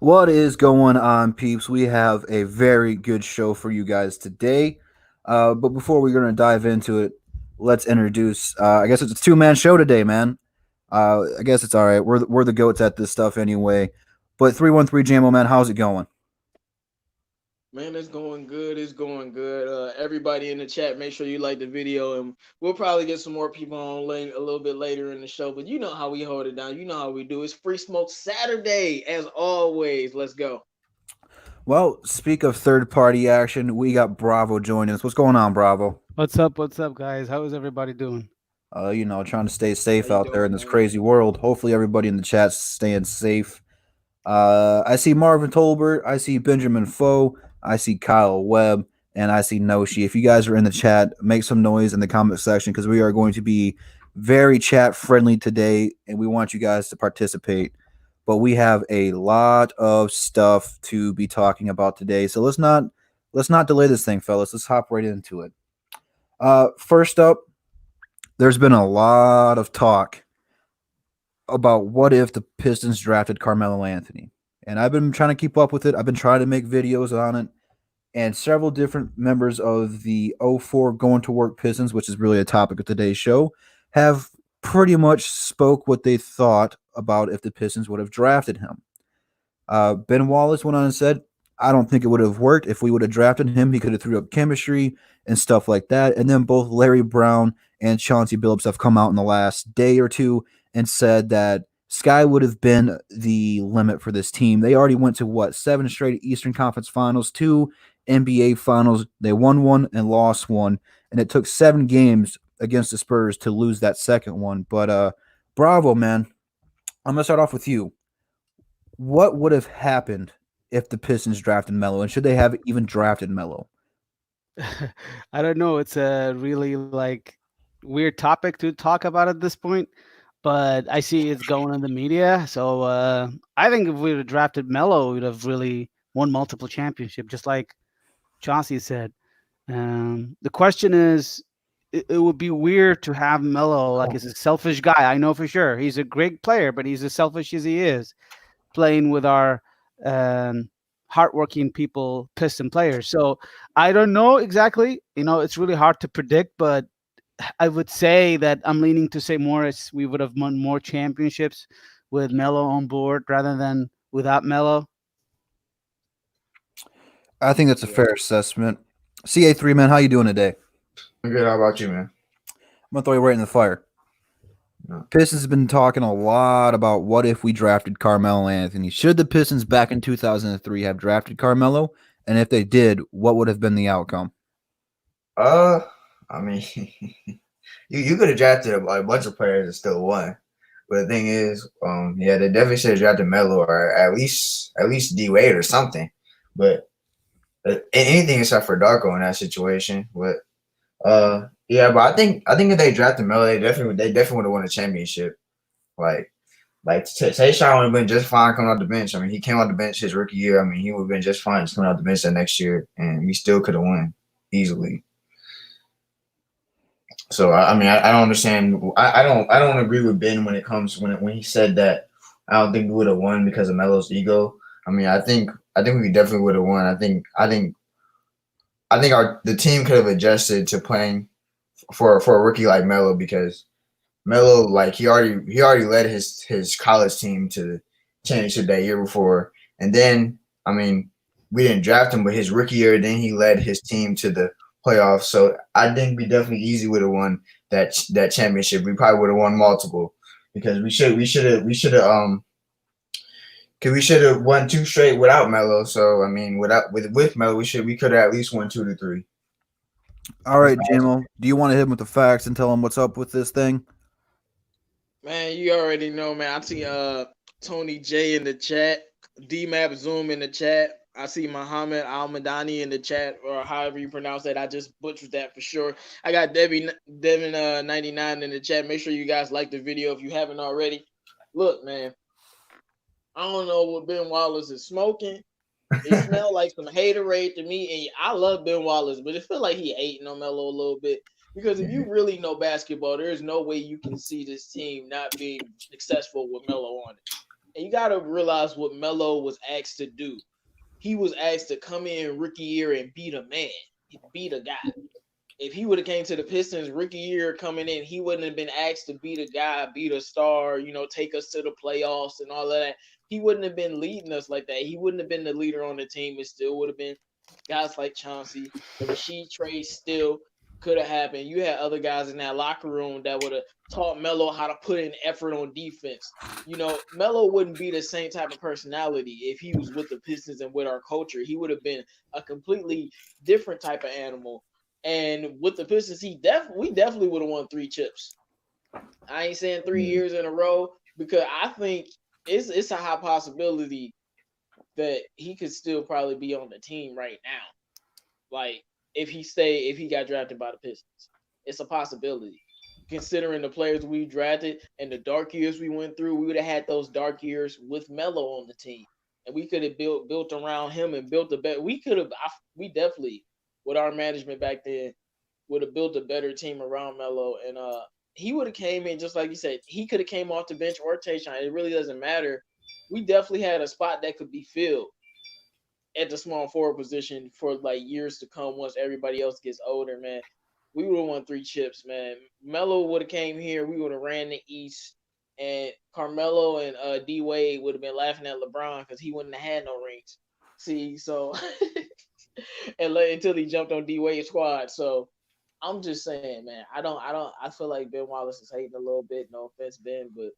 What is going on, peeps? We have a very good show for you guys today. But before we're going to dive into it, let's introduce. I guess it's a two-man show today, man. I guess it's all right. We're the goats at this stuff anyway. But 313 Jamo, man, how's it going? Man, it's going good. It's going good. Everybody in the chat, make sure you like the video, and we'll probably get some more people on a little bit later in the show. But you know how we hold it down. You know how we do. It's Free Smoke Saturday, as always. Let's go. Well, speak of third-party action, we got Bravo joining us. What's going on, Bravo? What's up? What's up, guys? How is everybody doing? Trying to stay How safe you out there in doing, this man? crazy world. Hopefully, everybody in the chat's staying safe. I see Marvin Tolbert. I see Benjamin Foe. I see Kyle Webb. And I see Noshi. If you guys are in the chat, make some noise in the comment section because we are going to be very chat friendly today and we want you guys to participate. But we have a lot of stuff to be talking about today. So let's not delay this thing, fellas. Let's hop right into it. First up, there's been a lot of talk about what if the Pistons drafted Carmelo Anthony. And I've been trying to keep up with it. I've been trying to make videos on it. And several different members of the '04 Going to Work Pistons, which is really a topic of today's show, have pretty much spoke what they thought about if the Pistons would have drafted him. Ben Wallace went on and said, I don't think it would have worked. If we would have drafted him, he could have threw up chemistry and stuff like that. And then both Larry Brown and Chauncey Billups have come out in the last day or two and said that Sky would have been the limit for this team. They already went to what, 7 straight Eastern Conference Finals, 2 NBA Finals. They won one and lost one, and it took 7 games against the Spurs to lose that second one. But bravo, man. I'm gonna start off with you. What would have happened if the Pistons drafted Melo, and should they have even drafted Melo? I don't know. It's a really weird topic to talk about at this point, but I see it's going in the media. So I think if we would have drafted Melo, we'd have really won multiple championships, just like Chauncey said. The question is, it would be weird to have Melo like he's a selfish guy. I know for sure he's a great player, but he's as selfish as he is playing with our um, hardworking people, Piston players. So I don't know exactly. It's really hard to predict, but I would say that I'm leaning to say more as we would have won more championships with Melo on board rather than without Melo. I think that's a fair assessment. CA3 man, how you doing today? I'm good. How about you, man? I'm gonna throw you right in the fire. No. Pistons have been talking a lot about what if we drafted Carmelo Anthony. Should the Pistons back in 2003 have drafted Carmelo? And if they did, what would have been the outcome? Uh, I mean, you could have drafted a bunch of players and still won. But the thing is, yeah, they definitely should have drafted Melo or at least D Wade or something. But anything except for Darko in that situation. But yeah, but I think if they drafted Melo, they definitely would have won a championship. Like Tayshaun would have been just fine coming off the bench. I mean, he came off the bench his rookie year. I mean, he would have been just fine just coming off the bench that next year, and we still could have won easily. So I mean, I don't understand. I don't agree with Ben when it comes when he said that. I don't think we would have won because of Melo's ego. I mean, I think we definitely would have won. I think the team could have adjusted to playing for a rookie like Melo because Melo, like he already led his college team to the championship that year before, and then I mean we didn't draft him, but his rookie year, then he led his team to the playoffs. So I think we definitely easily would have won that championship. We probably would have won multiple because we should have won 2 straight without Melo. So I mean with Melo we could have at least won 2 to 3. All right, JMO, do you want to hit him with the facts and tell him what's up with this thing? Man, you already know, man. I see Tony J in the chat, DMAP Zoom in the chat. I see Muhammad Al Madani in the chat, or however you pronounce that. I just butchered that for sure. I got Devin 99 in the chat. Make sure you guys like the video if you haven't already. Look, man, I don't know what Ben Wallace is smoking. It smelled like some haterade to me, and I love Ben Wallace, but it feel like he hating on Melo a little bit. Because if you really know basketball, there is no way you can see this team not being successful with Melo on it. And you got to realize what Melo was asked to do. He was asked to come in rookie year and beat a man, beat a guy. If he would have came to the Pistons rookie year coming in, he wouldn't have been asked to beat a guy, beat a star, take us to the playoffs and all of that. He wouldn't have been leading us like that. He wouldn't have been the leader on the team. It still would have been guys like Chauncey. The Rasheed trade still could have happened. You had other guys in that locker room that would have taught Melo how to put in effort on defense. Melo wouldn't be the same type of personality if he was with the Pistons and with our culture. He would have been a completely different type of animal. And with the Pistons, we definitely would have won 3 chips. I ain't saying 3 years in a row because I think it's a high possibility that he could still probably be on the team right now. Like if he got drafted by the Pistons, it's a possibility. Considering the players we drafted and the dark years we went through, we would have had those dark years with Melo on the team, and we could have built around him and built a better. We definitely, with our management back then, would have built a better team around Melo, and he would have came in just like you said. He could have came off the bench or Tayshaun. It really doesn't matter. We definitely had a spot that could be filled at the small forward position for like years to come once everybody else gets older, man. We would have won 3 chips, man. Melo would have came here. We would have ran the East, and Carmelo and D Wade would have been laughing at LeBron because he wouldn't have had no rings. See, so until he jumped on D Wade's squad. So I'm just saying, man. I feel like Ben Wallace is hating a little bit. No offense, Ben, but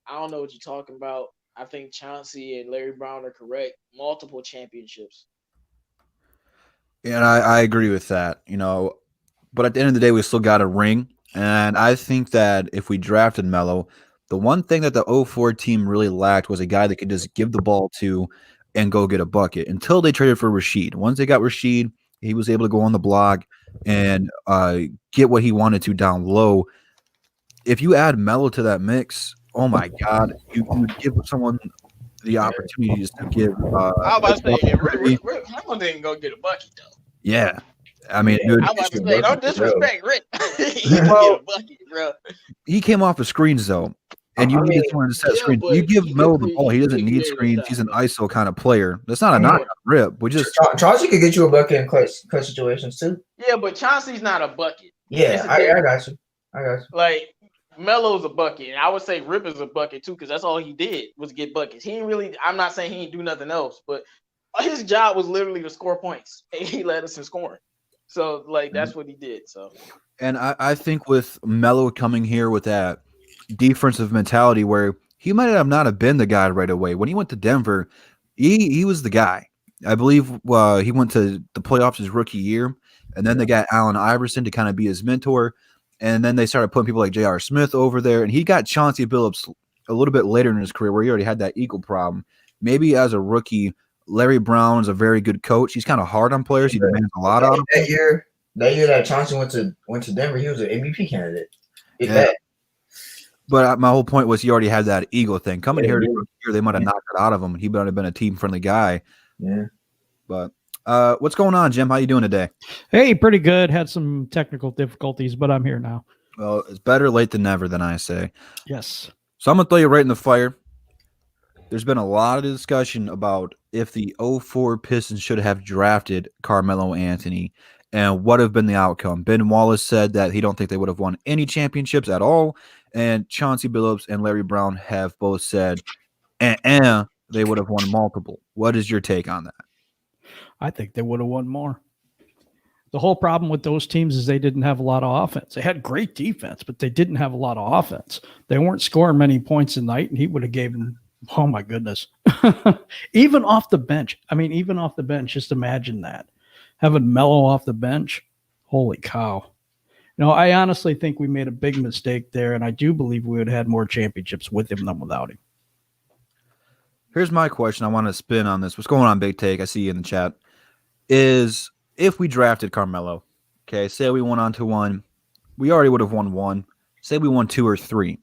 I don't know what you're talking about. I think Chauncey and Larry Brown are correct. Multiple championships. Yeah, and I agree with that. But at the end of the day, we still got a ring. And I think that if we drafted Melo, the one thing that the 04 team really lacked was a guy that could just give the ball to and go get a bucket until they traded for Rasheed. Once they got Rasheed, he was able to go on the block and get what he wanted to down low. If you add Melo to that mix, oh my God, you would give someone the opportunity just to give. I was about to say, Rick Melo didn't go get a bucket, though. Yeah. I mean, dude, I was about to say, don't disrespect Rick. He Well, get a bucket, bro. He came off the screens, though. And you need someone to set screens. You give Melo the ball, he doesn't need screens. He's an ISO kind of player. That's not a knock on Rip. We just Chauncey could get you a bucket in clutch situations too. Yeah, but Chauncey's not a bucket. Yeah, I got you. Like Melo's a bucket, and I would say Rip is a bucket too, because that's all he did was get buckets. He didn't really. I'm not saying he didn't do nothing else, but his job was literally to score points, and he led us in scoring. So that's what he did. So, and I think with Melo coming here with that defensive mentality, where he might have been the guy right away. When he went to Denver, he was the guy. I believe he went to the playoffs his rookie year, and then they got Allen Iverson to kind of be his mentor. And then they started putting people like J.R. Smith over there. And he got Chauncey Billups a little bit later in his career where he already had that equal problem. Maybe as a rookie, Larry Brown's a very good coach. He's kind of hard on players. He demands a lot out of them. That year that Chauncey went to Denver, he was an MVP candidate. Yeah. But my whole point was he already had that ego thing. Coming here, they might have knocked it out of him. He might have been a team-friendly guy. Yeah. But what's going on, Jim? How you doing today? Hey, pretty good. Had some technical difficulties, but I'm here now. Well, it's better late than never, than I say. Yes. So I'm going to throw you right in the fire. There's been a lot of discussion about if the 04 Pistons should have drafted Carmelo Anthony and what have been the outcome. Ben Wallace said that he don't think they would have won any championships at all. And Chauncey Billups and Larry Brown have both said they would have won multiple. What is your take on that? I think they would have won more. The whole problem with those teams is they didn't have a lot of offense. They had great defense, but they didn't have a lot of offense. They weren't scoring many points a night, and he would have given them, oh my goodness. Even off the bench. I mean, even off the bench, just imagine that. Having Melo off the bench, holy cow. I honestly think we made a big mistake there, and I do believe we would have had more championships with him than without him. Here's my question. I want to spin on this. What's going on, Big Take? I see you in the chat. Is if we drafted Carmelo, okay, say we went on to one, we already would have won one. Say we won 2 or 3.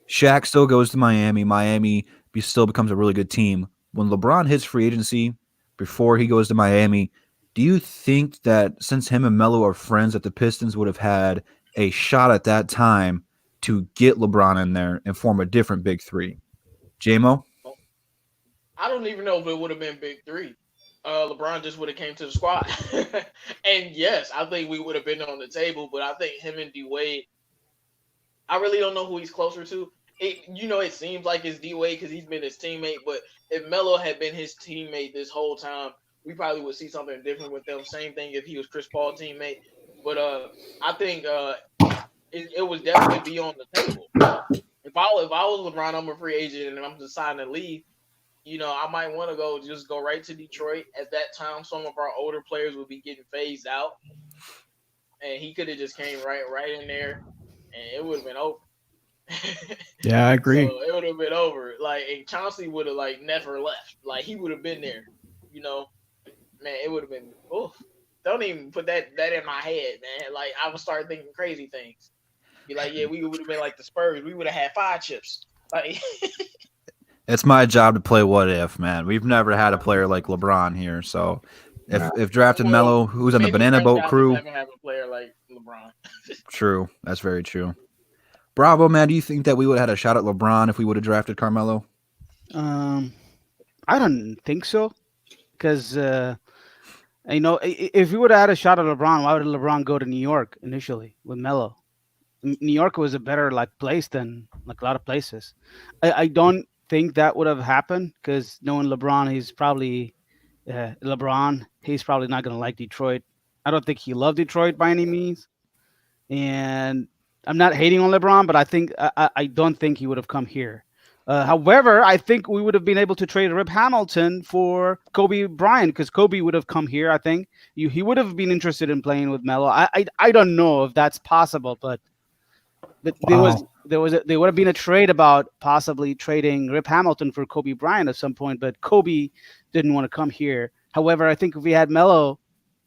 Shaq still goes to Miami. Miami still becomes a really good team. When LeBron hits free agency before he goes to Miami, do you think that since him and Melo are friends that the Pistons would have had a shot at that time to get LeBron in there and form a different big three? J-Mo? I don't even know if it would have been big three. LeBron just would have came to the squad. And yes, I think we would have been on the table, but I think him and D Wade, I really don't know who he's closer to. It seems like it's D Wade because he's been his teammate, but if Melo had been his teammate this whole time, we probably would see something different with them. Same thing if he was Chris Paul's teammate. But I think it was definitely be on the table. If I was LeBron, I'm a free agent and I'm deciding to leave. I might want to go right to Detroit. At that time, some of our older players would be getting phased out, and he could have just came right in there, and it would have been over. Yeah, I agree. So it would have been over. Like, and Chauncey would have never left. Like, he would have been there. Man, it would have been. Oof. Don't even put that in my head, man. Like, I would start thinking crazy things. Be like, yeah, we would have been like the Spurs. We would have had 5 chips. Like. It's my job to play what if, man. We've never had a player like LeBron here, so if drafting Melo, who's on the Banana Boat crew, never have a player like LeBron. True, that's very true. Bravo, man. Do you think that we would have had a shot at LeBron if we would have drafted Carmelo? I don't think so, because if we would have had a shot at LeBron, why would LeBron go to New York initially with Melo? New York was a better place than a lot of places. I don't think that would have happened because knowing LeBron, he's probably not going to like Detroit. I don't think he loved Detroit by any means, and I'm not hating on LeBron, but I don't think he would have come here. However, I think we would have been able to trade Rip Hamilton for Kobe Bryant because Kobe would have come here. I think he would have been interested in playing with Melo. I don't know if that's possible, but there would have been a trade about possibly trading Rip Hamilton for Kobe Bryant at some point, but Kobe didn't want to come here. However, I think if we had Melo,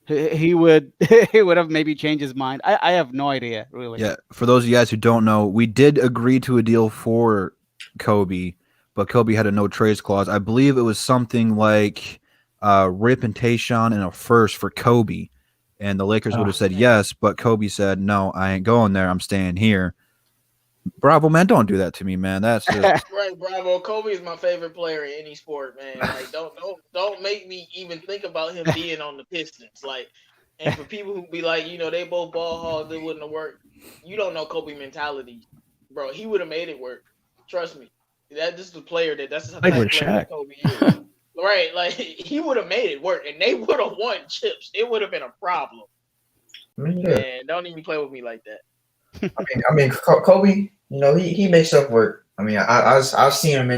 he would have maybe changed his mind. I have no idea, really. Yeah, for those of you guys who don't know, we did agree to a deal for Kobe, but Kobe had a no trades clause. I believe it was something like Rip and Tayshaun and a first for Kobe, and the Lakers would have said yes, but Kobe said, no, I ain't going there. I'm staying here. Bravo, man, don't do that to me, man. That's just... Right, Bravo. Kobe is my favorite player in any sport, man. Like, don't make me even think about him being on the Pistons. Like, and for people who be like, they both ball hogs, it wouldn't have worked. You don't know Kobe mentality, bro. He would have made it work. Trust me. That's just the player that's the type of player that Kobe is. Right, like he would have made it work, and they would have won chips. It would have been a problem. Man, don't even play with me like that. I mean, Kobe, he makes up work. I mean, I've seen him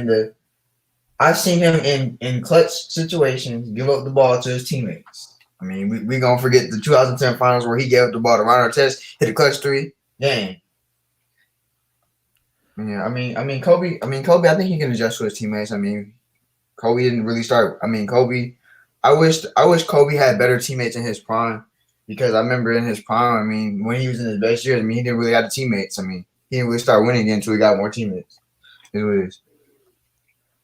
in clutch situations give up the ball to his teammates. I mean, we gonna forget the 2010 finals where he gave up the ball to Ron Artest, hit a clutch 3. Dang. Yeah, I mean, Kobe. I think he can adjust to his teammates. I mean, Kobe didn't really start. I mean, Kobe. I wish Kobe had better teammates in his prime. Because I remember in his prime, I mean, when he was in his best years, I mean, he didn't really have the teammates. I mean, he didn't really start winning until he got more teammates. It is.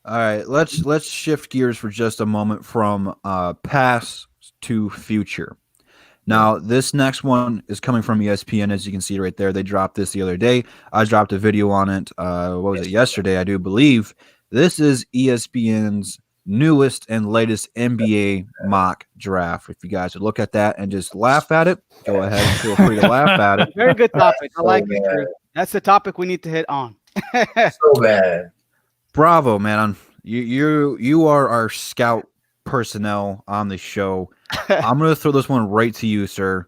All right, let's shift gears for just a moment from past to future. Now, this next one is coming from ESPN, as you can see right there. They dropped this the other day. I dropped a video on it. Yesterday, I do believe. This is ESPN's newest and latest NBA mock draft. If you guys would look at that and just laugh at it, go ahead and feel free to laugh at it. Very good topic. I like it. That's the topic we need to hit on. So bad. Bravo, man. You are our scout personnel on the show. I'm going to throw this one right to you, sir.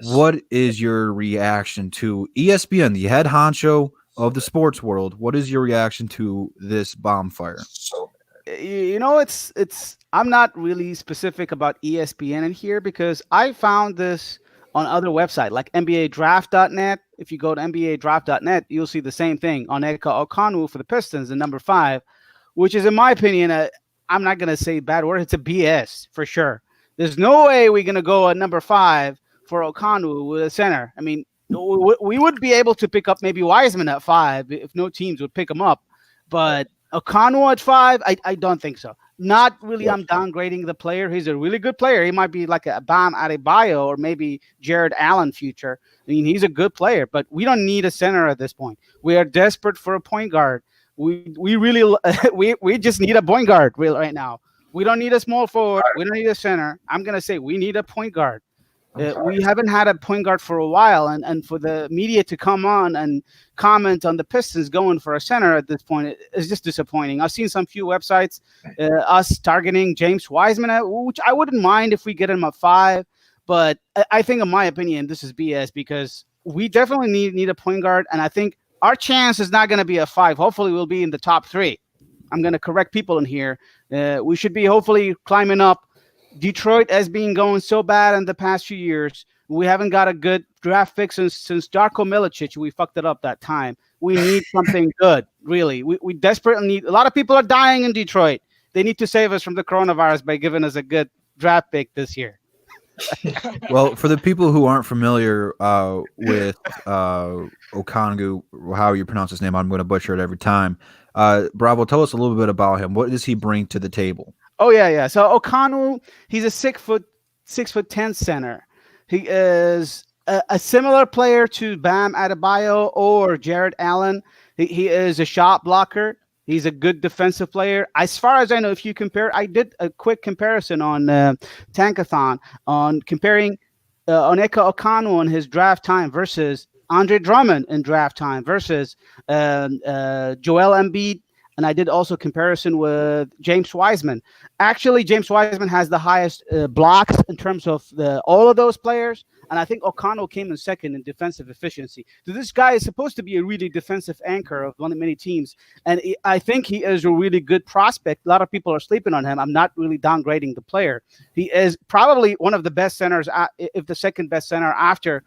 What is your reaction to ESPN, the head honcho of the sports world? What is your reaction to this bomb fire? So it's I'm not really specific about ESPN in here because I found this on other websites like NBADraft.net. If you go to NBADraft.net, you'll see the same thing on Eka Okonu for the Pistons and number 5, which is, in my opinion, I'm not going to say bad word. It's a BS for sure. There's no way we're going to go at number 5 for Okonu with a center. I mean, we would be able to pick up maybe Wiseman at 5 if no teams would pick him up, but Okonu at 5, I don't think so. Not really. I'm downgrading the player. He's a really good player. He might be like a Bam Adebayo or maybe Jared Allen future. I mean, he's a good player, but we don't need a center at this point. We are desperate for a point guard. we really we just need a point guard right now. We don't need a small forward. We don't need a center. I'm gonna say we need a point guard. We haven't had a point guard for a while, and for the media to come on and comment on the Pistons going for a center at this point is just disappointing. I've seen some few websites us targeting James Wiseman, which I wouldn't mind if we get him at 5, but I think, in my opinion, this is BS because we definitely need a point guard, and I think our chance is not going to be a 5. Hopefully, we'll be in the top 3. I'm going to correct people in here. We should be hopefully climbing up. Detroit has been going so bad in the past few years. We haven't got a good draft pick since Darko Milicic. We fucked it up that time. We need something good, really. We desperately need. A lot of people are dying in Detroit. They need to save us from the coronavirus by giving us a good draft pick this year. Well, for the people who aren't familiar with Okongwu, how you pronounce his name, I'm going to butcher it every time. Bravo, tell us a little bit about him. What does he bring to the table? Oh yeah. So Okongwu, he's a 6'10" center. He is a similar player to Bam Adebayo or Jared Allen. He is a shot blocker. He's a good defensive player. As far as I know, if you compare, I did a quick comparison on Tankathon on comparing Onyeka Okongwu in his draft time versus Andre Drummond in draft time versus Joel Embiid. And I did also comparison with James Wiseman. Actually, James Wiseman has the highest blocks in terms of all of those players. And I think Okongwu came in second in defensive efficiency. So this guy is supposed to be a really defensive anchor of many teams. And I think he is a really good prospect. A lot of people are sleeping on him. I'm not really downgrading the player. He is probably one of the best centers, if the second best center after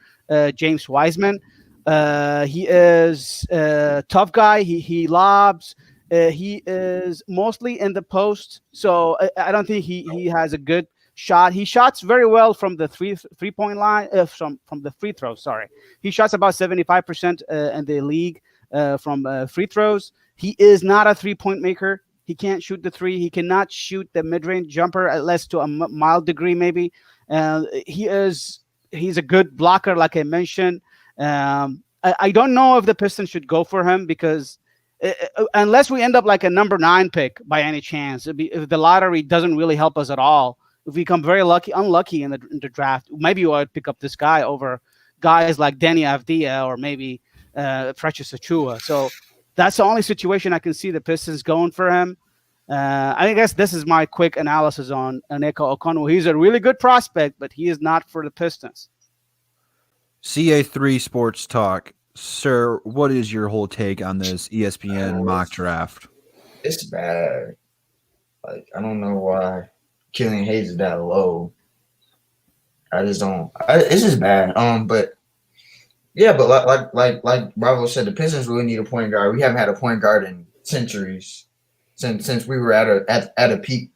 James Wiseman. He is a tough guy. He lobs. He is mostly in the post, so I don't think he has a good shot. He shots very well from the three-point line, from the free throws. Sorry, he shots about 75% in the league from free throws. He is not a three-point maker. He can't shoot the three. He cannot shoot the mid-range jumper, at least to a mild degree, maybe. He's a good blocker, like I mentioned. I don't know if the Pistons should go for him because. Unless we end up like a number 9 pick by any chance, if the lottery doesn't really help us at all, if we become very unlucky in the draft, maybe we would pick up this guy over guys like Danny Avdija or maybe Precious Achiuwa. So that's the only situation I can see the Pistons going for him. I guess this is my quick analysis on Onyeka Okongwu. He's a really good prospect, but he is not for the Pistons. CA3 Sports Talk. Sir, what is your whole take on this ESPN mock draft? It's bad. Like, I don't know why Killian Hayes is that low. I just don't. It's just bad. But yeah, but like Bravo said, the Pistons really need a point guard. We haven't had a point guard in centuries since we were at a peak.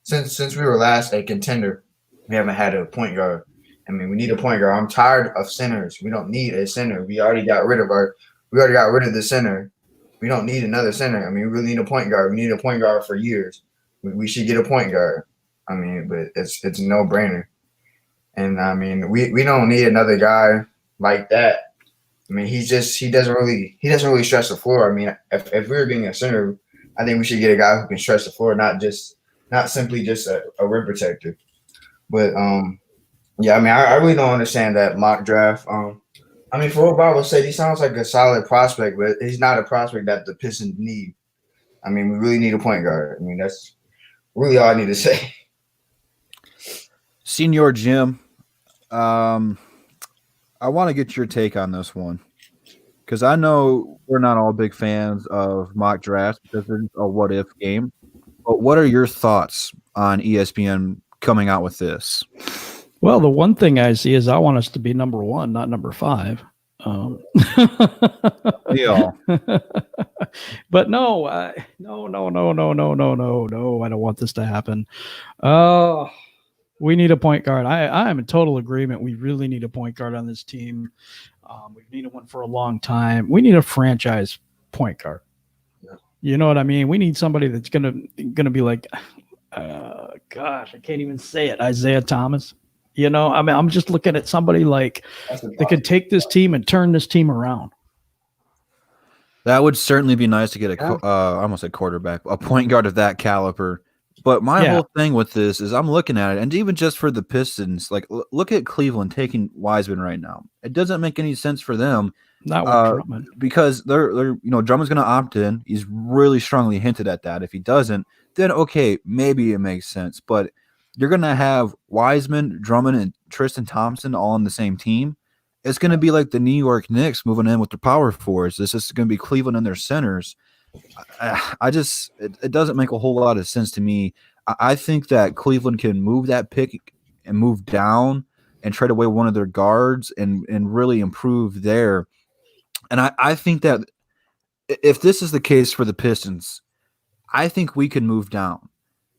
Since we were last a contender, we haven't had a point guard. I mean, we need a point guard. I'm tired of centers. We don't need a center. We already got rid of the center. We don't need another center. I mean, we really need a point guard. We need a point guard for years. We should get a point guard. I mean, but it's a no-brainer. And I mean, we don't need another guy like that. I mean, he doesn't really stretch the floor. I mean, if we were getting a center, I think we should get a guy who can stretch the floor, not simply just a rim protector. But yeah, I mean, I really don't understand that mock draft. I mean, for what Bob said, he sounds like a solid prospect, but he's not a prospect that the Pistons need. I mean, we really need a point guard. I mean, that's really all I need to say. Senior Jim, I want to get your take on this one because I know we're not all big fans of mock drafts because it's a what-if game. But what are your thoughts on ESPN coming out with this? Well, the one thing I see is I want us to be number 1, not number 5. Yeah. But no. I don't want this to happen. We need a point guard. I am in total agreement. We really need a point guard on this team. We've needed one for a long time. We need a franchise point guard. Yeah. You know what I mean? We need somebody that's gonna be like, gosh, I can't even say it. Isaiah Thomas. You know, I mean, I'm just looking at somebody like that could take this team and turn this team around. That would certainly be nice to get Yeah. I almost said quarterback, a point guard of that caliber. But my Yeah. whole thing with this is I'm looking at it, and even just for the Pistons, like look at Cleveland taking Wiseman right now. It doesn't make any sense for them Not with Drummond. because they're Drummond's going to opt in. He's really strongly hinted at that. If he doesn't, then okay, maybe it makes sense. But you're going to have Wiseman, Drummond, and Tristan Thompson all on the same team. It's going to be like the New York Knicks moving in with their power forwards. This is going to be Cleveland and their centers. It doesn't make a whole lot of sense to me. I think that Cleveland can move that pick and move down and trade away one of their guards and really improve there. And I think that if this is the case for the Pistons, I think we can move down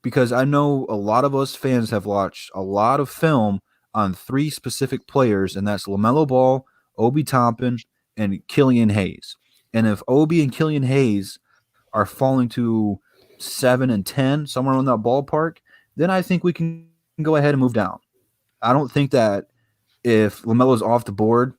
because I know a lot of us fans have watched a lot of film on 3 specific players, and that's LaMelo Ball, Obi Toppin, and Killian Hayes. And if Obi and Killian Hayes are falling to 7 and 10, somewhere in that ballpark, then I think we can go ahead and move down. I don't think that if LaMelo's off the board,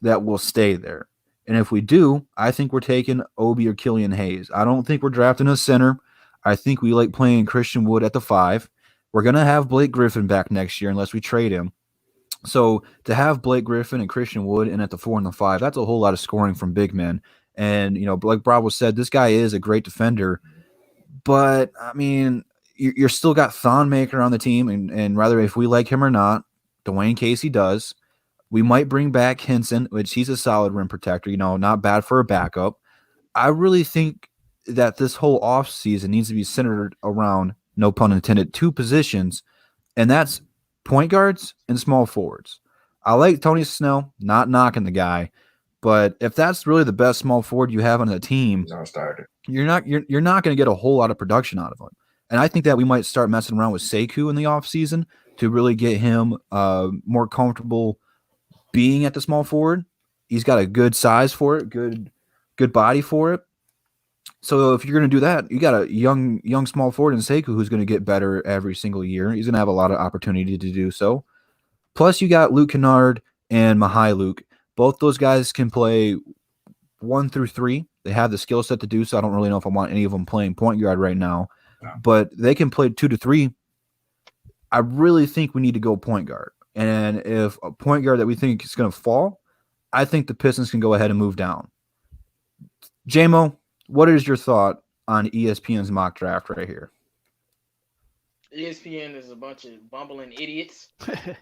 that we'll stay there. And if we do, I think we're taking Obi or Killian Hayes. I don't think we're drafting a center. I think we like playing Christian Wood at the 5. We're going to have Blake Griffin back next year unless we trade him. So to have Blake Griffin and Christian Wood in at the 4 and the 5, that's a whole lot of scoring from big men. And, like Bravo said, this guy is a great defender. But, I mean, you're still got Thonmaker on the team. And rather if we like him or not, Dwayne Casey does. We might bring back Henson, which he's a solid rim protector, not bad for a backup. I really think that this whole offseason needs to be centered around, no pun intended, 2 positions, and that's point guards and small forwards. I like Tony Snell, not knocking the guy, but if that's really the best small forward you have on the team, you're not going to get a whole lot of production out of him. And I think that we might start messing around with Sekou in the offseason to really get him more comfortable being at the small forward. He's got a good size for it, good body for it. So if you're going to do that, you got a young small forward in Sekou who's going to get better every single year. He's going to have a lot of opportunity to do so. Plus, you got Luke Kennard and Mahai Luke. Both those guys can play 1 through 3. They have the skill set to do so. I don't really know if I want any of them playing point guard right now, but they can play 2 to 3. I really think we need to go point guard. And if a point guard that we think is going to fall, I think the Pistons can go ahead and move down. J-Mo, what is your thought on ESPN's mock draft right here? ESPN is a bunch of bumbling idiots,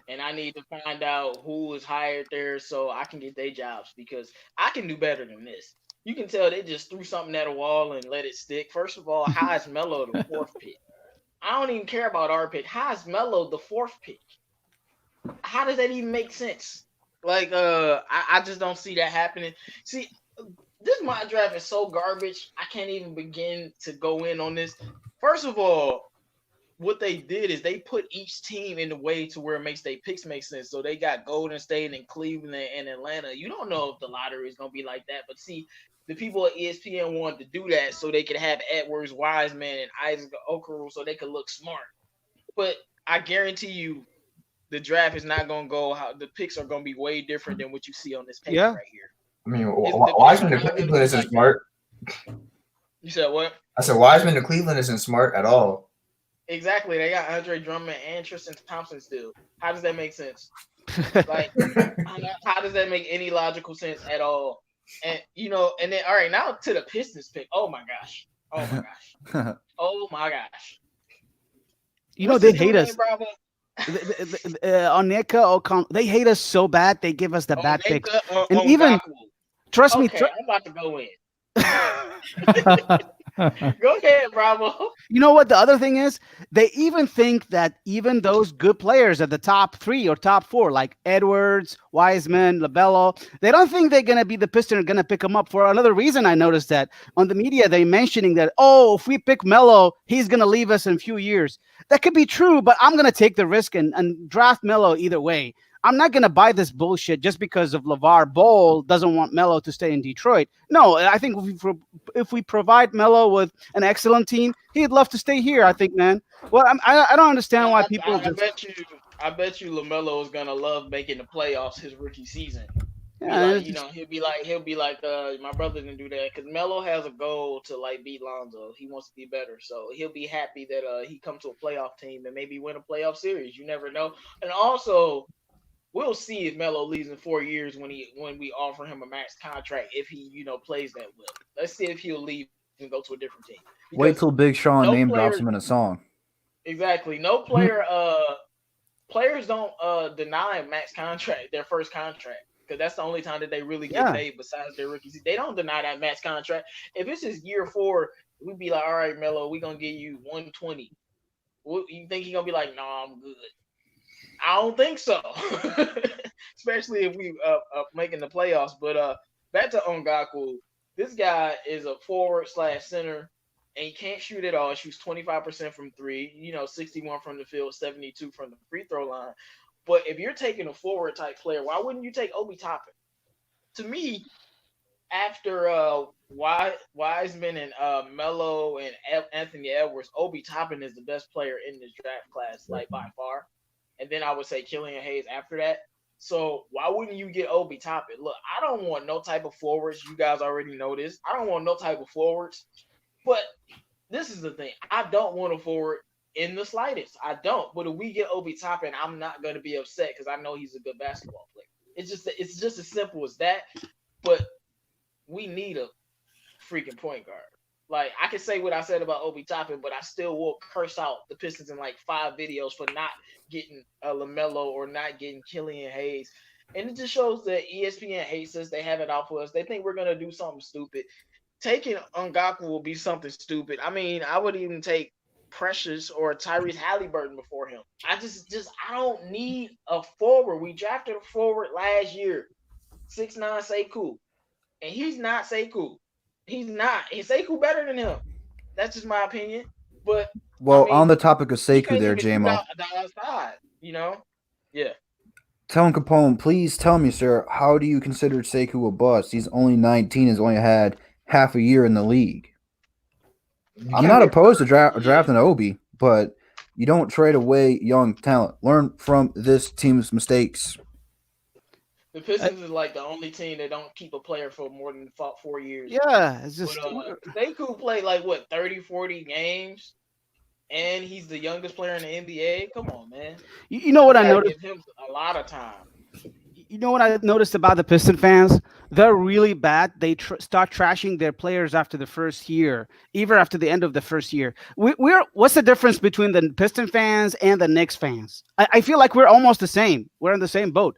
and I need to find out who is hired there so I can get their jobs because I can do better than this. You can tell they just threw something at a wall and let it stick. First of all, how is Melo the 4th pick? I don't even care about our pick. How is Melo the 4th pick? How does that even make sense? Like, I just don't see that happening. See, this mock draft is so garbage. I can't even begin to go in on this. First of all, what they did is they put each team in the way to where it makes their picks make sense. So they got Golden State and Cleveland and Atlanta. You don't know if the lottery is going to be like that. But see, the people at ESPN wanted to do that so they could have Edwards, Wiseman, and Isaac Okoro so they could look smart. But I guarantee you the draft is not going to go how the picks are going to be way different than what you see on this paper right here. I mean, Wiseman to Cleveland isn't smart. You said what? I said Wiseman to Cleveland isn't smart at all. Exactly. They got Andre Drummond and Tristan Thompson still. How does that make sense? Like, how does that make any logical sense at all? And, and then, all right, now to the Pistons pick. Oh, my gosh. Oh, my gosh. They hate us. Onyeka Okon, they hate us so bad. They give us the bad picks. And even, trust me. I'm about to go in. Go ahead, Bravo. You know what the other thing is? They even think that even those good players at the top 3 or top 4, like Edwards, Wiseman, LaBello, they don't think they're going to be the Pistons are going to pick them up. For another reason, I noticed that on the media, they mentioning that, if we pick Melo, he's going to leave us in a few years. That could be true, but I'm going to take the risk and draft Melo either way. I'm not going to buy this bullshit just because of LeVar Ball doesn't want Melo to stay in Detroit. No, I think if we provide Melo with an excellent team, he'd love to stay here, I think, man. Well, I don't understand why people I bet you LaMelo is going to love making the playoffs his rookie season. Yeah, He'll be like, my brother didn't do that because Melo has a goal to like beat Lonzo. He wants to be better, so he'll be happy that he come to a playoff team and maybe win a playoff series. You never know, and also we'll see if Melo leaves in 4 years when we offer him a max contract if he plays that well. Let's see if he'll leave and go to a different team. Wait till Big Sean no name player, drops him in a song. Exactly, no player. Players don't deny max contract their first contract because that's the only time that they really get paid besides their rookies. They don't deny that max contract. If this is year 4, we'd be like, all right, Melo, we're gonna give you 120. You think he's gonna be like, no, I'm good? I don't think so. Especially if we making the playoffs. But back to Ngakwu. This guy is a forward/center, and he can't shoot at all. Shoots 25% from 3. 61 from the field, 72 from the free throw line. But if you're taking a forward type player, why wouldn't you take Obi Toppin? To me, after Wiseman and Melo and Anthony Edwards, Obi Toppin is the best player in this draft class, like by far. And then I would say Killian Hayes after that. So why wouldn't you get Obi Toppin? Look, I don't want no type of forwards. You guys already know this. I don't want no type of forwards. But this is the thing. I don't want a forward in the slightest. I don't. But if we get Obi Toppin, I'm not going to be upset because I know he's a good basketball player. It's just as simple as that. But we need a freaking point guard. Like, I can say what I said about Obi Toppin, but I still will curse out the Pistons in like 5 videos for not getting LaMelo or not getting Killian Hayes. And it just shows that ESPN hates us. They have it out for us. They think we're going to do something stupid. Taking Ngakwu will be something stupid. I mean, I would even take Precious or Tyrese Halliburton before him. I don't need a forward. We drafted a forward last year, 6'9" Sekou. And he's not Sekou. He's not. Is Sekou better than him? That's just my opinion. But on the topic of Sekou there, JMO. Outside, Yeah. Tone Capone, please tell me, sir, how do you consider Sekou a bust? He's only 19, has only had half a year in the league. I'm not opposed to drafting Obi, but you don't trade away young talent. Learn from this team's mistakes. The Pistons is like the only team that don't keep a player for more than 4 years. Yeah, it's just Sekou played like 30, 40 games, and he's the youngest player in the NBA. Come on, man. You know what I noticed? Give him a lot of time. You know what I noticed about the Piston fans? They're really bad. They start trashing their players after the first year, even after the end of the first year. What's the difference between the Piston fans and the Knicks fans? I feel like we're almost the same. We're in the same boat.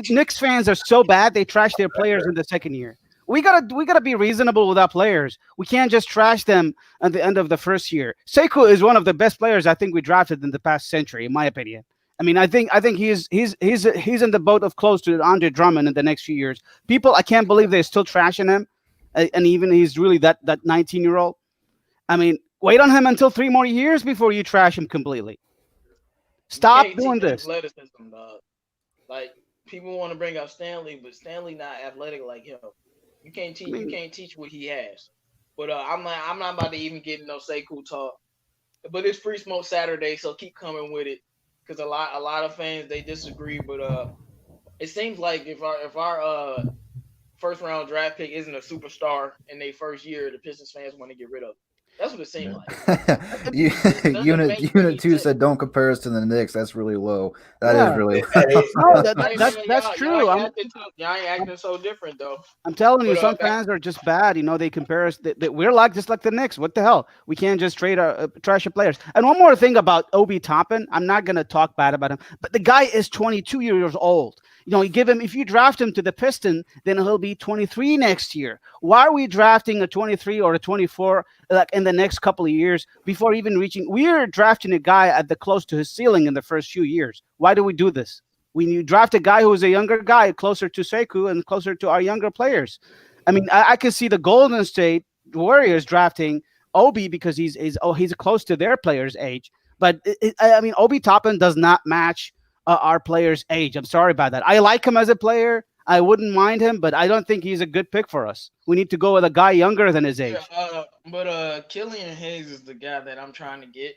Knicks fans are so bad they trash their players in the second year. We gotta be reasonable with our players. We can't just trash them at the end of the first year. Sekou is one of the best players I think we drafted in the past century, in my opinion. I mean, I think he's in the boat of close to Andre Drummond in the next few years. People, I can't believe they're still trashing him, and even he's really that 19-year-old. I mean, wait on him until 3 more years before you trash him completely. Stop doing this. Athleticism, dog. Like, people want to bring up Stanley, but Stanley not athletic like him. You can't teach. You can't teach what he has. But I'm not about to even get no Sekou talk. But it's Free Smoke Saturday, so keep coming with it. Because a lot of fans, they disagree, but it seems like if our first round draft pick isn't a superstar in their first year, the Pistons fans want to get rid of it. That's what it seems like. Unit 2 said don't compare us to the Knicks. That's really low. That is really low. That's true. Y'all ain't acting so different, though. I'm telling you, some fans are just bad. They compare us. We're just like the Knicks. What the hell? We can't just trade trash our players. And one more thing about Obi Toppin. I'm not going to talk bad about him, but the guy is 22 years old. You give him, if you draft him to the Piston, then he'll be 23 next year. Why are we drafting a 23 or a 24 in the next couple of years before even reaching? We're drafting a guy at the close to his ceiling in the first few years. Why do we do this? You draft a guy who is a younger guy, closer to Sekou and closer to our younger players. I mean, I can see the Golden State Warriors drafting Obi because he's close to their players' age. But Obi Toppin does not match our player's age. I'm sorry about that. I like him as a player. I wouldn't mind him, but I don't think he's a good pick for us. We need to go with a guy younger than his age. But Killian Hayes is the guy that I'm trying to get.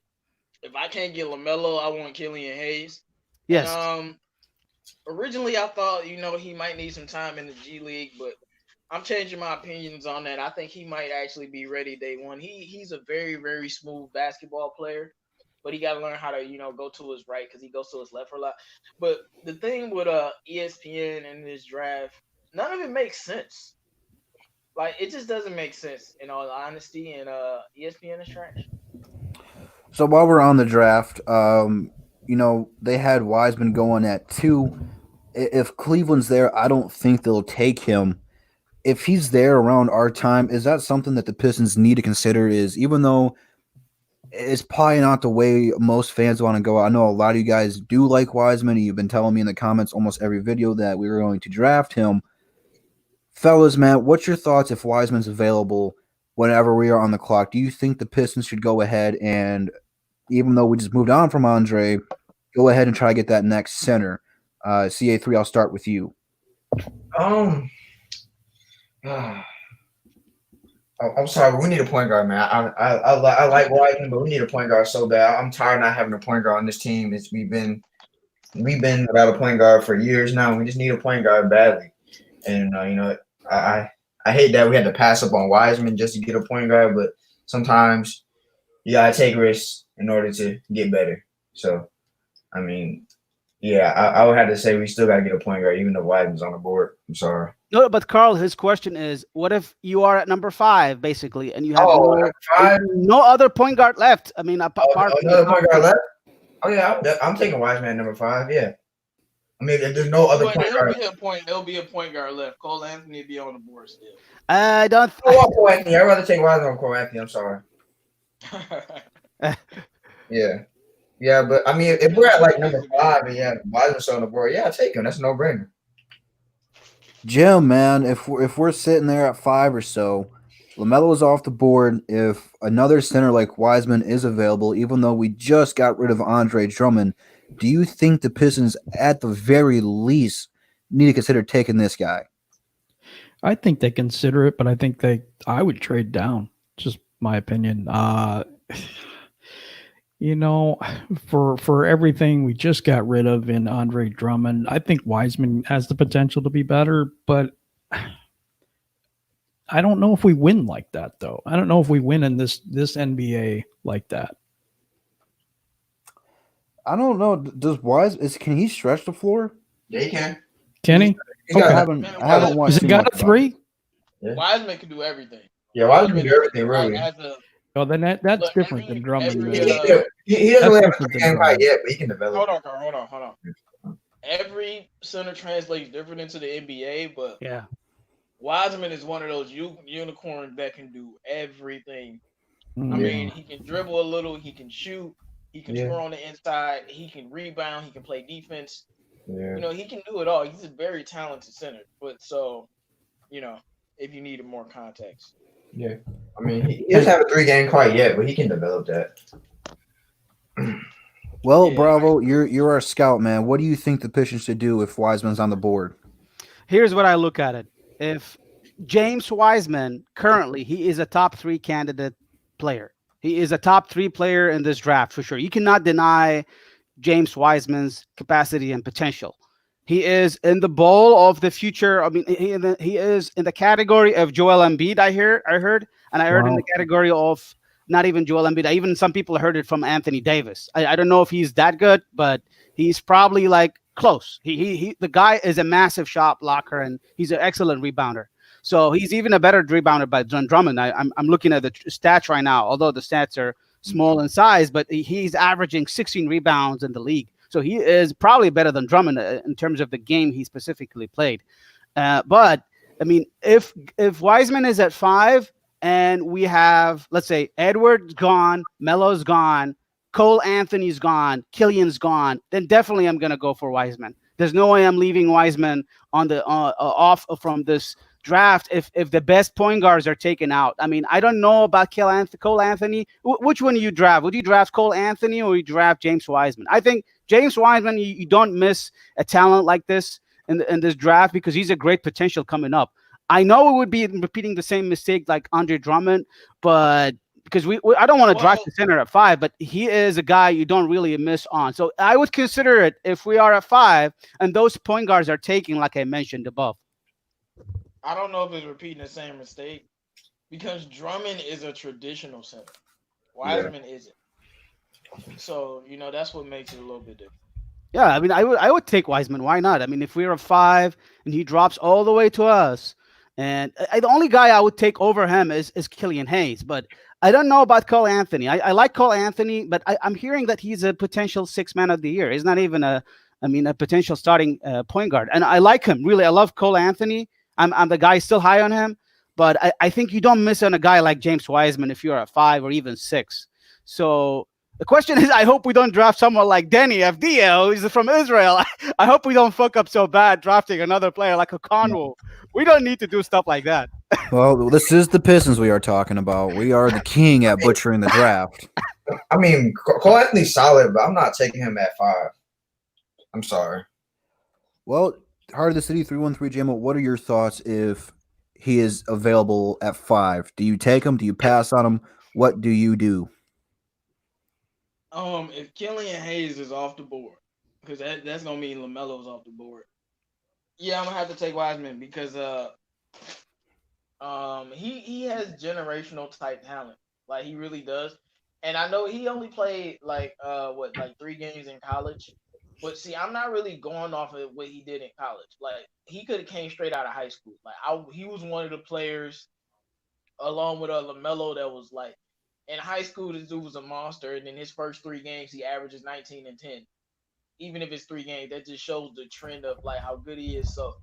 If I can't get LaMelo, I want Killian Hayes. Yes. Originally, I thought he might need some time in the G League, but I'm changing my opinions on that. I think he might actually be ready day one. He's a very very smooth basketball player, but he got to learn how to go to his right because he goes to his left for a lot. But the thing with ESPN and this draft, none of it makes sense. Like it just doesn't make sense in all honesty, and ESPN is trash. So while we're on the draft, they had Wiseman going at 2. If Cleveland's there, I don't think they'll take him. If he's there around our time, is that something that the Pistons need to consider? Is even though it's probably not the way most fans want to go. I know a lot of you guys do like Wiseman. You've been telling me in the comments almost every video that we were going to draft him. Fellas, man, what's your thoughts if Wiseman's available whenever we are on the clock? Do you think the Pistons should go ahead and, even though we just moved on from Andre, go ahead and try to get that next center? CA3, I'll start with you. I'm sorry, but we need a point guard, man. I like Wiseman, but we need a point guard so bad. I'm tired of not having a point guard on this team. We've been without a point guard for years now. We just need a point guard badly. And I hate that we had to pass up on Wiseman just to get a point guard, but sometimes you gotta take risks in order to get better. So, I mean, yeah, I would have to say we still gotta get a point guard, even though Wiseman's on the board. I'm sorry. No, but Carl, his question is, what if you are at number 5, basically, and you have no other point guard left? I mean, another point guard left? Oh, yeah, I'm taking Wiseman at number 5, yeah. I mean, if there's no other point guard. There'll be a point guard left. Cole Anthony will be on the board still. I don't. Cole Anthony. I'd rather take Wiseman on Cole Anthony. I'm sorry. Yeah, but I mean, if we're at like number 5 and Wiseman's on the board, I'll take him. That's a no-brainer. Jim, man, if we're sitting there at 5 or so, LaMelo is off the board. If another center like Wiseman is available, even though we just got rid of Andre Drummond, do you think the Pistons, at the very least, need to consider taking this guy? I think they consider it, but I think I would trade down. Just my opinion. For everything we just got rid of in Andre Drummond, I think Wiseman has the potential to be better, but I don't know if we win like that, though. I don't know if we win in this NBA like that. I don't know. Can he stretch the floor? Yeah, he can. Can he? I haven't watched. Has he got a 3? Yeah. Wiseman can do everything. Yeah, Wiseman can do everything, really. Then that's different than Drummond. He doesn't really have a game quite yet, but he can develop. Hold on. Every center translates different into the NBA, but Wiseman is one of those unicorns that can do everything. I mean, he can dribble a little, he can shoot, he can score on the inside, he can rebound, he can play defense. Yeah. He can do it all. He's a very talented center. But if you needed more context. Yeah. I mean, he doesn't have a 3-game quite yet, but he can develop that. Well, Bravo, you're our scout, man. What do you think the Pistons should do if Wiseman's on the board? Here's what I look at it. If James Wiseman, currently, he is a top 3 candidate player. He is a top 3 player in this draft for sure. You cannot deny James Wiseman's capacity and potential. He is in the bowl of the future. I mean, he is in the category of Joel Embiid. I heard, and I heard in the category of not even Joel Embiid. Even some people heard it from Anthony Davis. I don't know if he's that good, but he's probably like close. The guy is a massive shot blocker, and he's an excellent rebounder. So he's even a better rebounder by John Drummond. I'm looking at the stats right now, although the stats are small in size, but he's averaging 16 rebounds in the league. So he is probably better than Drummond in terms of the game he specifically played. But I mean, if Wiseman is at 5 and we have, let's say, Edwards gone, Melo's gone, Cole Anthony's gone, Killian's gone, then definitely I'm going to go for Wiseman. There's no way I'm leaving Wiseman on the off from this draft if the best point guards are taken out. I mean, I don't know about Cole Anthony. Which one do you draft? Would you draft Cole Anthony or you draft James Wiseman? I think James Wiseman, you don't miss a talent like this in this draft because he's a great potential coming up. I know it would be repeating the same mistake like Andre Drummond, but because I don't want to draft Well, the center at 5, but he is a guy you don't really miss on. So I would consider it if we are at 5 and those point guards are taking, like I mentioned above. I don't know if it's repeating the same mistake because Drummond is a traditional center. Wiseman isn't. So, that's what makes it a little bit different. Yeah, I mean, I would take Wiseman. Why not? I mean, if we're a 5 and he drops all the way to us, and the only guy I would take over him is Killian Hayes. But I don't know about Cole Anthony. I like Cole Anthony, but I'm hearing that he's a potential 6-man of the year. He's not even a potential starting point guard. And I like him, really. I love Cole Anthony. I'm the guy still high on him. But I think you don't miss on a guy like James Wiseman if you're a 5 or even 6. So the question is, I hope we don't draft someone like Denny Avdija, who's from Israel. I hope we don't fuck up so bad drafting another player like a Conwell. We don't need to do stuff like that. Well, this is the Pistons we are talking about. We are the king at butchering the draft. I mean, Cole Anthony's solid, but I'm not taking him at 5. I'm sorry. Well, Heart of the City 313 Jamo, what are your thoughts if he is available at 5? Do you take him? Do you pass on him? What do you do? If Killian Hayes is off the board, because that's gonna mean LaMelo's off the board. Yeah, I'm gonna have to take Wiseman because he has generational type talent, like he really does. And I know he only played like 3 games in college, but see, I'm not really going off of what he did in college. Like he could have came straight out of high school. Like he was one of the players, along with LaMelo, that was like. In high school, this dude was a monster, and in his first 3 games, he averages 19 and 10. Even if it's 3 games, that just shows the trend of like how good he is. So,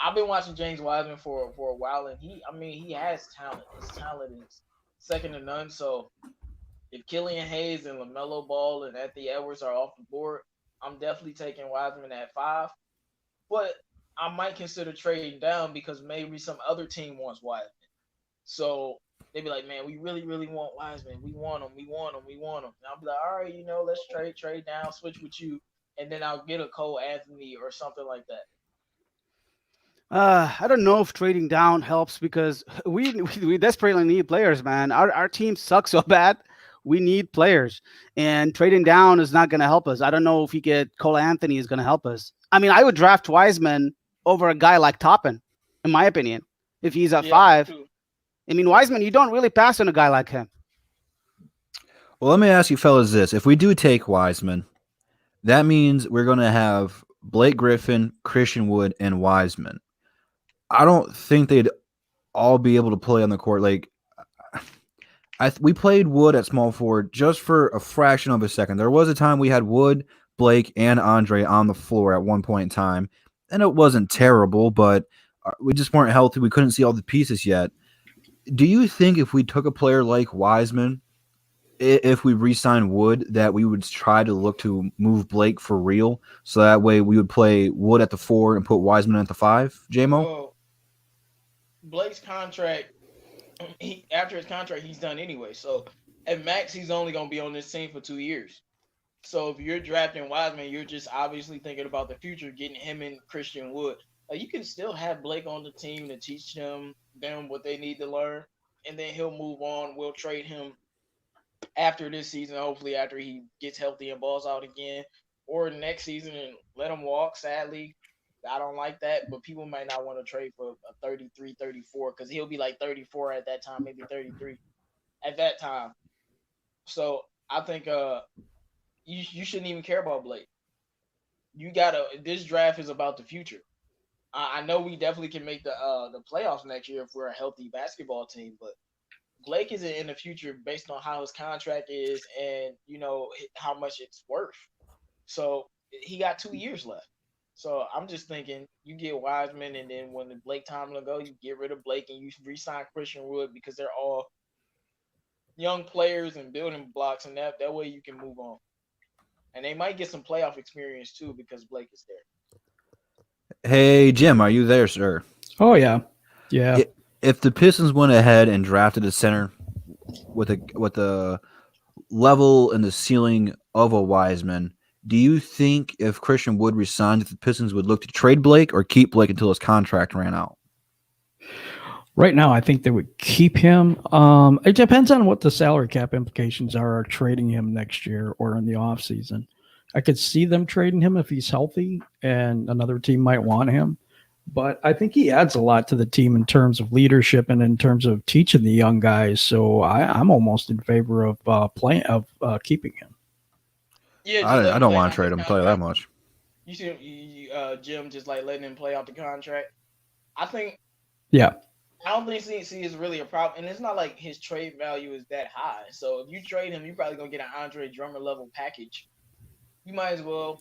I've been watching James Wiseman for a while, and he has talent. His talent is second to none. So, if Killian Hayes and LaMelo Ball and Anthony Edwards are off the board, I'm definitely taking Wiseman at 5. But I might consider trading down because maybe some other team wants Wiseman. So. They'd be like, man, we really, really want Wiseman. We want him. And I'll be like, all right, let's trade down, switch with you, and then I'll get a Cole Anthony or something like that. I don't know if trading down helps because we desperately need players, man. Our team sucks so bad. We need players, and trading down is not going to help us. I don't know if we get Cole Anthony is going to help us. I mean, I would draft Wiseman over a guy like Toppin, in my opinion, if he's at 5. True. I mean, Wiseman, you don't really pass on a guy like him. Well, let me ask you fellas this. If we do take Wiseman, that means we're going to have Blake Griffin, Christian Wood, and Wiseman. I don't think they'd all be able to play on the court. Like, we played Wood at small forward just for a fraction of a second. There was a time we had Wood, Blake, and Andre on the floor at one point in time, and it wasn't terrible, but we just weren't healthy. We couldn't see all the pieces yet. Do you think if we took a player like Wiseman, if we re-signed Wood, that we would try to look to move Blake for real? So that way we would play Wood at the 4 and put Wiseman at the 5, J-Mo? Well, Blake's contract, after his contract, he's done anyway. So at max, he's only going to be on this team for 2 years. So if you're drafting Wiseman, you're just obviously thinking about the future, getting him and Christian Wood. You can still have Blake on the team to teach them what they need to learn, and then he'll move on. We'll trade him after this season, hopefully after he gets healthy and balls out again, or next season and let him walk. Sadly, I don't like that, but people might not want to trade for a 33, 34 because he'll be like 34 at that time, maybe 33 at that time. So I think you shouldn't even care about Blake. This draft is about the future. I know we definitely can make the playoffs next year if we're a healthy basketball team, but Blake isn't in the future based on how his contract is and how much it's worth. So he got 2 years left. So I'm just thinking you get Wiseman, and then when the Blake time to go, you get rid of Blake and you re-sign Christian Wood because they're all young players and building blocks, and that way you can move on. And they might get some playoff experience too because Blake is there. Hey, Jim, are you there, sir? Oh, yeah. Yeah. If the Pistons went ahead and drafted a center with a level and the ceiling of a Wiseman, do you think if Christian Wood resigned, the Pistons would look to trade Blake or keep Blake until his contract ran out? Right now, I think they would keep him. It depends on what the salary cap implications are trading him next year or in the offseason. I could see them trading him if he's healthy and another team might want him. But I think he adds a lot to the team in terms of leadership and in terms of teaching the young guys. So I'm almost in favor of keeping him. Yeah, just I don't want to trade him. I'll tell you that contract. much. You see, Jim just like letting him play out the contract. I think. Yeah. I don't think CC is really a problem, and it's not like his trade value is that high. So if you trade him, you're probably gonna get an Andre Drummond level package. You might as well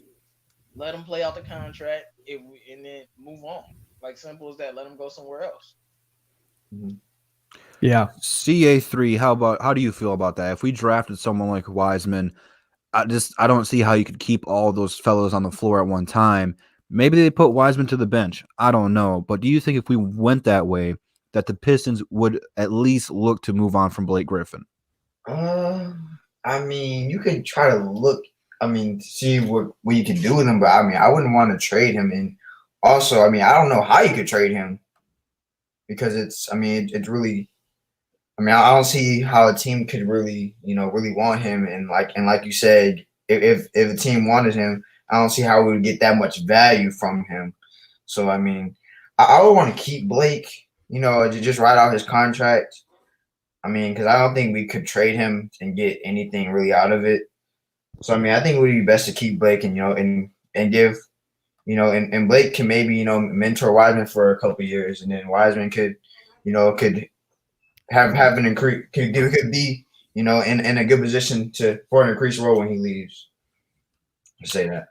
let him play out the contract and then move on. Like simple as that. Let him go somewhere else. Yeah. CA3, how do you feel about that? If we drafted someone like Wiseman, I don't see how you could keep all those fellows on the floor at one time. Maybe they put Wiseman to the bench. I don't know. But do you think if we went that way, that the Pistons would at least look to move on from Blake Griffin? I mean, you could try to look. I mean, see what you can do with him, but I mean, I wouldn't want to trade him. And also, I mean, I don't know how you could trade him because it's really. I mean, I don't see how a team could really want him. And like you said, if a team wanted him, I don't see how we would get that much value from him. So I mean, I would want to keep Blake. Just write out his contract. I mean, because I don't think we could trade him and get anything really out of it. So I mean, I think it would be best to keep Blake and give, and Blake can maybe mentor Wiseman for a couple of years, and then Wiseman could have an increase, could be in a good position for an increased role when he leaves. To say that.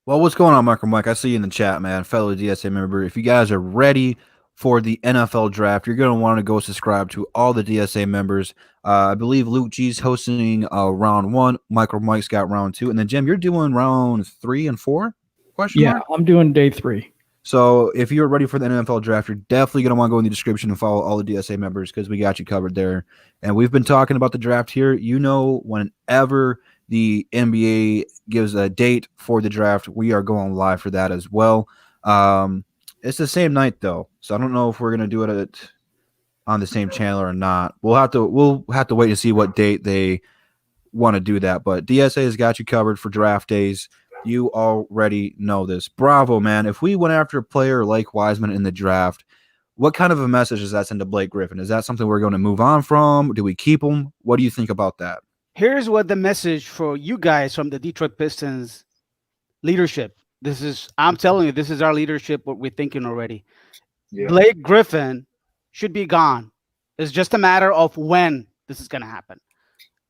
Well, what's going on, Michael Mike? I see you in the chat, man, fellow DSA member. If you guys are ready for the NFL draft, you're going to want to go subscribe to all the DSA members. I believe Luke G's hosting round 1. Michael Mike's got round 2. And then, Jim, you're doing round 3 and 4? Yeah, I'm doing day 3. So if you're ready for the NFL draft, you're definitely going to want to go in the description and follow all the DSA members because we got you covered there. And we've been talking about the draft here. Whenever the NBA gives a date for the draft, we are going live for that as well. It's the same night though, so I don't know if we're gonna do it on the same channel or not. We'll have to wait to see what date they want to do that. But DSA has got you covered for draft days. You already know this. Bravo, man. If we went after a player like Wiseman in the draft, what kind of a message does that send to Blake Griffin? Is that something we're going to move on from? Do we keep him? What do you think about that? Here's what the message for you guys from the Detroit Pistons leadership. I'm telling you, this is our leadership, what we're thinking already. Yeah. Blake Griffin should be gone. It's just a matter of when this is going to happen.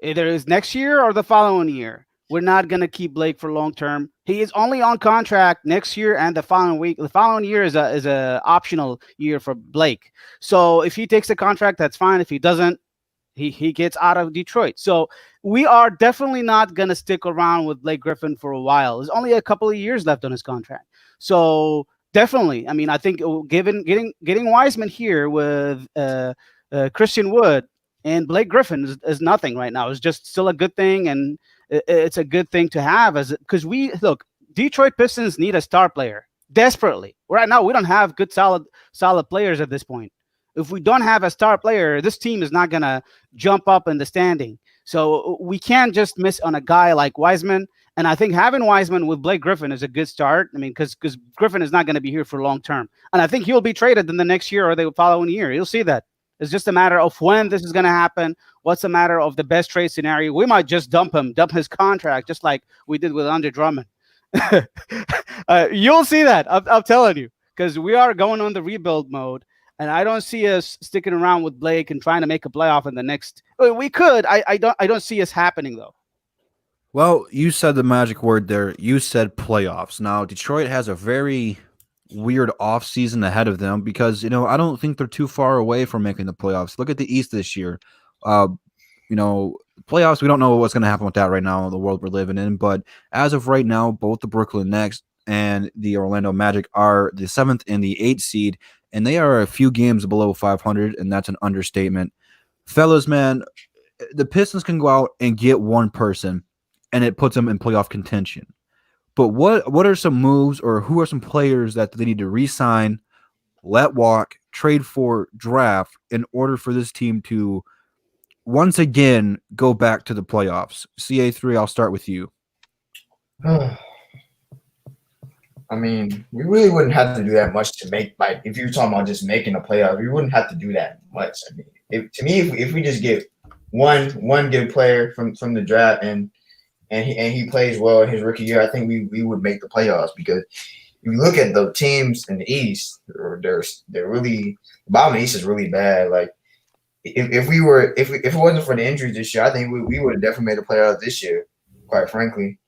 Either it's next year or the following year. We're not going to keep Blake for long term. He is only on contract next year and the following week. The following year is a optional year for Blake. So if he takes the contract, that's fine. If he doesn't, he gets out of Detroit. So we are definitely not going to stick around with Blake Griffin for a while. There's only a couple of years left on his contract. So definitely, I mean, I think getting Wiseman here with Christian Wood and Blake Griffin is nothing right now. It's just still a good thing, and it's a good thing to have because Detroit Pistons need a star player desperately. Right now, we don't have good solid players at this point. If we don't have a star player, this team is not going to jump up in the standing. So we can't just miss on a guy like Wiseman. And I think having Wiseman with Blake Griffin is a good start. I mean, because Griffin is not going to be here for long term. And I think he'll be traded in the next year or the following year. You'll see that. It's just a matter of when this is going to happen. What's a matter of the best trade scenario? We might just dump his contract, just like we did with Andre Drummond. You'll see that. I'm telling you, because we are going on the rebuild mode. And I don't see us sticking around with Blake and trying to make a playoff in the next. We could. I don't see us happening though. Well, you said the magic word there. You said playoffs. Now Detroit has a very weird off season ahead of them because I don't think they're too far away from making the playoffs. Look at the East this year. Playoffs. We don't know what's going to happen with that right now in the world we're living in. But as of right now, both the Brooklyn Nets and the Orlando Magic are the 7th and the 8th seed. And they are a few games below 500, and that's an understatement. Fellas, man, the Pistons can go out and get one person, and it puts them in playoff contention. But what are some moves or who are some players that they need to re-sign, let walk, trade for, draft in order for this team to once again go back to the playoffs? CA3, I'll start with you. I mean, we really wouldn't have to do that much to make, like, if you're talking about just making the playoffs, we wouldn't have to do that much. I mean, if we just get one good player from the draft and he plays well in his rookie year, I think we would make the playoffs, because if you look at the teams in the East, they're really, the bottom of the East is really bad. Like, if it wasn't for the injuries this year, I think we would have definitely made the playoffs this year, quite frankly.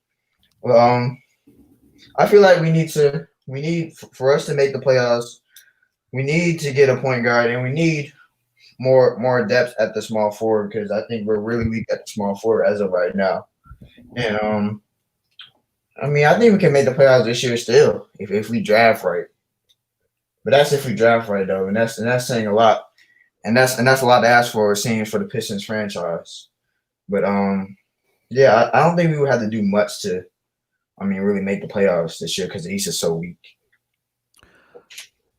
Well, I feel like we need for us to make the playoffs, we need to get a point guard, and we need more depth at the small forward, because I think we're really weak at the small forward as of right now. And I mean, I think we can make the playoffs this year still if we draft right. But that's if we draft right, though, and that's saying a lot, and that's a lot to ask for, seeing for the Pistons franchise. But yeah, I don't think we would have to do much to, I mean, really make the playoffs this year, because the East is so weak.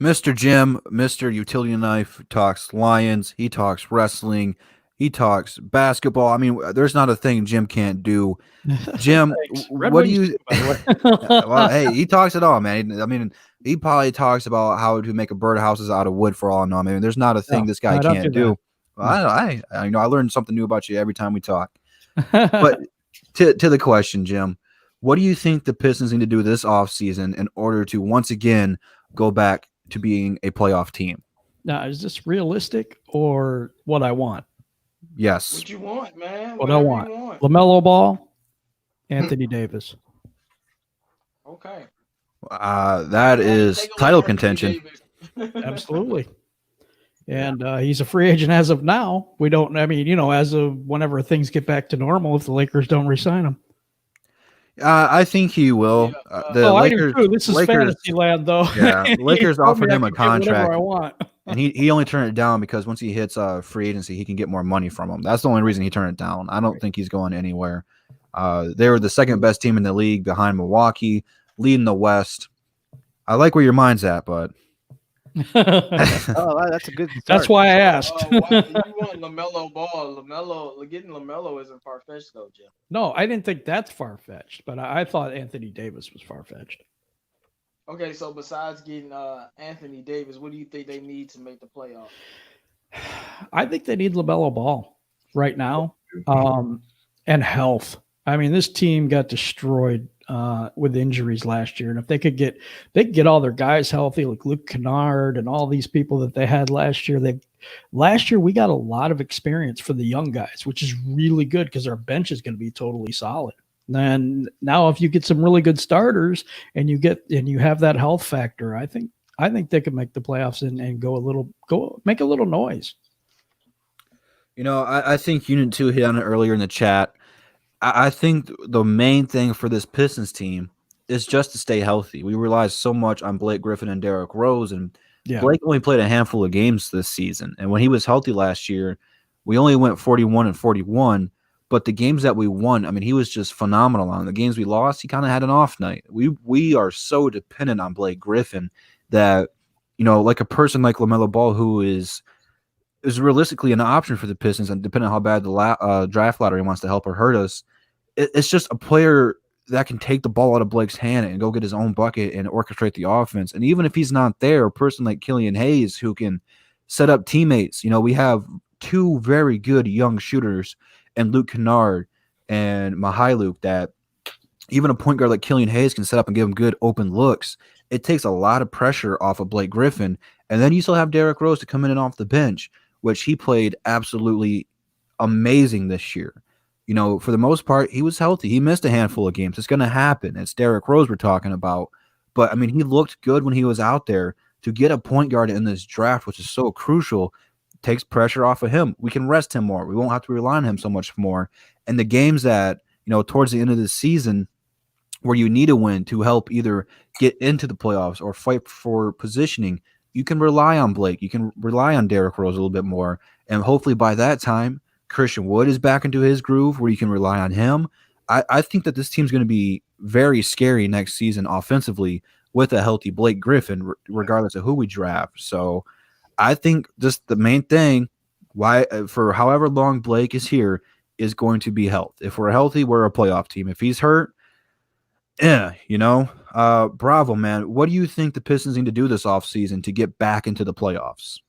Mr. Jim, Mr. Utility Knife talks Lions. He talks wrestling. He talks basketball. I mean, there's not a thing Jim can't do. Jim, what do you? Well, hey, he talks it all, man. I mean, he probably talks about how to make a birdhouses out of wood for all I know. I mean, there's not a thing this guy can't do. Well, I I learn something new about you every time we talk. But to the question, Jim, what do you think the Pistons need to do this offseason in order to once again go back to being a playoff team? Now, is this realistic or what I want? Yes. What you want, man? What I want. LaMelo Ball, Anthony Davis. Okay. That is title contention. Absolutely. And he's a free agent as of now. We don't, I mean, as of whenever things get back to normal, if the Lakers don't re-sign him. I think he will. The Lakers, I do too. This is fantasy land, though. Yeah, Lakers offered him a contract. I want. And he only turned it down because once he hits free agency, he can get more money from them. That's the only reason he turned it down. I don't think he's going anywhere. They were the second best team in the league behind Milwaukee, leading the West. I like where your mind's at, but Oh, that's a good start. That's why I asked. You want LaMelo Ball? Getting LaMelo isn't far fetched though, Jim. No, I didn't think that's far fetched, but I thought Anthony Davis was far fetched. Okay, so besides getting Anthony Davis, what do you think they need to make the playoffs? I think they need LaMelo Ball right now, and health. I mean, this team got destroyed with injuries last year, and if they could get all their guys healthy, like Luke Kennard and all these people that they had last year. Last year we got a lot of experience for the young guys, which is really good because our bench is going to be totally solid. And now, if you get some really good starters and you have that health factor, I think they could make the playoffs and make a little noise. I think Unit 2 hit on it earlier in the chat. I think the main thing for this Pistons team is just to stay healthy. We rely so much on Blake Griffin and Derrick Rose, and Blake only played a handful of games this season. And when he was healthy last year, we only went 41-41. But the games that we won, I mean, he was just phenomenal on. The games we lost, he kind of had an off night. We are so dependent on Blake Griffin that, like a person like LaMelo Ball, who is realistically an option for the Pistons, and depending on how bad the draft lottery wants to help or hurt us, it's just a player that can take the ball out of Blake's hand and go get his own bucket and orchestrate the offense. And even if he's not there, a person like Killian Hayes who can set up teammates. We have two very good young shooters, and Luke Kennard and Mihailuk, that even a point guard like Killian Hayes can set up and give him good open looks. It takes a lot of pressure off of Blake Griffin. And then you still have Derrick Rose to come in and off the bench, which he played absolutely amazing this year. For the most part, he was healthy. He missed a handful of games. It's going to happen. It's Derrick Rose we're talking about. But, I mean, he looked good when he was out there. To get a point guard in this draft, which is so crucial, takes pressure off of him. We can rest him more. We won't have to rely on him so much more. And the games that, towards the end of the season where you need a win to help either get into the playoffs or fight for positioning, you can rely on Blake. You can rely on Derrick Rose a little bit more. And hopefully by that time, Christian Wood is back into his groove where you can rely on him. I think that this team's going to be very scary next season offensively with a healthy Blake Griffin, regardless of who we draft. So I think just the main thing, why for however long Blake is here, is going to be health. If we're healthy, we're a playoff team. If he's hurt, Bravo, man. What do you think the Pistons need to do this offseason to get back into the playoffs?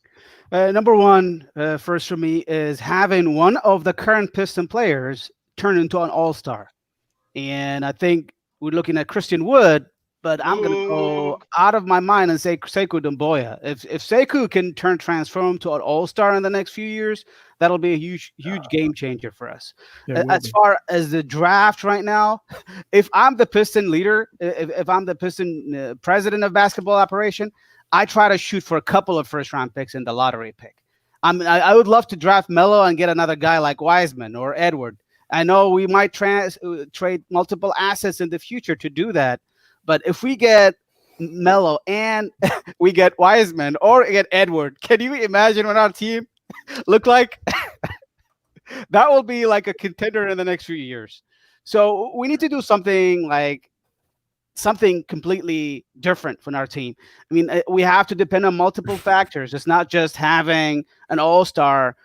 Number one, first for me, is having one of the current Piston players turn into an all-star. And I think we're looking at Christian Wood, but I'm going to go out of my mind and say Sekou Doumbouya. If Sekou can transform to an all-star in the next few years, that'll be a huge game changer for us. As far as the draft right now, if I'm the Piston leader, if I'm the Piston president of basketball operation, I try to shoot for a couple of first-round picks in the lottery pick. I would love to draft Melo and get another guy like Wiseman or Edward. I know we might trade multiple assets in the future to do that. But if we get Melo and we get Wiseman or get Edward, can you imagine what our team look like? That will be like a contender in the next few years. So we need to do something completely different from our team. I mean, we have to depend on multiple factors. It's not just having an all-star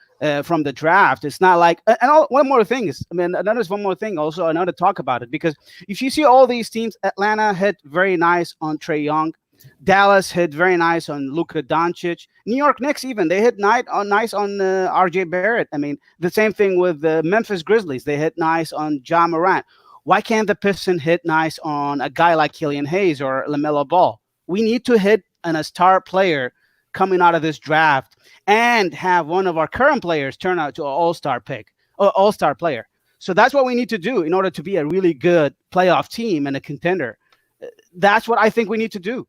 from the draft. It's not like, one more thing is, one more thing also, I know to talk about it, because if you see all these teams, Atlanta hit very nice on Trae Young. Dallas hit very nice on Luka Doncic. New York Knicks, even, they hit nice on RJ Barrett. I mean, the same thing with the Memphis Grizzlies. They hit nice on Ja Morant. Why can't the Pistons hit nice on a guy like Killian Hayes or LaMelo Ball? We need to hit on a star player coming out of this draft and have one of our current players turn out to an all-star pick or all-star player. So that's what we need to do in order to be a really good playoff team and a contender. That's what I think we need to do.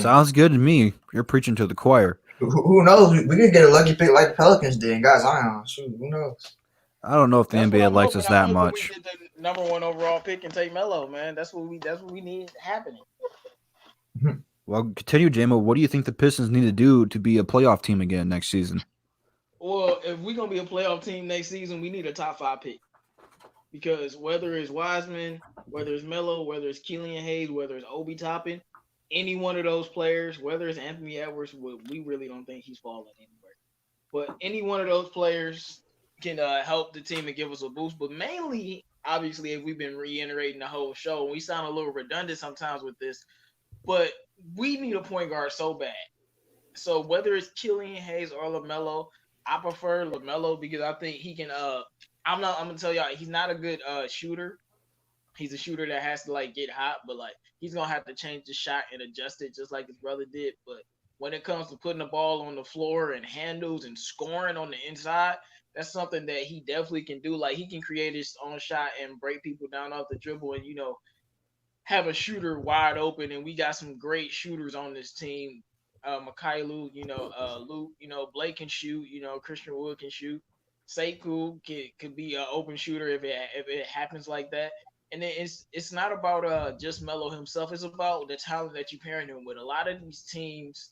Sounds good to me. You're preaching to the choir. Who knows? We could get a lucky pick like the Pelicans did and got Zion. Shoot, who knows? I don't know if the NBA likes us that much. We get the number one overall pick and take Melo, man. That's what we need happening. Well, continue, JMO. What do you think the Pistons need to do to be a playoff team again next season? Well, if we're going to be a playoff team next season, we need a top 5 pick. Because whether it's Wiseman, whether it's Melo, whether it's Killian Hayes, whether it's Obi Toppin, any one of those players, whether it's Anthony Edwards, we really don't think he's falling anywhere. But any one of those players can help the team and give us a boost. But mainly, obviously, if we've been reiterating the whole show, we sound a little redundant sometimes with this, but we need a point guard so bad. So whether it's Killian Hayes or LaMelo, I prefer LaMelo because I think he can. I'm gonna tell y'all, he's not a good shooter. He's a shooter that has to get hot, but he's gonna have to change the shot and adjust it just like his brother did. But when it comes to putting the ball on the floor and handles and scoring on the inside, that's something that he definitely can do. He can create his own shot and break people down off the dribble and have a shooter wide open. And we got some great shooters on this team. Mikhailo, Luke, Blake can shoot. Christian Wood can shoot. Sekou could be an open shooter if it happens like that. And then it's not about just Melo himself. It's about the talent that you pairing him with. A lot of these teams,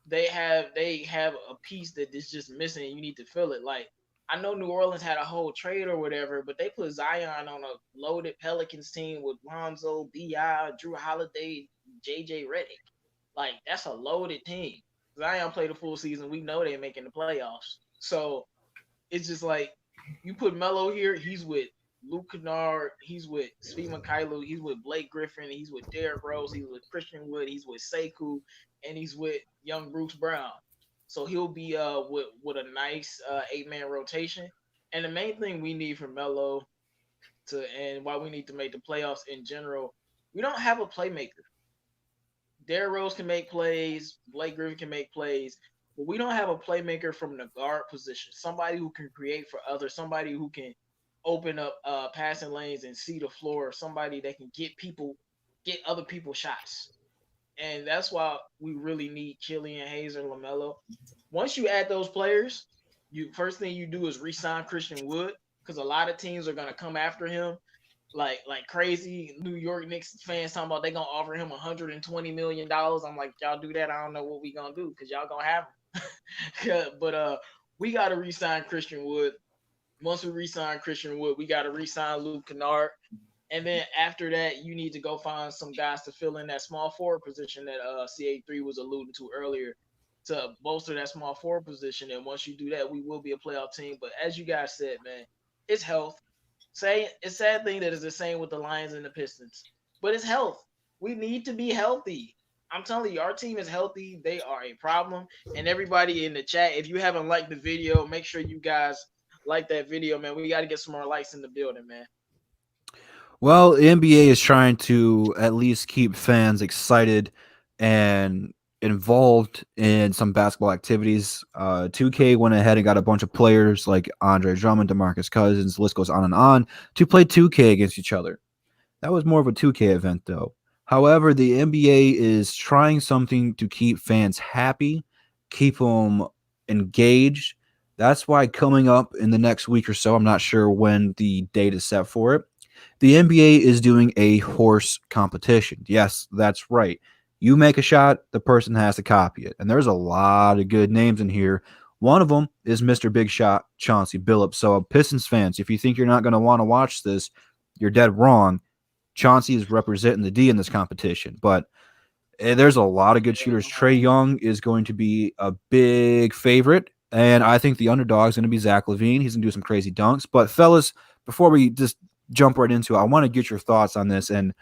they have a piece that is just missing, and you need to fill it. I know New Orleans had a whole trade or whatever, but they put Zion on a loaded Pelicans team with Lonzo, B.I., Drew Holiday, J.J. Redick. That's a loaded team. Zion played a full season. We know they're making the playoffs. So it's just you put Melo here, he's with Luke Kennard, he's with Svi Mikhailo, he's with Blake Griffin, he's with Derrick Rose, he's with Christian Wood, he's with Sekou, and he's with young Bruce Brown. So he'll be with a nice 8-man rotation. And the main thing we need from Melo and why we need to make the playoffs in general, we don't have a playmaker. Derrick Rose can make plays, Blake Griffin can make plays, but we don't have a playmaker from the guard position. Somebody who can create for others, somebody who can open up passing lanes and see the floor, somebody that can get other people shots. And that's why we really need Killian Hayes or LaMelo. Once you add those players, first thing you do is re-sign Christian Wood, because a lot of teams are gonna come after him like crazy. New York Knicks fans talking about they gonna offer him $120 million. I'm like, y'all do that, I don't know what we gonna do, because y'all gonna have him. But we gotta re-sign Christian Wood. Once we re-sign Christian Wood, we gotta re-sign Luke Kennard. And then after that, you need to go find some guys to fill in that small forward position that CA3 was alluding to earlier to bolster that small forward position. And once you do that, we will be a playoff team. But as you guys said, man, it's health. It's a sad thing that is the same with the Lions and the Pistons, but it's health. We need to be healthy. I'm telling you, our team is healthy. They are a problem. And everybody in the chat, if you haven't liked the video, make sure you guys like that video, man. We got to get some more likes in the building, man. Well, the NBA is trying to at least keep fans excited and involved in some basketball activities. 2K went ahead and got a bunch of players like Andre Drummond, DeMarcus Cousins, the list goes on, to play 2K against each other. That was more of a 2K event, though. However, the NBA is trying something to keep fans happy, keep them engaged. That's why coming up in the next week or so, I'm not sure when the date is set for it, the NBA is doing a horse competition. Yes, that's right. You make a shot, the person has to copy it. And there's a lot of good names in here. One of them is Mr. Big Shot, Chauncey Billups. So, Pistons fans, if you think you're not going to want to watch this, you're dead wrong. Chauncey is representing the D in this competition. But there's a lot of good shooters. Trae Young is going to be a big favorite. And I think the underdog is going to be Zach LaVine. He's going to do some crazy dunks. But, fellas, before we just jump right into it, I want to get your thoughts on this. And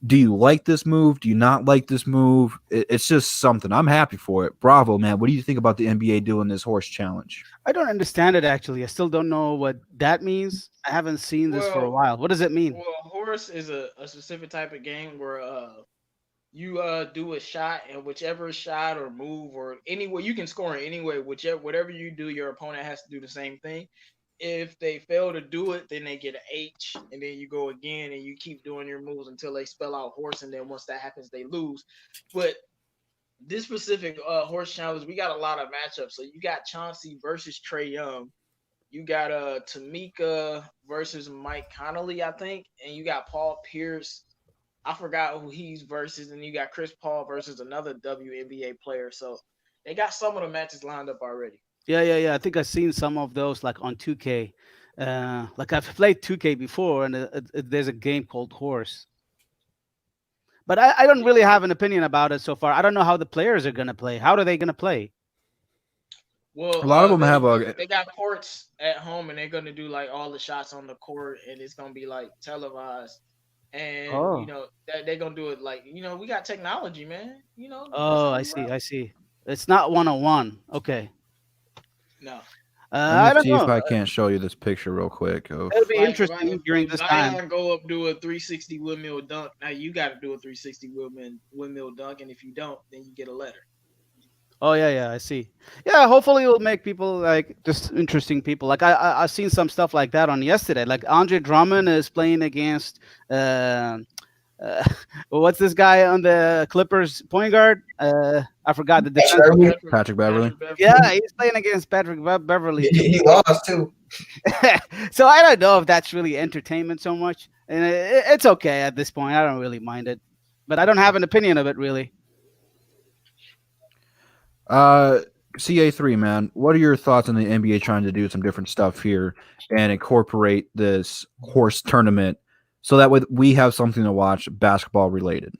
do you like this move? Do you not like this move? It's just something. I'm happy for it. Bravo, man. What do you think about the NBA doing this horse challenge? I don't understand it, actually. I still don't know what that means. I haven't seen this for a while. What does it mean? Well, horse is a specific type of game where you do a shot, and whichever shot or move or anyway, you can score in any way. Whatever you do, your opponent has to do the same thing. If they fail to do it, then they get an H, and then you go again, and you keep doing your moves until they spell out horse, and then once that happens, they lose. But this specific horse challenge, we got a lot of matchups. So you got Chauncey versus Trae Young. You got Tamika versus Mike Connolly, I think, and you got Paul Pierce. I forgot who he's versus, and you got Chris Paul versus another WNBA player. So they got some of the matches lined up already. Yeah. I think I've seen some of those like on 2K. Like I've played 2K before, and there's a game called Horse. But I don't really have an opinion about it so far. I don't know how the players are going to play. How are they going to play? Well, a lot of them they got courts at home, and they're going to do like all the shots on the court, and it's going to be like televised. And, you know, they're going to do it like, you know, we got technology, man. You know. Oh, I see. It's not 1-on-1. Okay. No. I don't know. If I can't show you this picture real quick. It'll be interesting during this time. Go up, do a 360 windmill dunk. Now you got to do a 360 windmill dunk, and if you don't, then you get a letter. Oh yeah, I see. Yeah, hopefully it'll make people like just interesting people. Like I've seen some stuff like that on yesterday. Like Andre Drummond is playing against what's this guy on the Clippers point guard? I forgot the defense. Patrick Beverly. Yeah, he's playing against Patrick Beverly. He lost too. So I don't know if that's really entertainment so much, and it's okay at this point. I don't really mind it, but I don't have an opinion of it really. CA3, man, what are your thoughts on the NBA trying to do some different stuff here and incorporate this horse tournament so that way we have something to watch basketball related?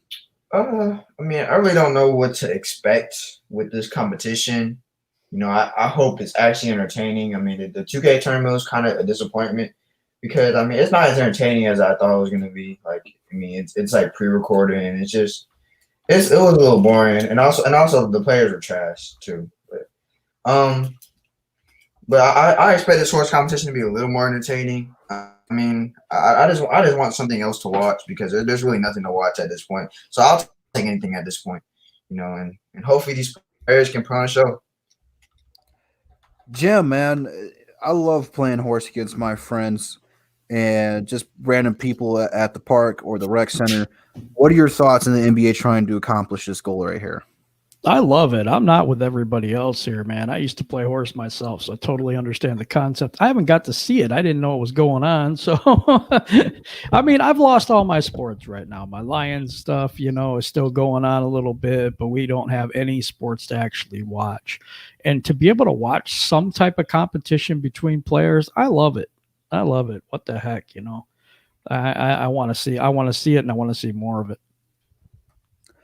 I mean, I really don't know what to expect with this competition. You know, I hope it's actually entertaining. I mean, the 2K tournament was kind of a disappointment because, I mean, it's not as entertaining as I thought it was going to be. Like, I mean, it's like pre-recorded and it's just it was a little boring, and also the players were trash too. But I expect this horse competition to be a little more entertaining. I mean, I just want something else to watch because there's really nothing to watch at this point. So I'll take anything at this point, you know, and hopefully these players can put on a show. Jim, man, I love playing horse against my friends and just random people at the park or the rec center. What are your thoughts on the NBA trying to accomplish this goal right here? I love it. I'm not with everybody else here, man. I used to play horse myself, so I totally understand the concept. I haven't got to see it. I didn't know what was going on. So, I mean, I've lost all my sports right now. My Lions stuff, you know, is still going on a little bit, but we don't have any sports to actually watch. And to be able to watch some type of competition between players, I love it. I love it. What the heck, you know? I want to see. I want to see it, and I want to see more of it.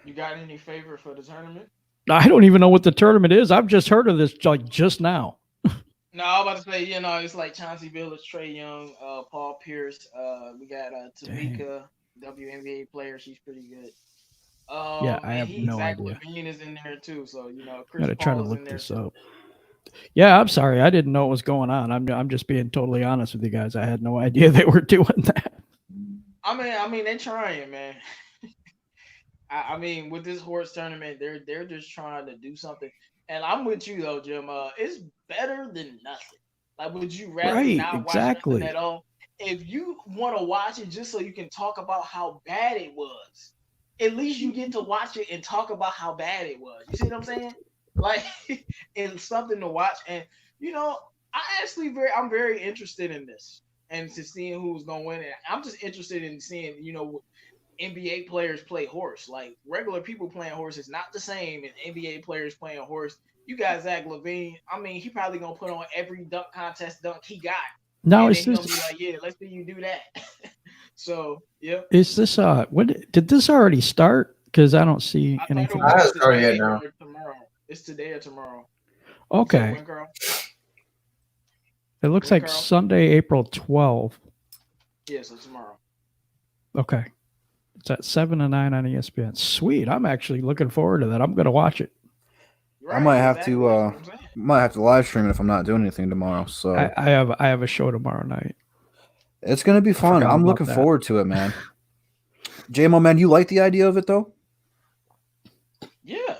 You got any favorite for the tournament? I don't even know what the tournament is. I've just heard of this like just now. No, I was about to say, it's like Chauncey Billups, Trey Young, Paul Pierce. We got Tamika, WNBA player. She's pretty good. Yeah, I have no Zach idea. LaVine is in there too. So Chris Gotta try to Paul is in look there this too. up. Yeah, I'm sorry. I didn't know what was going on. I'm just being totally honest with you guys. I had no idea they were doing that. I mean, they're trying, man. I mean, with this horse tournament, they're just trying to do something. And I'm with you though, Jim. It's better than nothing. Like, would you rather Right, not watch exactly. nothing at all? If you want to watch it just so you can talk about how bad it was, at least you get to watch it and talk about how bad it was. You see what I'm saying? Like, it's something to watch. And I'm very interested in this and to seeing who's gonna win it. I'm just interested in seeing, NBA players play horse. Like, regular people playing horse is not the same as NBA players playing horse. You got Zach LaVine. I mean, he probably gonna put on every dunk contest dunk he got. Now And is then he's gonna this be like, yeah, let's see you do that. So, yeah. is this what did this already start? Because I don't see I thought it anything. I haven't was started yet today now. or tomorrow. It's today or tomorrow. Okay, So when, girl? it looks when, like Carl? Sunday, April 12th. Yeah, so tomorrow. Okay, it's at 7 to 9 on ESPN. Sweet. I'm actually looking forward to that. I'm gonna watch it. Right, I might have exactly. to That's what I'm saying. might have to live stream it if I'm not doing anything tomorrow. So I have a show tomorrow night. it's gonna be fun. forgot I'm about looking that. forward to it, man. JMO, man, you like the idea of it though? Yeah,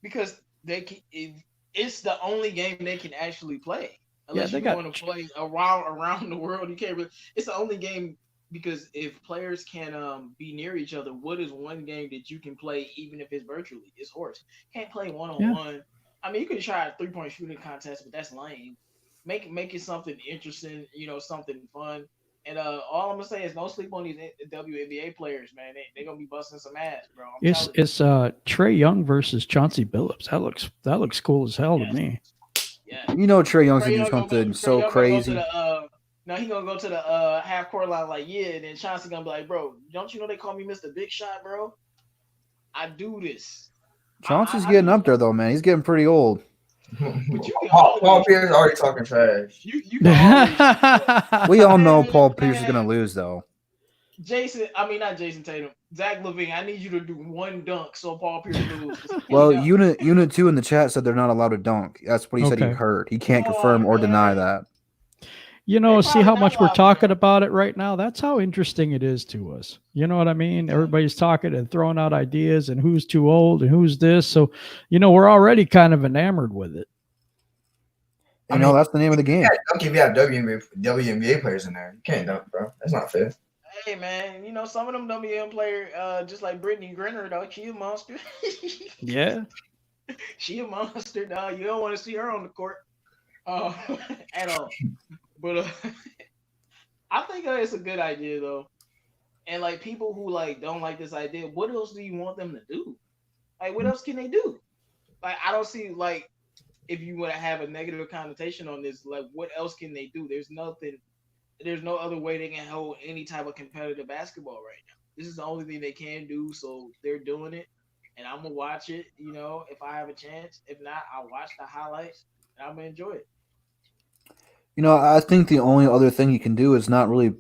because it's the only game they can actually play. Unless they you got- want to play around the world, you can't really. It's the only game because if players can be near each other, what is one game that you can play even if it's virtually? It's horse. Can't play one-on-one. I mean, you can try a 3-point shooting contest, but that's lame. Make it something interesting, something fun. And all I'm gonna say is don't sleep on these WNBA players, man. They gonna be busting some ass, bro. I'm telling you. It's Trey Young versus Chauncey Billups. That looks cool as hell to me. Yeah. You know Trey Young's Trey gonna do Young gonna something go- so Trey Young crazy. Gonna go to the, now he gonna go to the half court line like, yeah, and then Chauncey gonna be like, bro, don't you know they call me Mr. Big Shot, bro? I do this. Chauncey's I getting do up there though, man. He's getting pretty old. But you can Paul always- Pierce already talking trash. You can always We all know Paul Man, Pierce is gonna man. lose though. not Jason Tatum. Zach LaVine, I need you to do one dunk so Paul Pierce loses. Well, Yeah. Unit 2 in the chat said they're not allowed to dunk. That's what he said he Okay. heard. He can't Oh, confirm or deny man. that. You know, They see probably how not much we're allowed to talking do. about it right now? That's how interesting it is to us. You know what I mean? Everybody's talking and throwing out ideas and who's too old and who's this. So, we're already kind of enamored with it. I You know, mean, that's the name of the game. You can't dunk if you have WNBA players in there. You can't dunk, bro. That's not fair. Hey man, some of them WM player, just like Brittany Griner, though, she a monster. Yeah. She a monster, dog. You don't want to see her on the court, at all. But I think it's a good idea though. And like people who like don't like this idea, what else do you want them to do? Like, what else can they do? Like, I don't see like if you want to have a negative connotation on this, like what else can they do? There's nothing. There's no other way they can hold any type of competitive basketball right now. This is the only thing they can do, so they're doing it. And I'm gonna watch it, if I have a chance. If not, I'll watch the highlights and I'm gonna enjoy it. I think the only other thing you can do is not really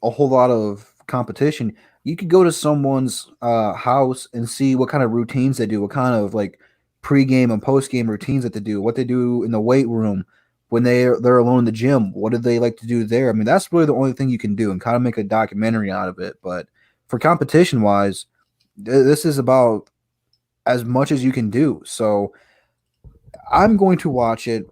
a whole lot of competition. You could go to someone's house and see what kind of routines they do, what kind of like pregame and postgame routines that they do, what they do in the weight room when they're alone in the gym. What do they like to do there? I mean, that's really the only thing you can do and kind of make a documentary out of it. But for competition wise, this is about as much as you can do. So I'm going to watch it.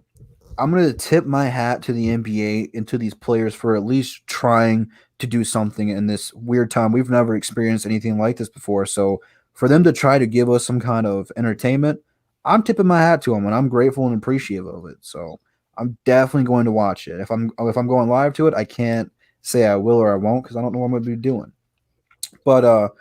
I'm going to tip my hat to the NBA and to these players for at least trying to do something in this weird time. We've never experienced anything like this before. So for them to try to give us some kind of entertainment, I'm tipping my hat to them, and I'm grateful and appreciative of it. So I'm definitely going to watch it. If I'm going live to it, I can't say I will or I won't because I don't know what I'm going to be doing. But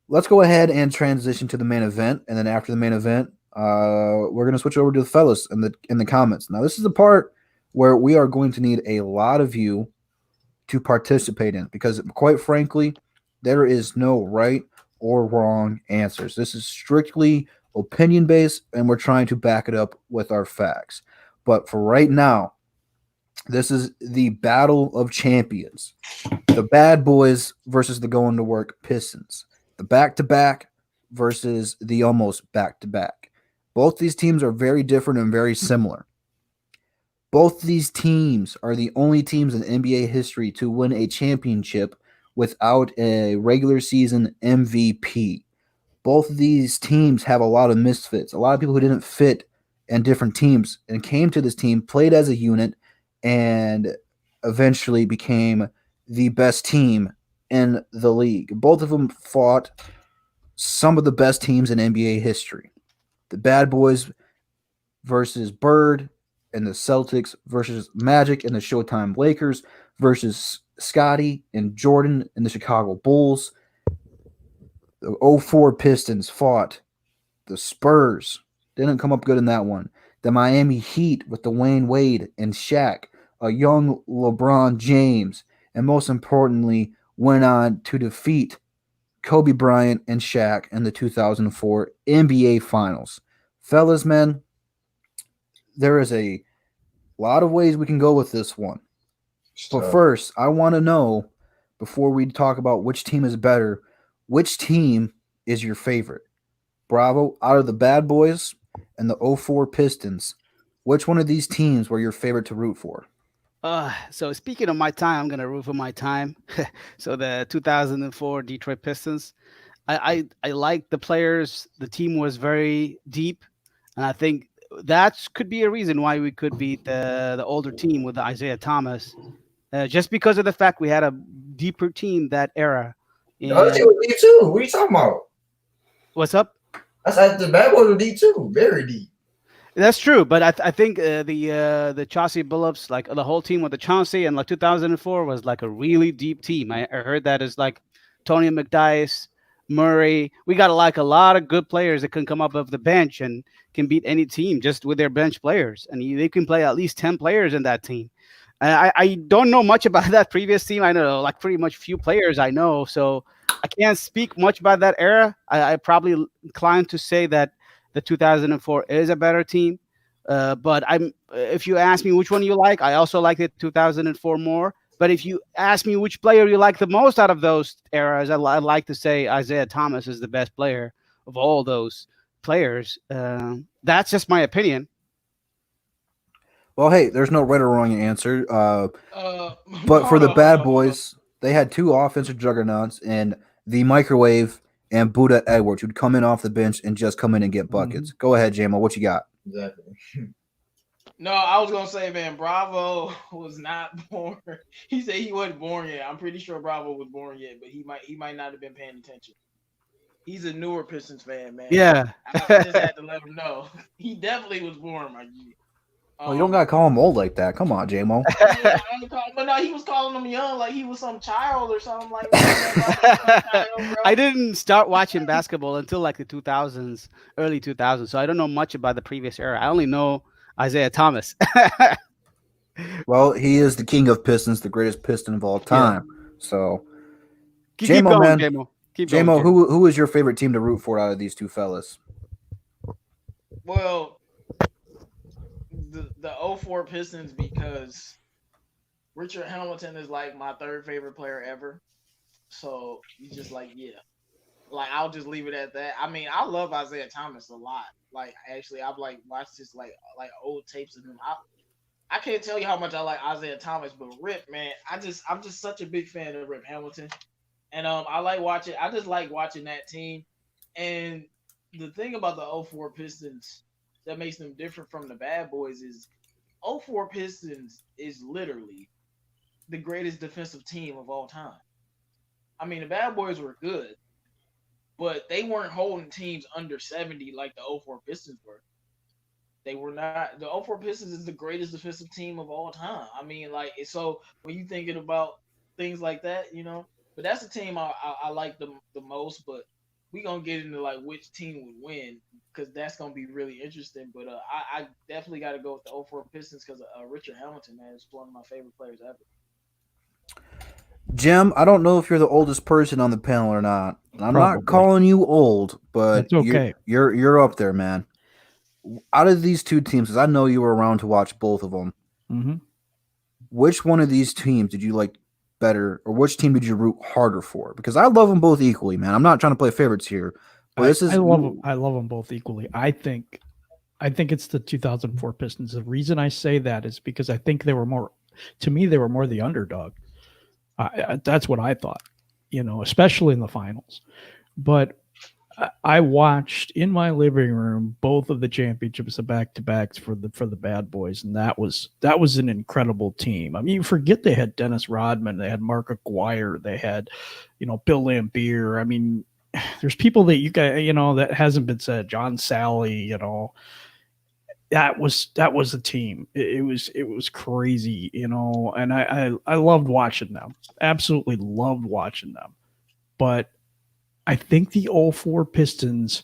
let's go ahead and transition to the main event, and then after the main event, we're going to switch over to the fellas in the comments. Now, this is the part where we are going to need a lot of you to participate in, because quite frankly, there is no right or wrong answers. This is strictly opinion based, and we're trying to back it up with our facts. But for right now, this is the battle of champions. The bad boys versus the going to work Pistons. The back to back versus the almost back to back. Both these teams are very different and very similar. Both these teams are the only teams in NBA history to win a championship without a regular season MVP. Both of these teams have a lot of misfits, a lot of people who didn't fit in different teams and came to this team, played as a unit, and eventually became the best team in the league. Both of them fought some of the best teams in NBA history. The Bad Boys versus Bird, and the Celtics versus Magic and the Showtime Lakers versus Scottie and Jordan and the Chicago Bulls. The 04 Pistons fought the Spurs. Didn't come up good in that one. The Miami Heat with Dwayne Wade and Shaq, a young LeBron James, and most importantly, went on to defeat Kobe Bryant and Shaq in the 2004 NBA Finals. Fellas, man, there is a lot of ways we can go with this one. But first, I want to know, before we talk about which team is better, which team is your favorite? Bravo, out of the Bad Boys and the 04 Pistons, which one of these teams were your favorite to root for? So speaking of my time, I'm gonna root for my time. So the 2004 Detroit Pistons. I like the players. The team was very deep, and I think that could be a reason why we could beat the older team with Isaiah Thomas, just because of the fact we had a deeper team that era. The other team was deep too. What are you talking about? What's up? That's like the Bad Boys were deep too, very deep. That's true, but I think the Chauncey Billups, like the whole team with the Chauncey and like 2004 was like a really deep team. I heard that is like Tony McDyess, Murray. We got like a lot of good players that can come up off the bench and can beat any team just with their bench players, and they can play at least 10 players in that team. I don't know much about that previous team. I know like pretty much few players I know, so I can't speak much about that era. I probably inclined to say that the 2004 is a better team. But if you ask me which one you like, I also like the 2004 more. But if you ask me which player you like the most out of those eras, I'd like to say Isaiah Thomas is the best player of all those players. That's just my opinion. Well, hey, there's no right or wrong answer. But for Hold the on, Bad hold on. Boys, they had two offensive juggernauts and the microwave and Buddha Edwards, who'd come in off the bench and just come in and get buckets. Go ahead, JMO. What you got? Exactly. No, I was gonna say, man, Bravo was not born. He said he wasn't born yet. I'm pretty sure Bravo was born yet, but he might not have been paying attention. He's a newer Pistons fan, man. Yeah. I just had to let him know. He definitely was born, my G. Well, you don't gotta call him old like that. Come on, JMO. Yeah, but no, he was calling him young, like he was some child or something like that. I didn't start watching basketball until like the 2000s, early 2000s. So I don't know much about the previous era. I only know Isaiah Thomas. Well, he is the king of Pistons, the greatest Piston of all time. So, Keep JMO, going, man. JMO. Keep JMO, going, who is your favorite team to root for out of these two fellas? Well, the 04 Pistons, because Richard Hamilton is like my third favorite player ever. So he's just like, yeah. Like I'll just leave it at that. I mean, I love Isaiah Thomas a lot. Like actually I've like watched his like old tapes of him. I can't tell you how much I like Isaiah Thomas, but Rip, man, I'm just such a big fan of Rip Hamilton. And I just like watching that team. And the thing about the 04 Pistons that makes them different from the Bad Boys is 04 Pistons is literally the greatest defensive team of all time. I mean, the Bad Boys were good, but they weren't holding teams under 70 like the 04 Pistons were. They were not. The 04 Pistons is the greatest defensive team of all time. I mean, like, so when you thinking about things like that, you know, but that's the team I like the most. But we gonna get into like which team would win because that's gonna be really interesting. But I definitely got to go with the 04 Pistons because Richard Hamilton, man, is one of my favorite players ever. Jim, I don't know if you're the oldest person on the panel or not. I'm not Probably. calling you old, but That's okay. you're up there, man. Out of these two teams, because I know you were around to watch both of them, Mm-hmm. which one of these teams did you like better, or which team did you root harder for? Because I love them both equally, man. I'm not trying to play favorites here, but this is I love them both equally. I think it's the 2004 Pistons. The reason I say that is because I think they were more the underdog. That's what I thought, especially in the finals. But I watched in my living room both of the championships, the back-to-backs for the Bad Boys, and that was an incredible team. I mean, you forget they had Dennis Rodman, they had Mark Aguirre, they had, Bill Laimbeer. I mean, there's people that you guys, that hasn't been said. John Sally, that was a team. It was crazy, and I loved watching them. Absolutely loved watching them. But I think the 04 Pistons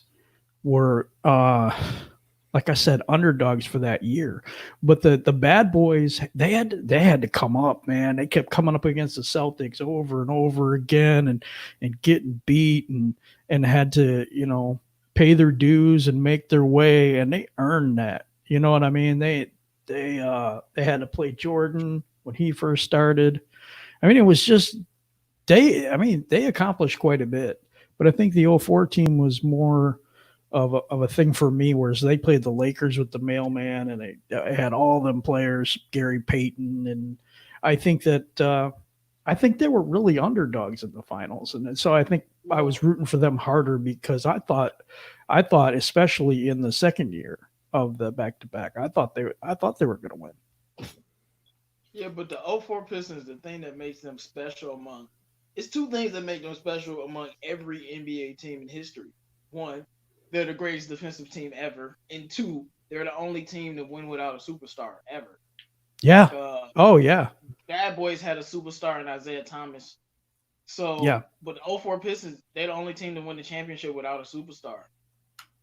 were, like I said, underdogs for that year. But the Bad Boys, they had to come up, man. They kept coming up against the Celtics over and over again and getting beat and had to, pay their dues and make their way, and they earned that. You know what I mean? They had to play Jordan when he first started. I mean, it was just they accomplished quite a bit. But I think the 04 team was more of a thing for me, whereas they played the Lakers with the mailman, and they had all them players, Gary Payton, and I think that they were really underdogs in the finals, and so I think I was rooting for them harder because I thought, especially in the second year of the back-to-back, I thought they were going to win. Yeah, but the 04 Pistons, the thing that makes them special it's two things that make them special among every NBA team in history. One, they're the greatest defensive team ever, and two, they're the only team to win without a superstar ever. Yeah. Like, yeah. Bad Boys had a superstar in Isaiah Thomas. So, yeah. But the 04 Pistons, they're the only team to win the championship without a superstar.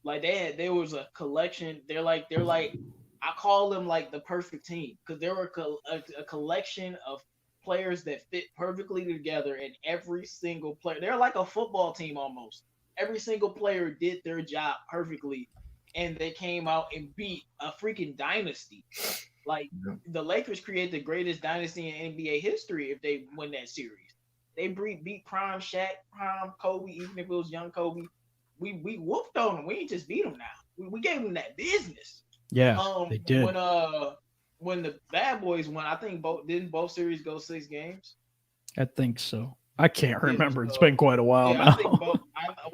Like there was a collection. They're like I call them like the perfect team because they were a collection of players that fit perfectly together, and every single player, they're like a football team almost. Every single player did their job perfectly, and they came out and beat a freaking dynasty. Like the Lakers create the greatest dynasty in NBA history if they win that series. They beat prime Shaq, prime Kobe, even if it was young Kobe. We whooped on them. We ain't just beat them now. We gave them that business. Yeah, they did. When the Bad Boys won, I think both series go 6 games? I think so. I can't remember. It's been quite a while now. I think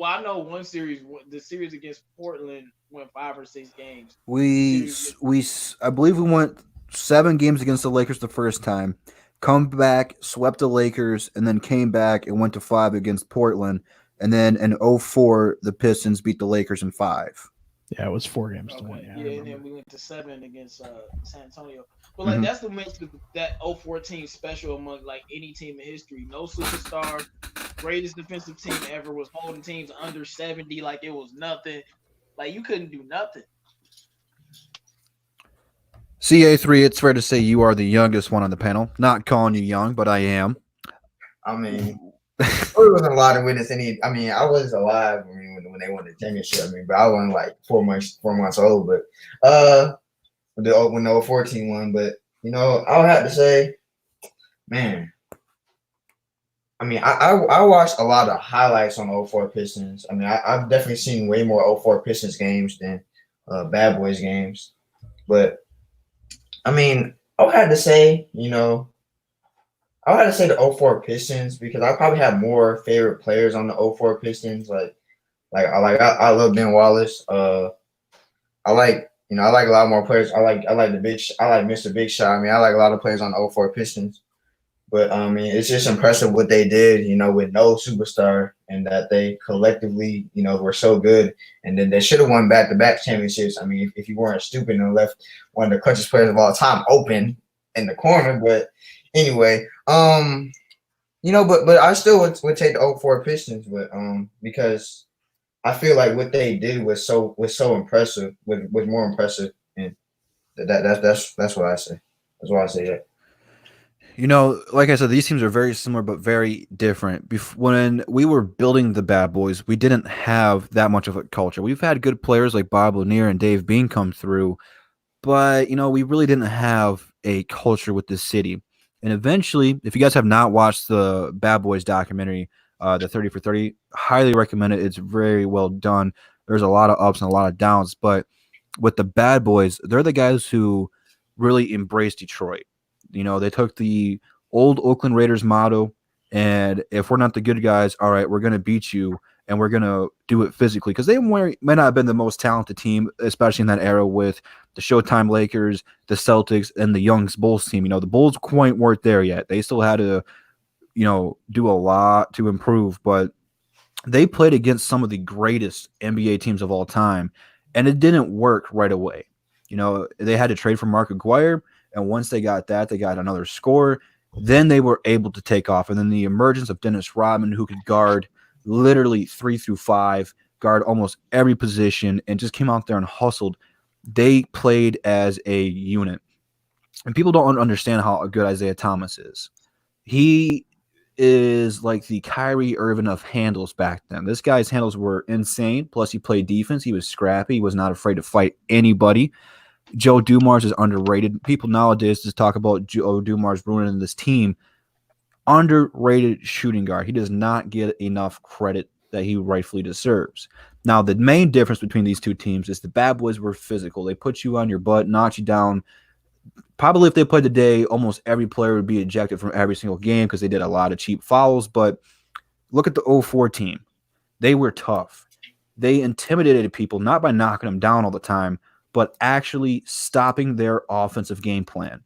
I know one series, the series against Portland, went 5 or 6 games. I believe we went 7 games against the Lakers the first time, come back, swept the Lakers, and then came back and went to 5 against Portland. And then in 04, the Pistons beat the Lakers in 5. Yeah, it was 4 games to win. Yeah, and then we went to 7 against San Antonio. But like that's what makes that 04 team special among like any team in history. No superstar, greatest defensive team ever, was holding teams under 70 like it was nothing. Like you couldn't do nothing. CA3, it's fair to say you are the youngest one on the panel. Not calling you young, but I am. I mean, I wasn't allowed to witness any. I mean, I was alive when they won the championship. I mean, but I wasn't like 4 months old. But when the 04 team won, but I would have to say, man. I mean, I watched a lot of highlights on the 04 Pistons. I mean, I've definitely seen way more 04 Pistons games than Bad Boys games. But I mean, I would have to say, I would have to say the 04 Pistons because I probably have more favorite players on the 04 Pistons. I love Ben Wallace. I like a lot more players. I like Mr. Big Shot. I mean, I like a lot of players on the 04 Pistons. But I mean, it's just impressive what they did, with no superstar, and that they collectively, were so good. And then they should have won back-to-back championships. I mean, if you weren't stupid and left one of the clutchest players of all time open in the corner. But anyway, but I still would take the 04 Pistons, but because I feel like what they did was so impressive, was more impressive, and that's what I say. That's why I say that. Like I said, these teams are very similar but very different. When we were building the Bad Boys, we didn't have that much of a culture. We've had good players like Bob Lanier and Dave Bean come through, but we really didn't have a culture with this city. And eventually, if you guys have not watched the Bad Boys documentary, the 30 for 30, highly recommend it. It's very well done. There's a lot of ups and a lot of downs, but with the Bad Boys, they're the guys who really embraced Detroit. They took the old Oakland Raiders motto, and if we're not the good guys, all right, we're going to beat you, and we're going to do it physically. Because they may not have been the most talented team, especially in that era with the Showtime Lakers, the Celtics, and the Young Bulls team. The Bulls quite weren't there yet. They still had to, do a lot to improve, but they played against some of the greatest NBA teams of all time, and it didn't work right away. They had to trade for Mark Aguirre, and once they got that, they got another scorer. Then they were able to take off. And then the emergence of Dennis Rodman, who could guard literally 3 through 5, guard almost every position, and just came out there and hustled. They played as a unit. And people don't understand how good Isaiah Thomas is. He is like the Kyrie Irving of handles back then. This guy's handles were insane. Plus, he played defense. He was scrappy. He was not afraid to fight anybody. Joe Dumars is underrated. People nowadays just talk about Joe Dumars ruining this team. Underrated shooting guard. He does not get enough credit that he rightfully deserves. Now, the main difference between these two teams is the Bad Boys were physical. They put you on your butt, knocked you down. Probably if they played today, almost every player would be ejected from every single game because they did a lot of cheap fouls. But look at the 04 team. They were tough. They intimidated people, not by knocking them down all the time, but actually stopping their offensive game plan.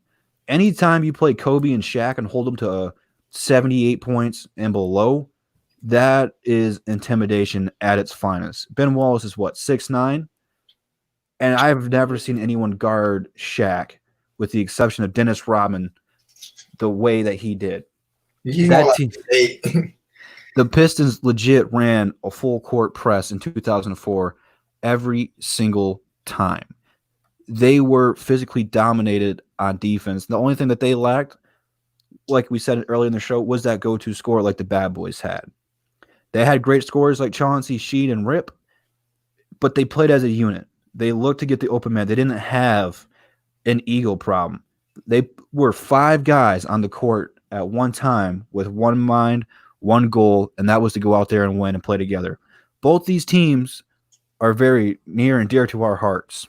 Anytime you play Kobe and Shaq and hold them to 78 points and below, that is intimidation at its finest. Ben Wallace is 6'9", and I've never seen anyone guard Shaq, with the exception of Dennis Rodman, the way that he did. That team, the Pistons legit ran a full court press in 2004 every single time. They were physically dominated on defense. The only thing that they lacked, like we said earlier in the show, was that go-to scorer like the Bad Boys had. They had great scorers like Chauncey, Sheed, and Rip, but they played as a unit. They looked to get the open man. They didn't have an ego problem. They were 5 guys on the court at one time with one mind, one goal, and that was to go out there and win and play together. Both these teams are very near and dear to our hearts.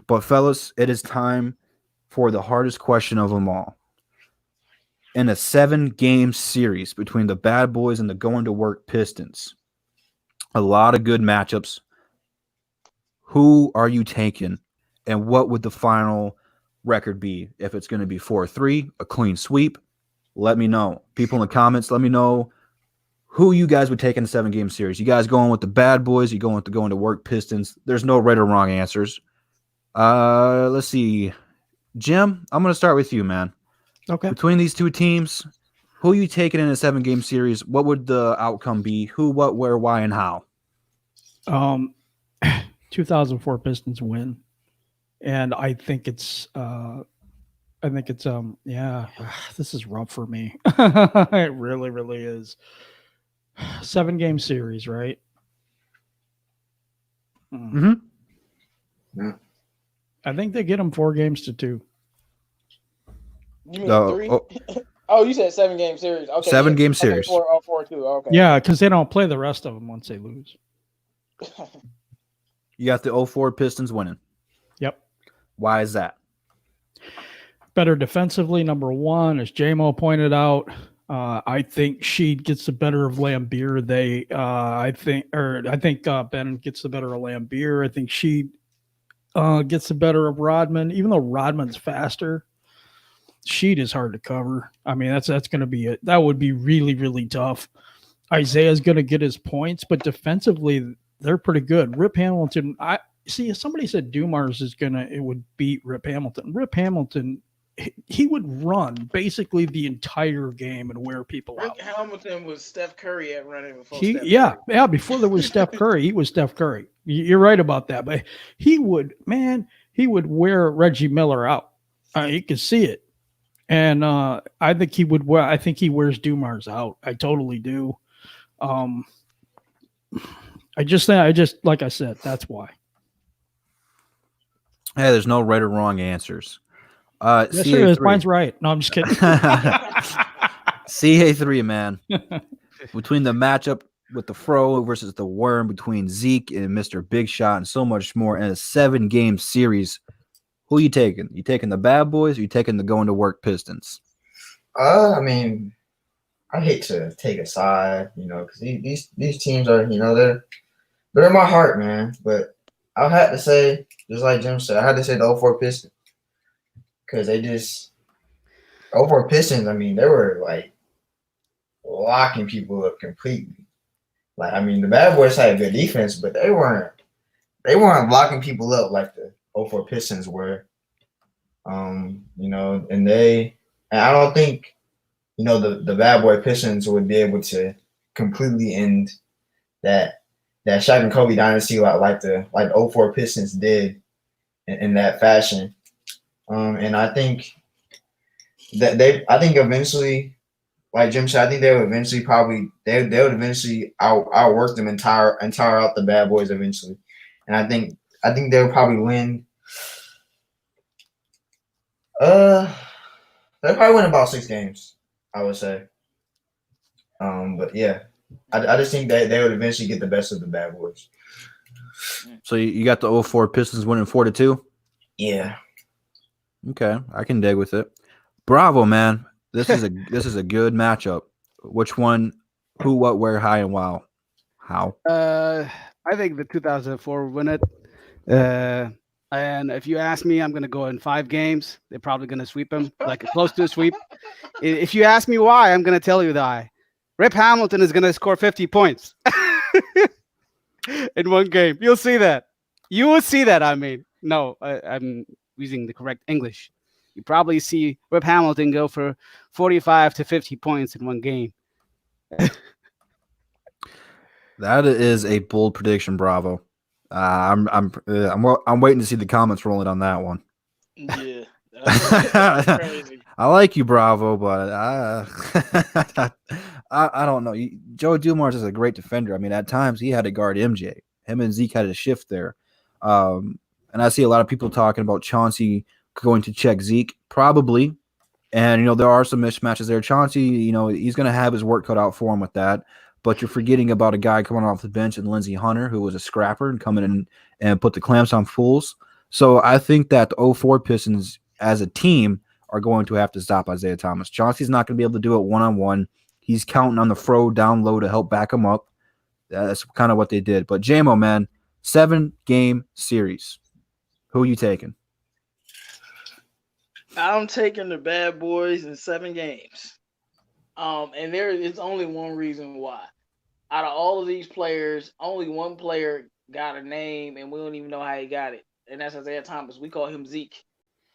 But, fellas, it is time for the hardest question of them all. In a 7-game series between the Bad Boys and the going-to-work Pistons, a lot of good matchups. Who are you taking, and what would the final record be? If it's going to be 4-3, a clean sweep, let me know. People in the comments, let me know who you guys would take in a 7-game series. You guys going with the Bad Boys? You going with the going-to-work Pistons? There's no right or wrong answers. Let's see. Jim, I'm going to start with you, man. Okay. Between these two teams, who are you taking in a 7-game series? What would the outcome be? Who, what, where, why, and how? 2004 Pistons win. And I think it's this is rough for me. It really, really is. 7-game series, right? Mm-hmm. Yeah. I think they get them 4-2. You mean 3? Oh, you said 7-game series. Okay. 7-game series. 4-2. Okay. Yeah, because they don't play the rest of them once they lose. You got the 04 Pistons winning. Yep. Why is that? Better defensively, number one, as JMO pointed out. I think Sheed gets the better of Lambeer. I think Ben gets the better of Lambeer. I think Sheed gets the better of Rodman. Even though Rodman's faster, Sheed is hard to cover. I mean, that's going to be it. That would be really, really tough. Isaiah's going to get his points, but defensively, they're pretty good. Rip Hamilton, if somebody said Dumars would beat Rip Hamilton. Rip Hamilton, he would run basically the entire game and wear people out. Rip Hamilton was Steph Curry at running before Curry. Before there was Steph Curry, he was Steph Curry. You're right about that, but he would wear Reggie Miller out. You could see it. And I think he would wear. I think he wears Dumars out. I totally do. I just like I said, that's why. Hey, there's no right or wrong answers. Yes, there is. CA3. Mine's right. No, I'm just kidding. CA3, man. Between the matchup with the Fro versus the Worm, between Zeke and Mr. Big Shot, and so much more, in a 7-game series, who you taking? You taking the bad boys, or you taking the going to work Pistons? I mean, I hate to take a side, because these teams are, they're in my heart, man. But I had to say, just like Jim said, I had to say the 04 Pistons, because they just 04 Pistons. I mean, they were like locking people up completely. Like, I mean, the bad boys had good defense, but they weren't locking people up like the 04 Pistons were. And I don't think, the bad boy Pistons would be able to completely end that Shaq and Kobe dynasty like the 04 Pistons did in that fashion. And I think that I think eventually, like Jim said, I think they would eventually they would eventually outwork them entire out the bad boys eventually. And I think they'll probably win. They'll probably win about 6 games, I would say. But yeah, I just think that they would eventually get the best of the bad boys. So you got the 04 Pistons winning 4-2? Yeah. Okay, I can dig with it. Bravo, man. This is a good matchup. Which one? Who? What? Where? How? And wow? How? I think the 2004 will win it. And if you ask me, I'm going to go in 5 games. They're probably going to sweep them, like close to a sweep. If you ask me why, I'm going to tell you why. Rip Hamilton is going to score 50 points in one game. You'll see that. You will see that. I mean, no, I'm using the correct English. You probably see Rip Hamilton go for 45 to 50 points in one game. That is a bold prediction, Bravo. I'm waiting to see the comments rolling on that one. Yeah, that's crazy. I like you, Bravo, but I don't know. Joe Dumars is a great defender. I mean, at times he had to guard MJ. Him and Zeke had a shift there. And I see a lot of people talking about Chauncey going to check Zeke, probably. And, there are some mismatches there. Chauncey, he's going to have his work cut out for him with that. But you're forgetting about a guy coming off the bench and Lindsey Hunter, who was a scrapper and coming in and put the clamps on fools. So I think that the 04 Pistons as a team are going to have to stop Isaiah Thomas. Chauncey's not going to be able to do it one-on-one. He's counting on the Fro down low to help back him up. That's kind of what they did. But J-Mo, man, 7-game series. Who are you taking? I'm taking the bad boys in 7 games. And there is only one reason why. Out of all of these players, only one player got a name, and we don't even know how he got it. And that's Isaiah Thomas. We call him Zeke.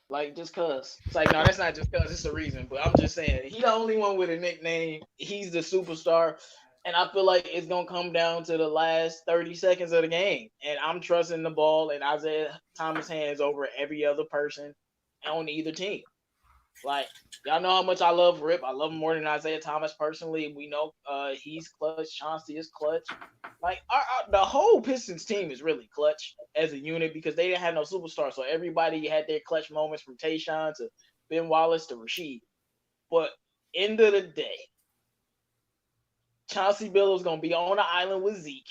Like, just cuz. It's like, no, that's not just cuz. It's a reason. But I'm just saying, he the only one with a nickname. He's the superstar. And I feel like it's going to come down to the last 30 seconds of the game. And I'm trusting the ball in Isaiah Thomas' hands over every other person on either team. Like, y'all know how much I love Rip. I love him more than Isaiah Thomas personally. We know he's clutch. Chauncey is clutch. Like, the whole Pistons team is really clutch as a unit because they didn't have no superstar. So everybody had their clutch moments from Tayshaun to Ben Wallace to Rasheed. But end of the day, Chauncey Billups going to be on the island with Zeke.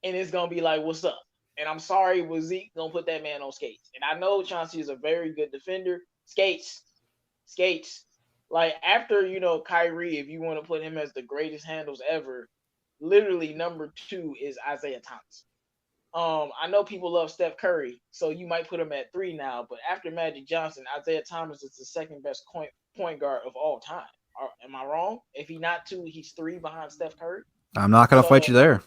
And it's going to be like, what's up? And I'm sorry, with Zeke going to put that man on skates. And I know Chauncey is a very good defender. Skates. Like, after, Kyrie, if you want to put him as the greatest handles ever, literally number 2 is Isaiah Thomas. I know people love Steph Curry, so you might put him at 3 now, but after Magic Johnson, Isaiah Thomas is the second best point guard of all time. Am I wrong? If he's not 2, he's 3 behind Steph Curry. I'm not going to fight you there.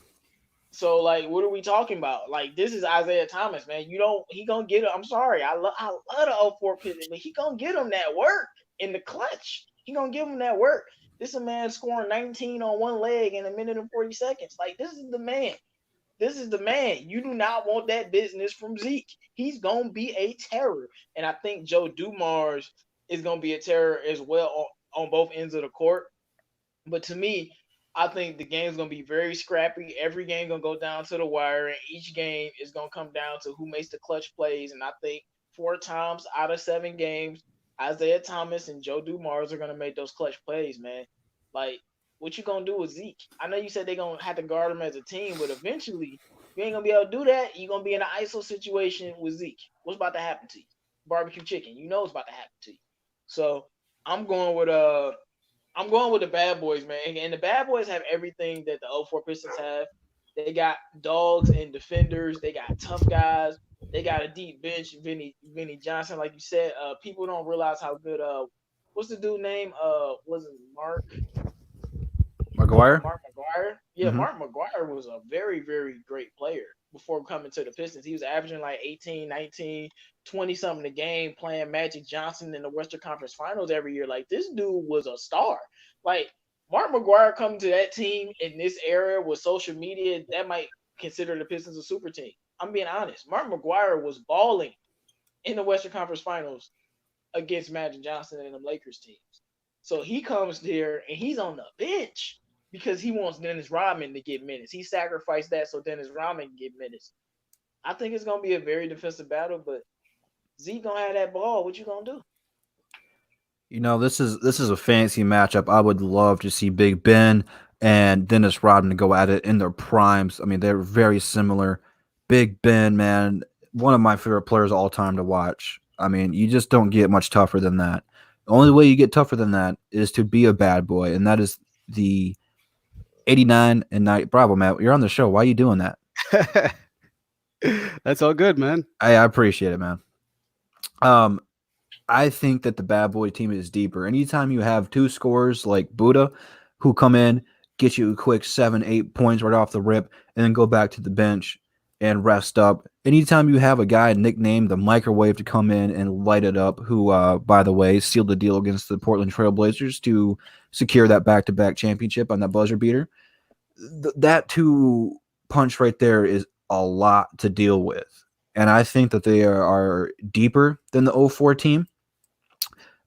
So, like, what are we talking about? Like, this is Isaiah Thomas, man. He gonna get him. I'm sorry. I love the 04 Pistons, but he gonna get him that work in the clutch. He gonna give him that work. This is a man scoring 19 on one leg in a minute and 40 seconds. Like, this is the man. You do not want that business from Zeke. He's gonna be a terror. And I think Joe Dumars is going to be a terror as well on both ends of the court. But to me, I think the game's going to be very scrappy. Every game going to go down to the wire, and each game is going to come down to who makes the clutch plays. And I think 4 times out of 7 games, Isaiah Thomas and Joe Dumars are going to make those clutch plays, man. Like, what you going to do with Zeke? I know you said they're going to have to guard him as a team, but eventually you ain't going to be able to do that. You're going to be in an ISO situation with Zeke. What's about to happen to you? Barbecue chicken. You know what's about to happen to you. So I'm going with the bad boys, man. And the bad boys have everything that the 04 Pistons have. They got dogs and defenders. They got tough guys. They got a deep bench. Vinny Johnson, like you said. People don't realize how good. What's the dude name? Was it Mark McGuire? Mark McGuire? Yeah, Mhm. Mark McGuire was a very, very great player before coming to the Pistons. He was averaging like 18, 19, 20 something a game, playing Magic Johnson in the Western Conference Finals every year. Like, this dude was a star. Like, Mark McGuire coming to that team in this era with social media, that might consider the Pistons a super team. I'm being honest. Mark McGuire was balling in the Western Conference Finals against Magic Johnson and the Lakers teams. So he comes here and he's on the bench because he wants Dennis Rodman to get minutes. He sacrificed that so Dennis Rodman can get minutes. I think it's gonna be a very defensive battle, but Zeke gonna have that ball. What you gonna do? You know, this is a fancy matchup. I would love to see Big Ben and Dennis Rodman go at it in their primes. I mean, they're very similar. Big Ben, man, one of my favorite players of all time to watch. I mean, you just don't get much tougher than that. The only way you get tougher than that is to be a bad boy, and that is the 89 and 90. Bravo, Matt. You're on the show. Why are you doing that? That's all good, man. I appreciate it, man. I think that the bad boy team is deeper. Anytime you have 2 scorers like Buddha who come in, get you a quick 7, 8 points right off the rip, and then go back to the bench and rest up. Anytime you have a guy nicknamed the Microwave to come in and light it up, who, by the way, sealed the deal against the Portland Trail Blazers to secure that back-to-back championship on that buzzer beater, that 2 punch right there is a lot to deal with. And I think that they are deeper than the 04 team.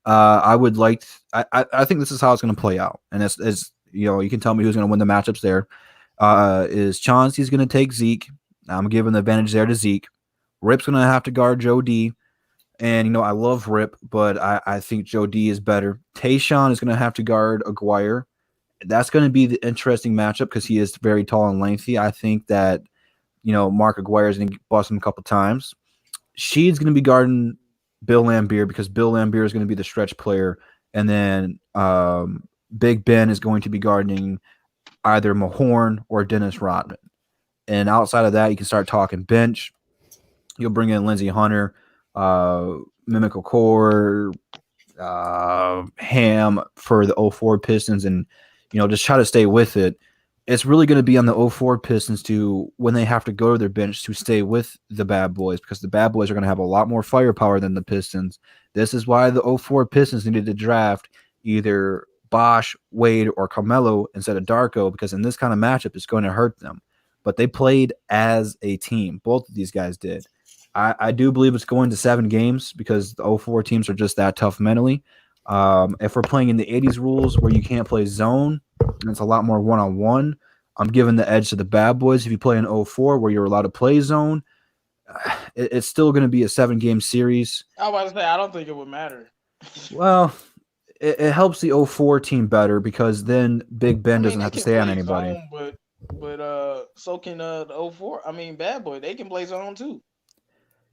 I think this is how it's going to play out. And as you know, you can tell me who's going to win the matchups there. Is Chauncey's going to take Zeke. I'm giving the advantage there to Zeke. Rip's going to have to guard Joe D. And, you know, I love Rip, but I think Joe D is better. Tayshaun is going to have to guard Aguirre. That's going to be the interesting matchup because he is very tall and lengthy. I think that, you know, Mark Aguirre is going to bust him a couple times. Sheed's going to be guarding Bill Laimbeer because Bill Laimbeer is going to be the stretch player. And then Big Ben is going to be guarding either Mahorn or Dennis Rodman. And outside of that, you can start talking bench. You'll bring in Lindsey Hunter, Mimic Core, Ham for the 04 Pistons, and, you know, just try to stay with it. It's really going to be on the 04 Pistons to, when they have to go to their bench, to stay with the bad boys, because the bad boys are going to have a lot more firepower than the Pistons. This is why the 04 Pistons needed to draft either Bosch, Wade, or Carmelo instead of Darko, because in this kind of matchup, it's going to hurt them. But they played as a team. Both of these guys did. I do believe it's going to 7 games because the 04 teams are just that tough mentally. If we're playing in the 80s rules where you can't play zone, and it's a lot more one-on-one, I'm giving the edge to the bad boys. If you play in 04 where you're allowed to play zone, it's still going to be a 7-game series. I was about to say, I don't think it would matter. Well, it helps the 04 team better because then Big Ben doesn't have to stay on anybody. Zone, but so can the 04. I mean, bad boy, they can play zone too.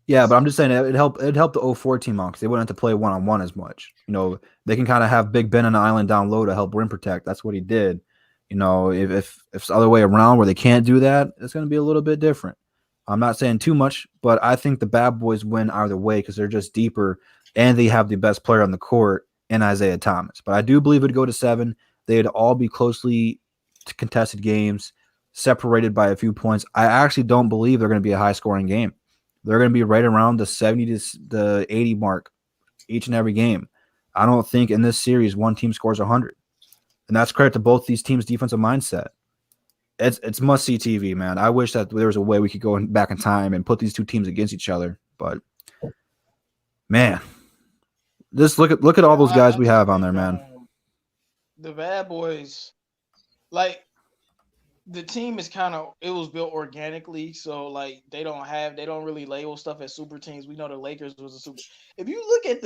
Yeah, but I'm just saying it helped the 04 team out because they wouldn't have to play one-on-one as much. You know, they can kind of have Big Ben on the island down low to help rim protect. That's what he did. You know, if it's the other way around where they can't do that, it's going to be a little bit different. I'm not saying too much, but I think the bad boys win either way because they're just deeper and they have the best player on the court in Isaiah Thomas. But I do believe it would go to 7. They'd all be closely contested games, separated by a few points. I actually don't believe they're going to be a high-scoring game. They're going to be right around the 70 to the 80 mark each and every game. I don't think in this series one team scores 100. And that's credit to both these teams' defensive mindset. It's must-see TV, man. I wish that there was a way we could go back in time and put these two teams against each other. But, man, Just look at all those guys I we just have on there, think, man. the Bad Boys, like the team is kind of it was built organically, so like they don't really label stuff as super teams. We know the Lakers was a super. If you look at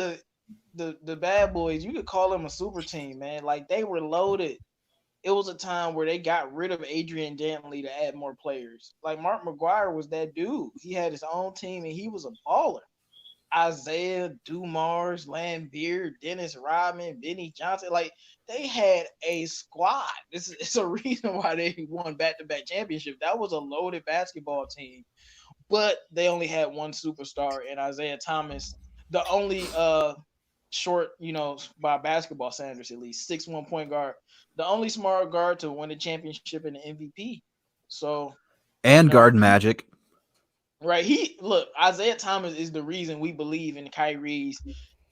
the Bad Boys, you could call them a super team, man. Like they were loaded. It was a time where they got rid of Adrian Dantley to add more players. Like Mark McGuire was that dude. He had his own team and he was a baller. Isaiah, Dumars, Lambeer, Dennis Rodman, Benny Johnson. Like they had a squad. It's a reason why they won back-to-back championships. That was a loaded basketball team, but they only had one superstar in Isaiah Thomas. The only short, by basketball standards at least, 6'1" point guard. The only smart guard to win a championship and the MVP. So And guard Magic. right. Isaiah Thomas is the reason we believe in Kyrie's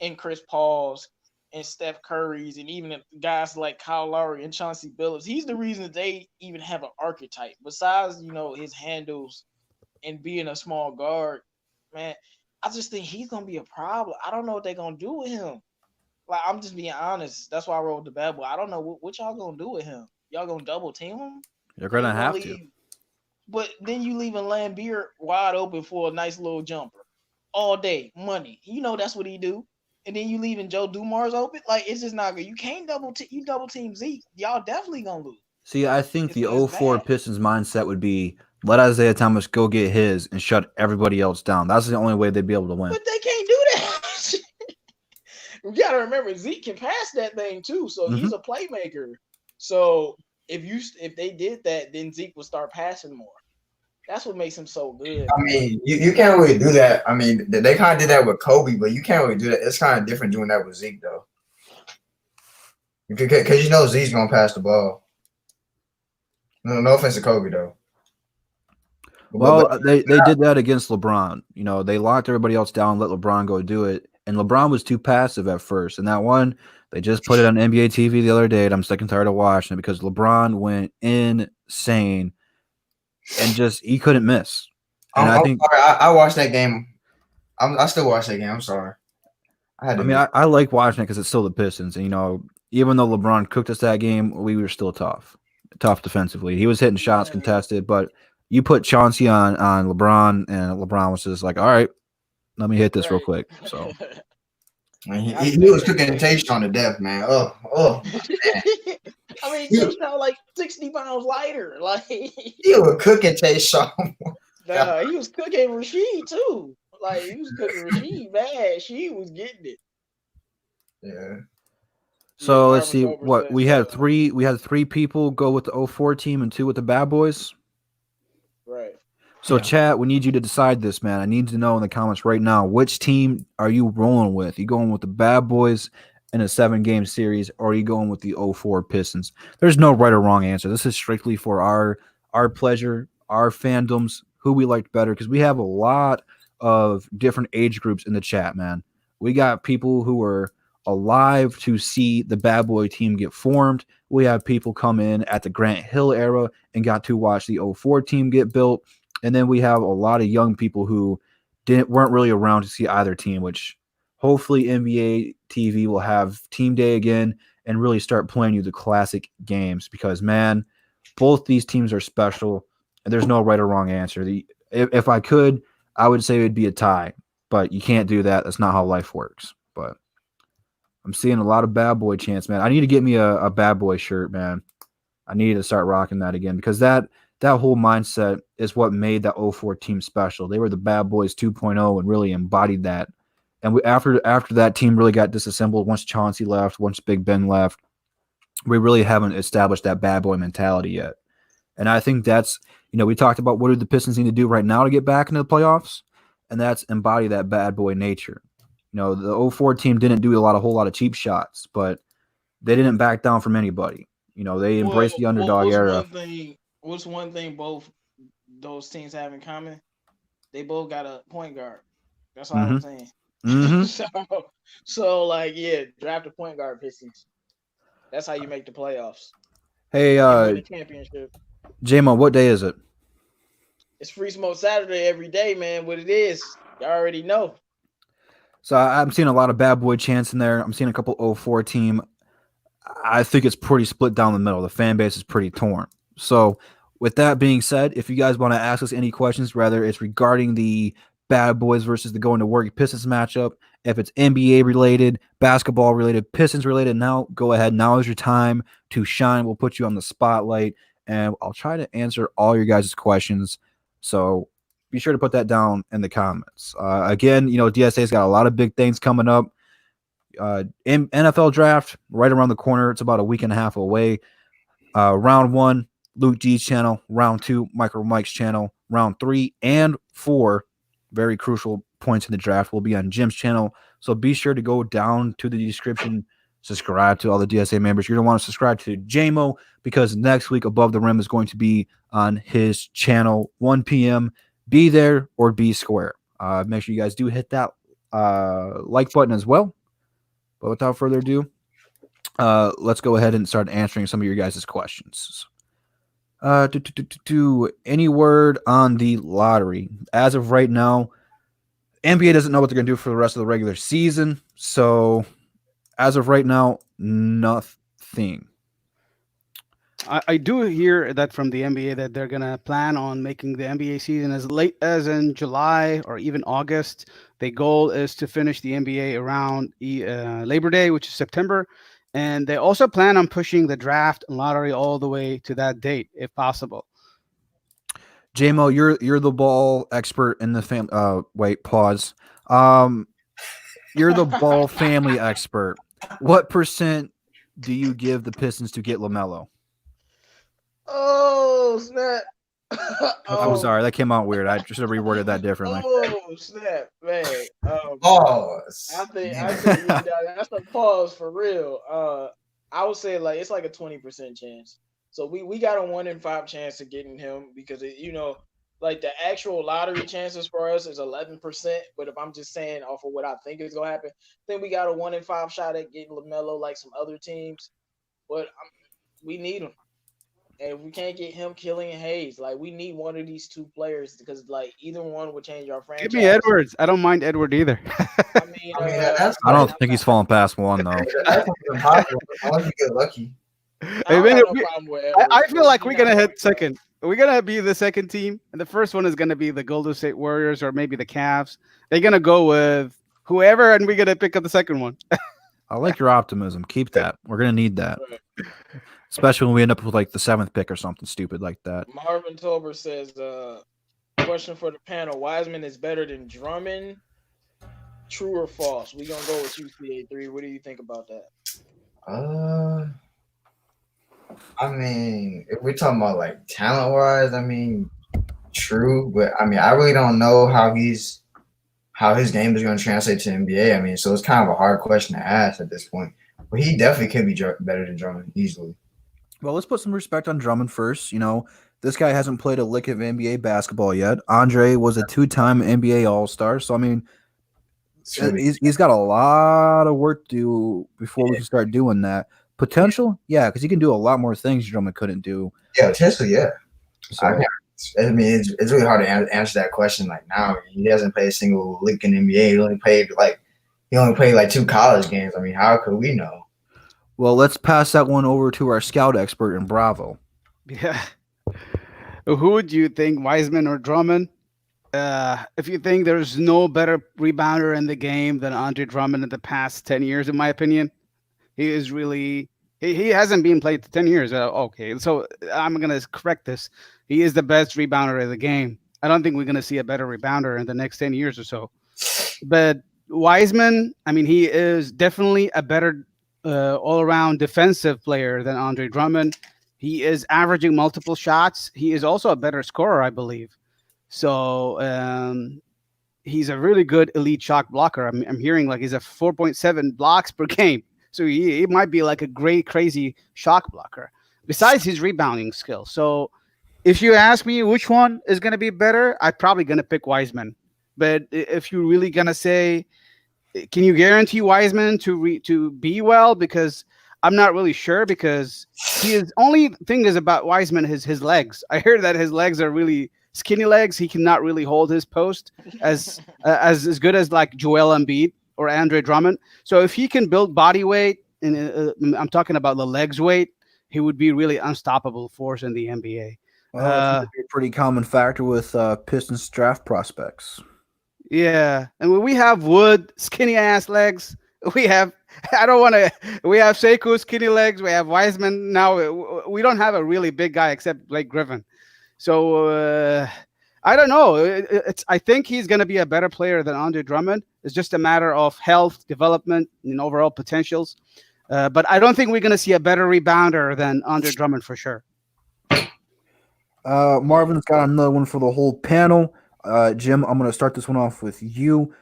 and Chris Paul's and Steph Curry's and even guys like Kyle Lowry and Chauncey Billups. He's the reason that they even have an archetype. Besides, his handles and being a small guard, man, I just think he's gonna be a problem. I don't know what they're gonna do with him. Like, I'm just being honest. That's why I wrote the bad boy. I don't know what y'all gonna do with him. Y'all gonna double team him? You're gonna have leave, to. But then you leaving Lambeer wide open for a nice little jumper all day, money. That's what he do. And then you leaving Joe Dumars open. Like, it's just not good. You can't double team Zeke. Y'all definitely gonna lose. See, I think It's the just 04 bad. Pistons mindset would be let Isaiah Thomas go get his and shut everybody else down. That's the only way they'd be able to win. But they can't do that. We gotta remember Zeke can pass that thing too, so he's a playmaker. So if they did that, then Zeke would start passing more. That's what makes him so good. I mean, you can't really do that. I mean, they kind of did that with Kobe, but you can't really do that. It's kind of different doing that with Zeke, though. Because Zeke's going to pass the ball. No offense to Kobe, though. Well, they did that against LeBron. They locked everybody else down, let LeBron go do it. And LeBron was too passive at first. And that one, they just put it on NBA TV the other day, and I'm sick and tired of watching it because LeBron went insane and he couldn't miss. And I think I watched that game. I still watch that game. I'm sorry. I like watching it because it's still the Pistons. And, even though LeBron cooked us that game, we were still tough defensively. He was hitting shots contested, but you put Chauncey on LeBron, and LeBron was just like, all right, let me hit this real quick. So he was cooking Tayshaun to death, man. Oh. I mean, Tayshaun like 60 pounds lighter. Like he was cooking Tayshaun. He was cooking Rasheed too. Like he was cooking Rasheed bad. She was getting it. Yeah. So let's see what we had three people go with the 04 team and 2 with the Bad Boys. Right. So chat, we need you to decide this, man. I need to know in the comments right now, which team are you rolling with? You going with the Bad Boys in a 7-game series, or are you going with the 04 Pistons? There's no right or wrong answer. This is strictly for our pleasure, our fandoms, who we liked better, because we have a lot of different age groups in the chat, man. We got people who were alive to see the Bad Boy team get formed. We have people come in at the Grant Hill era and got to watch the 04 team get built. And then we have a lot of young people who weren't really around to see either team, which hopefully NBA TV will have team day again and really start playing you the classic games because, man, both these teams are special and there's no right or wrong answer. If I could, I would say it would be a tie, but you can't do that. That's not how life works. But I'm seeing a lot of Bad Boy chants, man. I need to get me a Bad Boy shirt, man. I need to start rocking that again because that whole mindset is what made that 04 team special. They were the Bad Boys 2.0 and really embodied that. And after that team really got disassembled, once Chauncey left, once Big Ben left, we really haven't established that Bad Boy mentality yet. And I think that's, we talked about what do the Pistons need to do right now to get back into the playoffs, and that's embody that Bad Boy nature. The 04 team didn't do a whole lot of cheap shots, but they didn't back down from anybody. They embraced the underdog era. What's one thing both those teams have in common? They both got a point guard. That's all I'm saying. Mm-hmm. so draft a point guard, Pistons. That's how you make the playoffs. Hey, win the championship. J-Mo, what day is it? It's Free Smoke Saturday every day, man. What it is, you already know. So I'm seeing a lot of bad boy chants in there. I'm seeing a couple 04 team. I think it's pretty split down the middle. The fan base is pretty torn. So with that being said, if you guys want to ask us any questions, whether it's regarding the bad boys versus the going to work Pistons matchup, if it's NBA related, basketball related, Pistons related, now go ahead. Now is your time to shine. We'll put you on the spotlight, and I'll try to answer all your guys' questions. So be sure to put that down in the comments. Again, DSA's got a lot of big things coming up. NFL draft right around the corner. It's about a week and a half away. Round 1, Luke G's channel. Round 2, Micro Mike's channel. Round 3 and 4, very crucial points in the draft, will be on Jim's channel. So be sure to go down to the description, subscribe to all the DSA members. You're going to want to subscribe to JMO because next week Above the Rim is going to be on his channel, 1 p.m. Be there or be square. Make sure you guys do hit that like button as well. But without further ado, let's go ahead and start answering some of your guys' questions. Any word on the lottery? As of right now, NBA doesn't know what they're going to do for the rest of the regular season. So as of right now, nothing. I do hear that from the NBA that they're going to plan on making the NBA season as late as in July or even August. The goal is to finish the NBA around Labor Day, which is September. And they also plan on pushing the draft and lottery all the way to that date, if possible. JMO, you're the ball expert in the family. Wait, pause. You're the ball family expert. What percent do you give the Pistons to get LaMelo? Oh, snap. I'm sorry, that came out weird. I should have reworded that differently. Oh, snap, man. Pause. I think that's a pause for real. I would say it's like a 20% chance. So we got a 1 in 5 chance of getting him because the actual lottery chances for us is 11%. But if I'm just saying off of what I think is gonna happen, then we got a 1 in 5 shot at getting LaMelo like some other teams. But we need him. And if we can't get him, Killian Hayes, we need one of these two players because either one would change our franchise. Give me Edwards. I don't mind Edward either. I don't think he's falling past 1 though. That's impossible. Unless you get lucky. I feel like we're gonna hit second. We're gonna be the second team, and the first one is gonna be the Golden State Warriors or maybe the Cavs. They're gonna go with whoever, and we're gonna pick up the second one. I like your optimism. Keep that. We're gonna need that. Especially when we end up with the 7th pick or something stupid like that. Marvin Tolbert says, question for the panel: Wiseman is better than Drummond. True or false? We're gonna go with UCA3. What do you think about that? I mean, if we're talking about talent wise, true, but I really don't know how his game is going to translate to NBA. So it's kind of a hard question to ask at this point. But he definitely could be better than Drummond easily. Well, let's put some respect on Drummond first. This guy hasn't played a lick of NBA basketball yet. Andre was a 2-time NBA All-Star. So, he's got a lot of work to do before we can start doing that. Potential? Yeah, because he can do a lot more things Drummond couldn't do. Yeah, potentially, yeah. So, it's really hard to answer that question now. He hasn't played a single lick in NBA. He only played 2 college games. How could we know? Well, let's pass that one over to our scout expert in Bravo. Yeah. Who would you think, Wiseman or Drummond? If you think there's no better rebounder in the game than Andre Drummond in the past 10 years, in my opinion, he is really he hasn't been played 10 years. Okay, so I'm going to correct this. He is the best rebounder in the game. I don't think we're going to see a better rebounder in the next 10 years or so. But Wiseman, he is definitely a better all-around defensive player than Andre Drummond. He is averaging multiple shots. He is also a better scorer, I believe. So he's a really good elite shot blocker. I'm hearing he's a 4.7 blocks per game. So he might be a great, crazy shot blocker besides his rebounding skill. So if you ask me which one is going to be better, I'm probably going to pick Wiseman. But if you're really going to say, can you guarantee Wiseman to be well? Because I'm not really sure, because only thing is about Wiseman is his legs. I heard that his legs are really skinny legs. He cannot really hold his post as good as Joel Embiid or Andre Drummond. So if he can build body weight, and I'm talking about the legs weight, he would be really unstoppable force in the NBA. Well, that seems to be a pretty common factor with Pistons draft prospects. Yeah, and we have Wood, skinny ass legs. We have we have Sekou, skinny legs. We have Wiseman. Now we don't have a really big guy except Blake Griffin. So I don't know. I think he's going to be a better player than Andre Drummond. It's just a matter of health, development, and overall potentials. But I don't think we're going to see a better rebounder than Andre Drummond for sure. Marvin's got another one for the whole panel. Jim, I'm going to start this one off with you.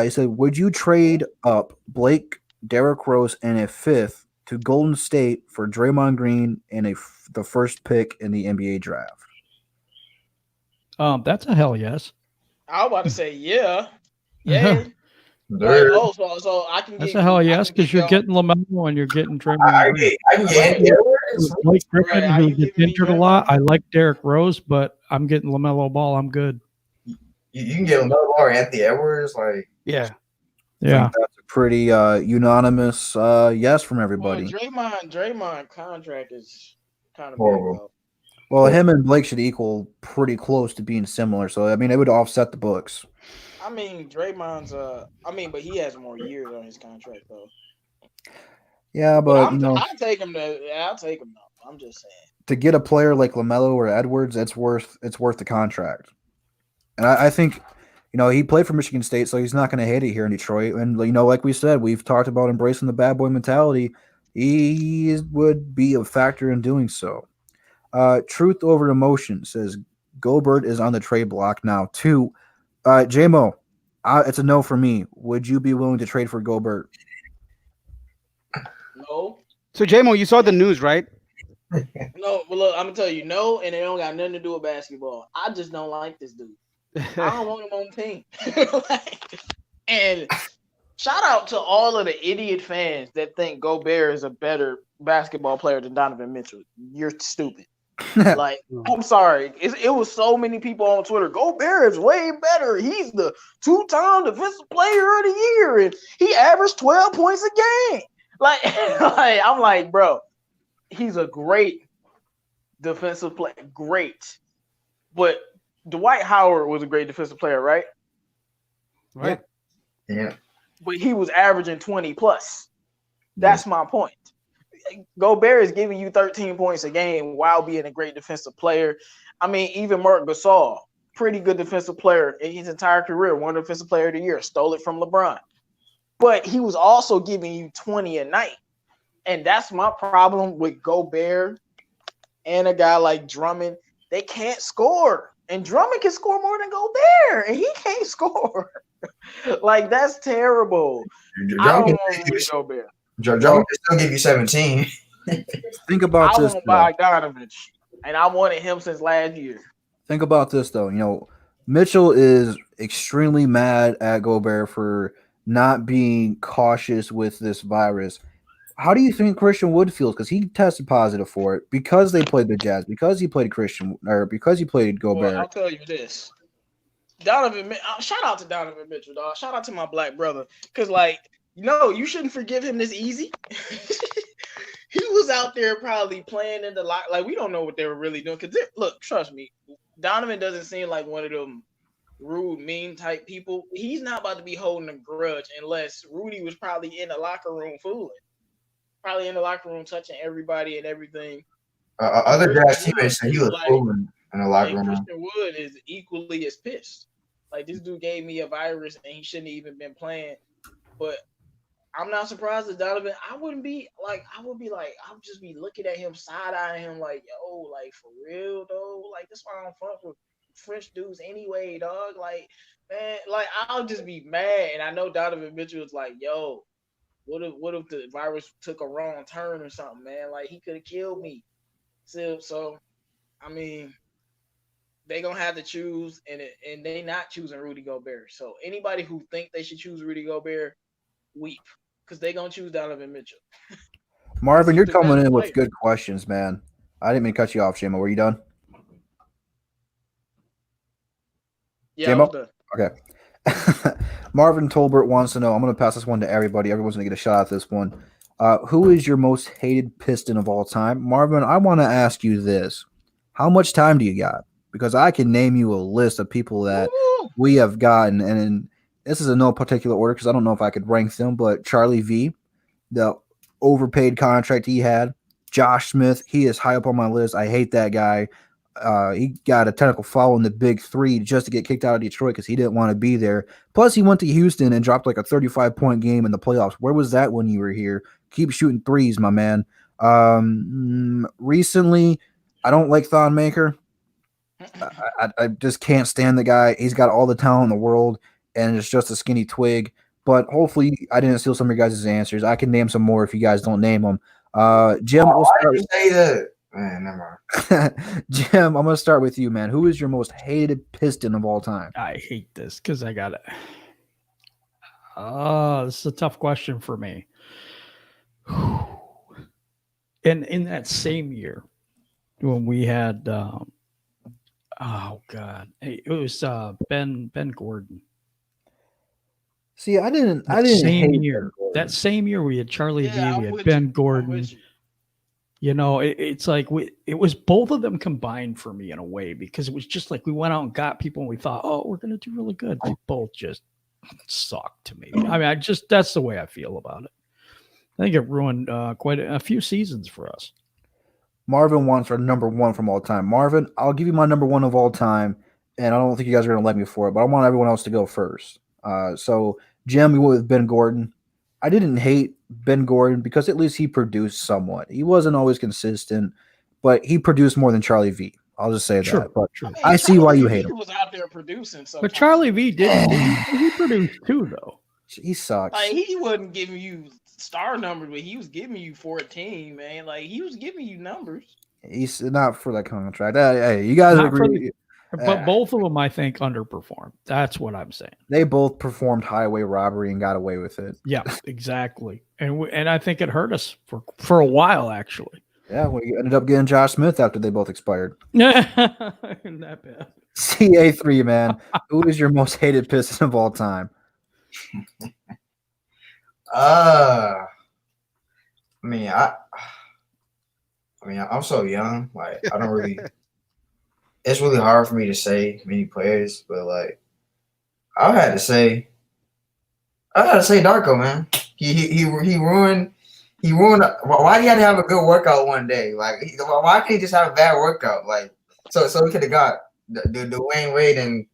He said, would you trade up Blake, Derrick Rose, and a fifth to Golden State for Draymond Green and the first pick in the NBA draft? That's a hell yes. I was about to say yeah. Like, so I can That's get a hell yes, because you're getting LaMelo and you're getting Draymond I Green. can get Anthony Edwards. Blake Griffin, Right, who you gets giving me injured a lot. I like Derrick Rose, but I'm getting LaMelo Ball. I'm good. You can get LaMelo or Anthony Edwards. Like, Yeah. I think that's a pretty unanimous yes from Well, everybody. Draymond contract is kind of Horrible. big, though. Well, him and Blake should equal pretty close to being similar. So, I mean, it would offset the books. I mean, Draymond's but he has more years on his contract though. Yeah, but you know, I'll take him though. I'm just saying. to get a player like LaMelo or Edwards, it's worth the contract. And I think, you know, he played for Michigan State, so he's not going to hate it here in Detroit. And, you know, like we said, we've talked about embracing the bad boy mentality. He would be a factor in doing so. Truth over emotion says Gobert is on the trade block now. 2, J-Mo, it's a no for me. Would you be willing to trade for Gobert? No. So, J-Mo, you saw the news, right? No, but look, I'm gonna tell you no, and it don't got nothing to do with basketball. I just don't like this dude. I don't want him on the team. And shout out to all of the idiot fans that think Gobert is a better basketball player than Donovan Mitchell. You're stupid. Like, I'm sorry. It was so many people on Twitter. Gobert is way better. He's the 2-time defensive player of the year, and he averaged 12 points a game. Like I'm like, bro, he's a great defensive player. Great. But Dwight Howard was a great defensive player, right? Right. yeah. But he was averaging 20 plus. That's my point. Gobert is giving you 13 points a game while being a great defensive player. I mean, even Marc Gasol, pretty good defensive player in his entire career, won defensive player of the year, stole it from LeBron. But he was also giving you 20 a night. And that's my problem with Gobert and a guy like Drummond. They can't score. And Drummond can score more than Gobert, and he can't score. Like, that's terrible. I don't want Gobert. Drummond can still give you 17. Think about I this. want Bogdanovich, and I wanted him since last year. Think about this, though. You know, Mitchell is extremely mad at Gobert for not being cautious with this virus. How do you think Christian Wood feels? Because he tested positive for it because they played the Jazz, because he played because he played Gobert. Well, I'll tell you this. Shout out to Donovan Mitchell, dog. Shout out to my black brother. Because, like, you shouldn't forgive him this easy. He was out there probably playing in the lock. Like, we don't know what they were really doing. Because, look, trust me, Donovan doesn't seem like one of them rude, mean type people. He's not about to be holding a grudge unless Rudy was probably in the locker room fooling. Probably in the locker room touching everybody and everything. Other Jazz teammates said he was fooling in the locker room. Christian Wood is equally as pissed. Like, this dude gave me a virus and he shouldn't have even been playing. But I'm not surprised that Donovan. I would just be looking at him, side-eyeing him like, yo, like, for real, though? Like, that's why I don't fuck with French dudes anyway, dog. Like, man, like, I'll just be mad. And I know Donovan Mitchell was like, yo, what if the virus took a wrong turn or something, man? Like, he could have killed me. So, I mean, they gonna have to choose, and they not choosing Rudy Gobert. So anybody who think they should choose Rudy Gobert, weep, because they gonna choose Donovan Mitchell. Marvin, you're coming in with good questions, man. I didn't mean to cut you off, J-Mo. Were you done? Yeah, J-Mo? I'm done. Okay. Marvin Tolbert wants to know. I'm going to pass this one to everybody. Everyone's going to get a shot at this one. Who is your most hated Piston of all time? Marvin, I want to ask you this. How much time do you got? Because I can name you a list of people that we have gotten, and this is in no particular order because I don't know if I could rank them, but Charlie V, the overpaid contract he had. Josh Smith, he is high up on my list. I hate that guy. He got a technical foul in the big three just to get kicked out of Detroit because he didn't want to be there. Plus, he went to Houston and dropped like a 35-point game in the playoffs. Where was that when you were here? Keep shooting threes, my man. Recently, I don't like Thon Maker. I just can't stand the guy. He's got all the talent in the world, and it's just a skinny twig. But hopefully, I didn't steal some of your guys' answers. I can name some more if you guys don't name them. Jim, we'll start. Why did you say that? Man, never mind. Jim, I'm going to start with you, man. Who is your most hated Piston of all time? I hate this because I got it. This is a tough question for me. And in that same year, when we had, it was Ben Gordon. See, I didn't same hate year. That same year we had Charlie V, we had with Ben you. Gordon. You know, it's like it was both of them combined for me in a way because it was just like we went out and got people and we thought, oh, we're going to do really good. They both just sucked to me. I mean, that's the way I feel about it. I think it ruined quite a few seasons for us. Marvin wants our number one from all time. Marvin, I'll give you my number one of all time, and I don't think you guys are going to let me for it, but I want everyone else to go first. So, Jim, you went with Ben Gordon. I didn't hate Ben Gordon because at least he produced somewhat. He wasn't always consistent, but he produced more than Charlie V. I'll just say that. But I see why you hate him. He was out there producing. But Charlie V did. He produced too, though. He sucks. Like he wasn't giving you star numbers, but he was giving you 14, man. Like he was giving you numbers. He's not for that contract. Hey, you guys agree? But both of them, I think, underperformed. That's what I'm saying. They both performed highway robbery and got away with it. Yeah, exactly. And I think it hurt us for a while, actually. Yeah, we ended up getting Josh Smith after they both expired. Not bad. CA3, man. Who is your most hated Piston of all time? I mean, I'm so young. Like, I don't really. It's really hard for me to say many players, but like, I had to say Darko, man. He ruined. Why do you have to have a good workout one day? Like, why can't he just have a bad workout? Like, so we could have got the Dwayne Wade and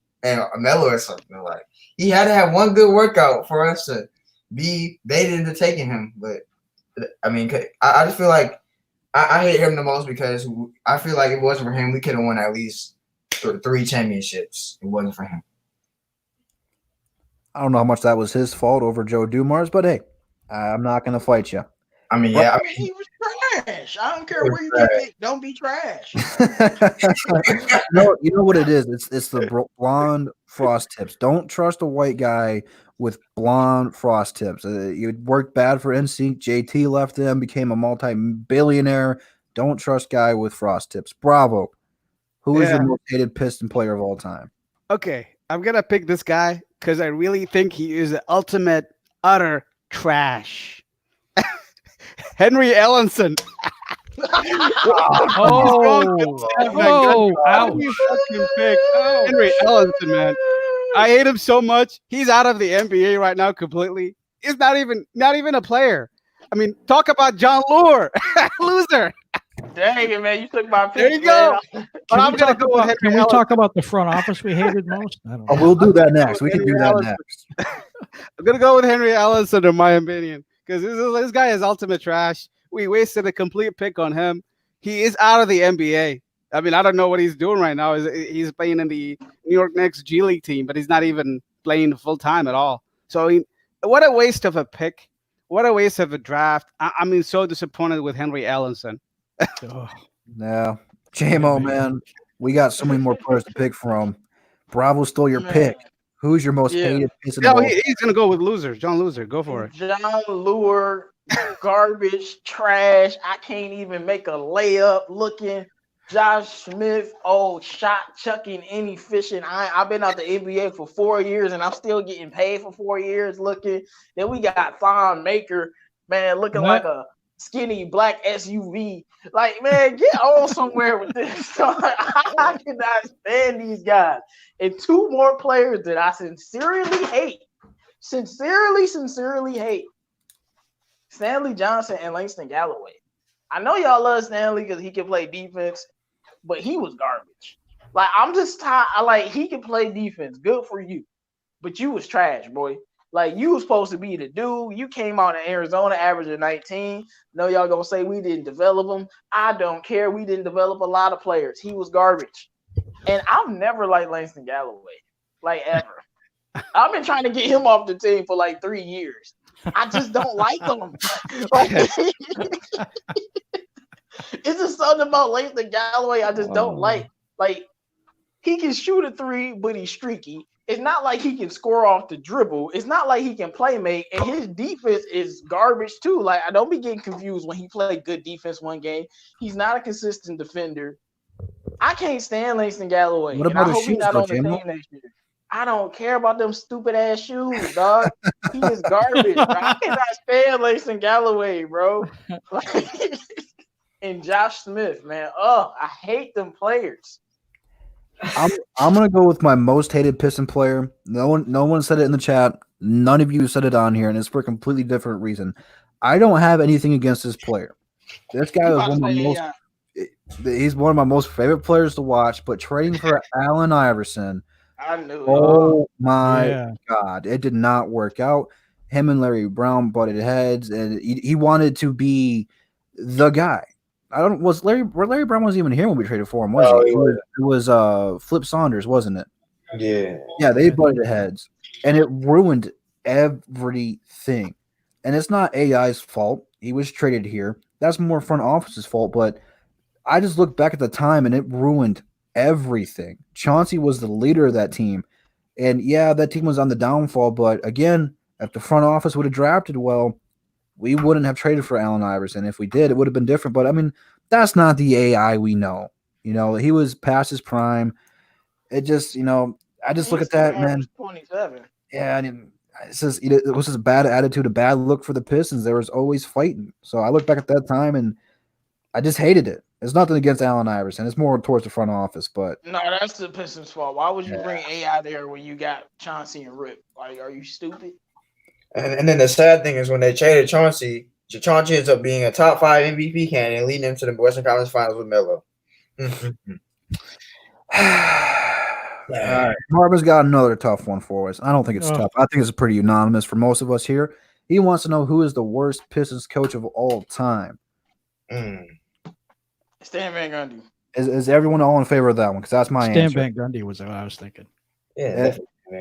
Melo or something. Like, he had to have one good workout for us to be baited into taking him. But I mean, I just feel like I hate him the most because I feel like if it wasn't for him, we could have won at least 3 championships. It wasn't for him. I don't know how much that was his fault over Joe Dumars, but hey, I'm not going to fight you. I mean, yeah. I mean, he was trash. I don't care where you get it. Don't be trash. You know what it is? It's the blonde frost tips. Don't trust a white guy with blonde frost tips. It worked bad for NSYNC. JT left them, became a multi-billionaire. Don't trust guy with frost tips. Bravo. Who is your most hated Piston player of all time? Okay, I'm going to pick this guy because I really think he is the ultimate, utter trash. Henry Ellenson. Henry Ellenson, man. I hate him so much. He's out of the NBA right now completely. He's not even a player. I mean, talk about John Lure. Loser. Dang it, man. You took my pick. There you go. But I'm going to go with Henry Can we Ellenson. talk about the front office we hated most? I don't know. We'll do that next. We can do that next. I'm going to go with Henry Ellenson, in my opinion, because this guy is ultimate trash. We wasted a complete pick on him. He is out of the NBA. I mean, I don't know what he's doing right now. He's playing in the New York Knicks G League team, but he's not even playing full time at all. So what a waste of a pick. What a waste of a draft. I mean, so disappointed with Henry Ellenson. Yeah. JMO, man. We got so many more players to pick from. Bravo stole your pick. Who's your most hated piece of the ball? He's going to go with Loser. John Loser. Go for it. John Lure, garbage, trash. I can't even make a layup looking Josh Smith, shot chucking, inefficient. I've been out the NBA for 4 years and I'm still getting paid for 4 years. Looking, then we got Thon Maker, man, looking like a skinny black SUV. Like, man, get on somewhere with this. I cannot stand these guys. And two more players that I sincerely hate. Sincerely hate. Stanley Johnson and Langston Galloway. I know y'all love Stanley because he can play defense, but he was garbage. Like, I'm just tired. Like, he can play defense. Good for you. But you was trash, boy. Like, you was supposed to be the dude. You came out in Arizona, averaging 19. No, y'all gonna say we didn't develop him. I don't care. We didn't develop a lot of players. He was garbage. And I've never liked Langston Galloway. Like, ever. I've been trying to get him off the team for like 3 years. I just don't like him. Like, it's just something about Langston Galloway I just don't like. Like, he can shoot a three, but he's streaky. It's not like he can score off the dribble. It's not like he can play make, and his defense is garbage too. Like, I don't be getting confused when he played good defense one game. He's not a consistent defender. I can't stand Langston Galloway. What about and I hope his he's shoes, not on though, the Jimbo? team next year. I don't care about them stupid ass shoes, dog. He is garbage, bro. I cannot stand Langston Galloway, bro. Like, and Josh Smith, man. Oh, I hate them players. I'm gonna go with my most hated Piston player. No one said it in the chat. None of you said it on here, and it's for a completely different reason. I don't have anything against this player. This guy is he's one of my most favorite players to watch. But trading for Allen Iverson, I knew it. oh my God, it did not work out. Him and Larry Brown butted heads, and he wanted to be the guy. Larry Brown wasn't even here when we traded for him, was he? It was Flip Saunders, wasn't it? Yeah. Yeah, they butted heads, and it ruined everything. And it's not AI's fault. He was traded here. That's more front office's fault. But I just look back at the time, and it ruined everything. Chauncey was the leader of that team, and yeah, that team was on the downfall. But again, if the front office would have drafted well, we wouldn't have traded for Allen Iverson. If we did, it would have been different. But I mean, that's not the AI we know. You know, he was past his prime. It just, I just look at that, man. 27. Yeah, I mean, it was just a bad attitude, a bad look for the Pistons. There was always fighting. So I look back at that time, and I just hated it. It's nothing against Allen Iverson. It's more towards the front office. But no, that's the Pistons' fault. Why would you bring AI there when you got Chauncey and Rip? Like, are you stupid? And then the sad thing is when they traded Chauncey ends up being a top 5 MVP candidate and leading them to the Western Conference Finals with Melo. All right. Marvin's got another tough one for us. I don't think it's tough. I think it's pretty unanimous for most of us here. He wants to know who is the worst Pistons coach of all time. Stan Van Gundy. Is everyone all in favor of that one? Because that's my answer. Stan Van Gundy was what I was thinking. Yeah.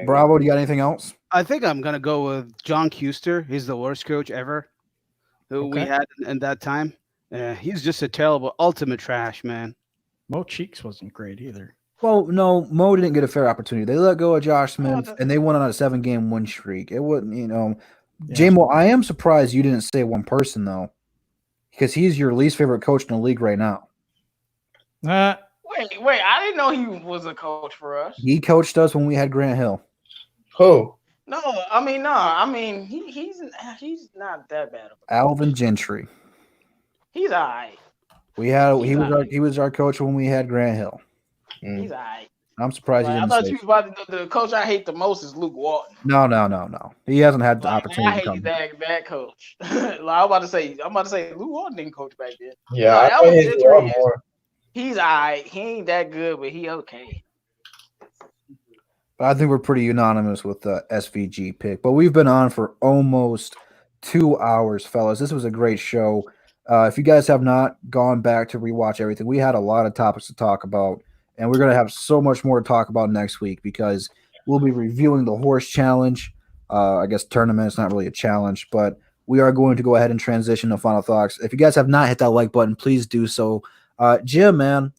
Bravo, do you got anything else? I think I'm gonna go with John Custer. He's the worst coach ever who we had in that time. He's just a terrible, ultimate trash, man. Mo Cheeks wasn't great either. Well, no, Mo didn't get a fair opportunity. They let go of Josh Smith, and they went on a 7-game win streak. It wouldn't, J-Mo, I am surprised you didn't say one person, though, because he's your least favorite coach in the league right now. Wait, I didn't know he was a coach for us. He coached us when we had Grant Hill. Who? No. He's not that bad. Alvin Gentry. He's all right. He was our coach when we had Grant Hill. He's all right. I'm surprised you didn't I thought say you was about the coach I hate the most is Luke Walton. No. He hasn't had the opportunity to come. I hate that coach. I'm about to say Luke Walton didn't coach back then. Yeah, I Gentry more. He's all right. He ain't that good, but he okay. But I think we're pretty unanimous with the SVG pick. But we've been on for almost 2 hours, fellas. This was a great show. If you guys have not gone back to rewatch everything, we had a lot of topics to talk about, and we're going to have so much more to talk about next week because we'll be reviewing the horse challenge. I guess tournament is not really a challenge, but we are going to go ahead and transition to final thoughts. If you guys have not hit that like button, please do so. Jim, man,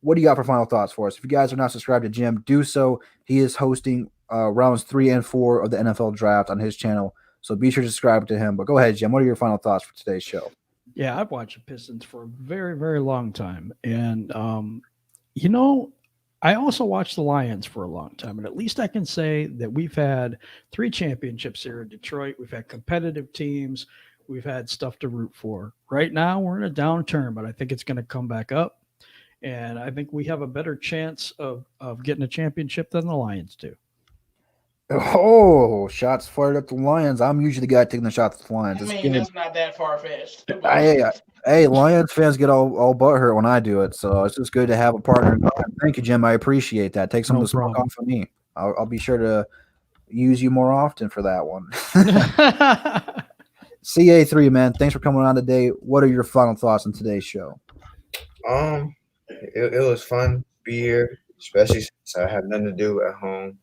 what do you got for final thoughts for us? If you guys are not subscribed to Jim, do so. He is hosting rounds 3 and 4 of the NFL draft on his channel, so be sure to subscribe to him. But go ahead, Jim. What are your final thoughts for today's show? Yeah, I've watched the Pistons for a very, very long time. And, I also watched the Lions for a long time. And at least I can say that we've had 3 championships here in Detroit. We've had competitive teams. We've had stuff to root for. Right now, we're in a downturn, but I think it's going to come back up. And I think we have a better chance of getting a championship than the Lions do. Oh, shots fired at the Lions. I'm usually the guy taking the shots at the Lions. I It's mean, good. that's not that far fetched. Hey, Lions fans get all butthurt when I do it, so it's just good to have a partner. Thank you, Jim. I appreciate that. Take some No of the smoke problem. off of me. I'll be sure to use you more often for that one. CA3, man, thanks for coming on today. What are your final thoughts on today's show? It was fun to be here, especially since I have nothing to do at home.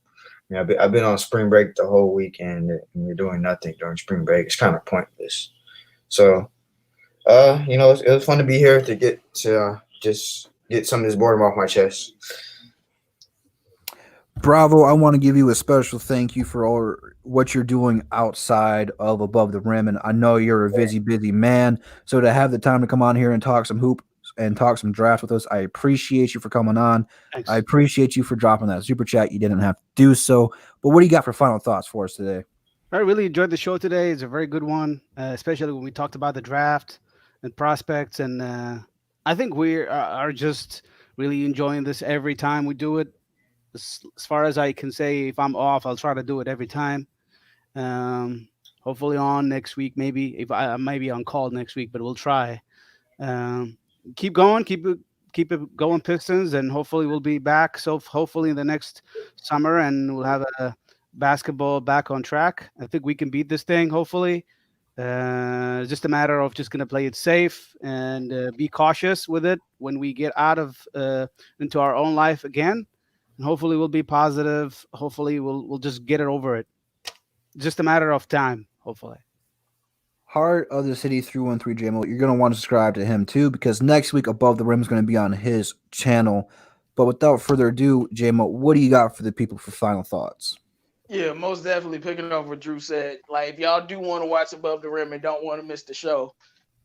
I mean, I've been on spring break the whole weekend, and we're doing nothing during spring break. It's kind of pointless. So, it was fun to be here to get to just get some of this boredom off my chest. Bravo, I want to give you a special thank you for all what you're doing outside of Above the Rim. And I know you're a busy man. So to have the time to come on here and talk some hoop and talk some draft with us, I appreciate you for coming on. Thanks. I appreciate you for dropping that super chat. You didn't have to do so. But what do you got for final thoughts for us today? I really enjoyed the show today. It's a very good one, especially when we talked about the draft and prospects. And I think we are just really enjoying this every time we do it. As far as I can say, if I'm off, I'll try to do it every time. Hopefully on next week, maybe if I might be on call next week, but we'll try. Keep going, keep it going, Pistons, and hopefully we'll be back. So hopefully in the next summer, and we'll have a basketball back on track. I think we can beat this thing. Hopefully, it's just a matter of just gonna play it safe and be cautious with it when we get out of into our own life again. And hopefully we'll be positive. Hopefully we'll just get it over it. Just a matter of time. Hopefully. Heart of the City 313 JMO. You're going to want to subscribe to him too, because next week Above the Rim is going to be on his channel. But without further ado, JMO, what do you got for the people for final thoughts? Yeah, most definitely picking up what Drew said. Like, if y'all do want to watch Above the Rim and don't want to miss the show,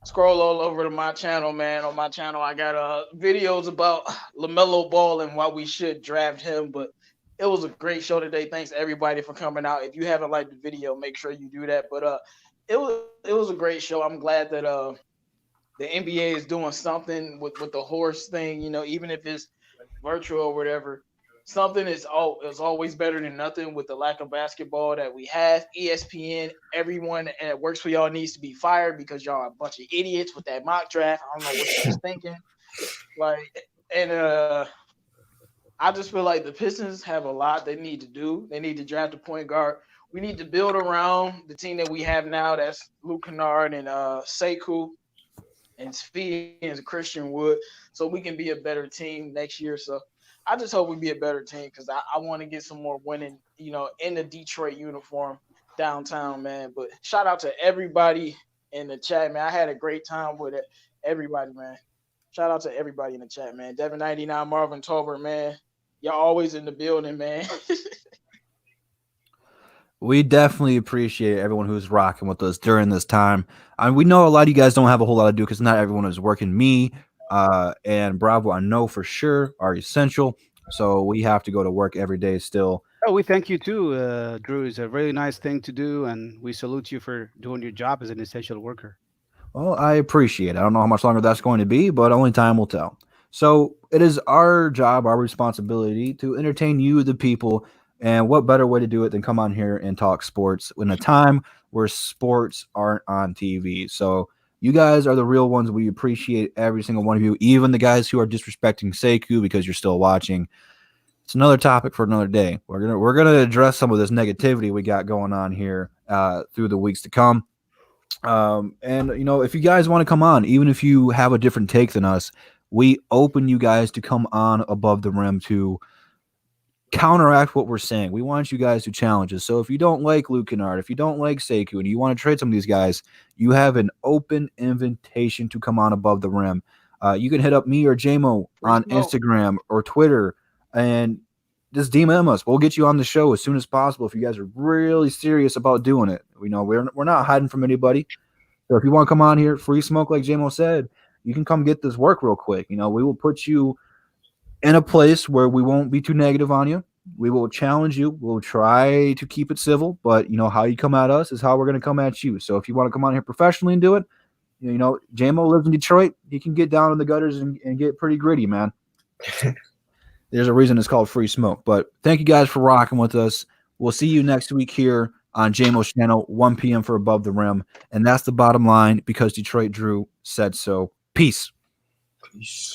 scroll all over to my channel, man. On my channel, I got videos about LaMelo Ball and why we should draft him. But it was a great show today. Thanks everybody for coming out. If you haven't liked the video, make sure you do that. But it was a great show. I'm glad that the NBA is doing something with the horse thing. You know, even if it's virtual or whatever, something is always better than nothing. With the lack of basketball that we have, ESPN, everyone that works for y'all needs to be fired because y'all are a bunch of idiots with that mock draft. I don't know what you was thinking. I just feel like the Pistons have a lot they need to do. They need to draft a point guard. We need to build around the team that we have now. That's Luke Kennard and Sekou and Speed and Christian Wood, so we can be a better team next year. So I just hope we be a better team because I want to get some more winning, in the Detroit uniform downtown, man. But shout out to everybody in the chat, man. I had a great time with it. Everybody, man. Shout out to everybody in the chat, man. Devin99, Marvin Tolbert, man. Y'all always in the building, man. We definitely appreciate everyone who's rocking with us during this time. I mean, we know a lot of you guys don't have a whole lot to do because not everyone is working. Me and Bravo, I know for sure, are essential. So we have to go to work every day still. Oh, we thank you too, Drew. It's a really nice thing to do, and we salute you for doing your job as an essential worker. Well, I appreciate it. I don't know how much longer that's going to be, but only time will tell. So it is our job, our responsibility to entertain you, the people. And what better way to do it than come on here and talk sports in a time where sports aren't on TV? So you guys are the real ones. We appreciate every single one of you, even the guys who are disrespecting Sekou because you're still watching. It's another topic for another day. We're gonna address some of this negativity we got going on here through the weeks to come. And if you guys want to come on, even if you have a different take than us, we open you guys to come on Above the Rim to counteract what we're saying. We want you guys to challenge us. So if you don't like Luke Kennard, if you don't like Sekou, and you want to trade some of these guys, you have an open invitation to come on Above the Rim. You can hit up me or JMO on Instagram or Twitter and just DM us. We'll get you on the show as soon as possible if you guys are really serious about doing it. We know we're not hiding from anybody. So if you want to come on here, free smoke, like JMO said, you can come get this work real quick. You know, we will put you in a place where we won't be too negative on you. We will challenge you. We'll try to keep it civil, but you know how you come at us is how we're going to come at you. So if you want to come on here professionally and do it, you know, JMO lives in Detroit. He can get down in the gutters and get pretty gritty, man. There's a reason it's called free smoke. But thank you guys for rocking with us. We'll see you next week here on JMO's channel, 1 p.m. for Above the Rim. And that's the bottom line because Detroit Drew said so. Peace. Peace.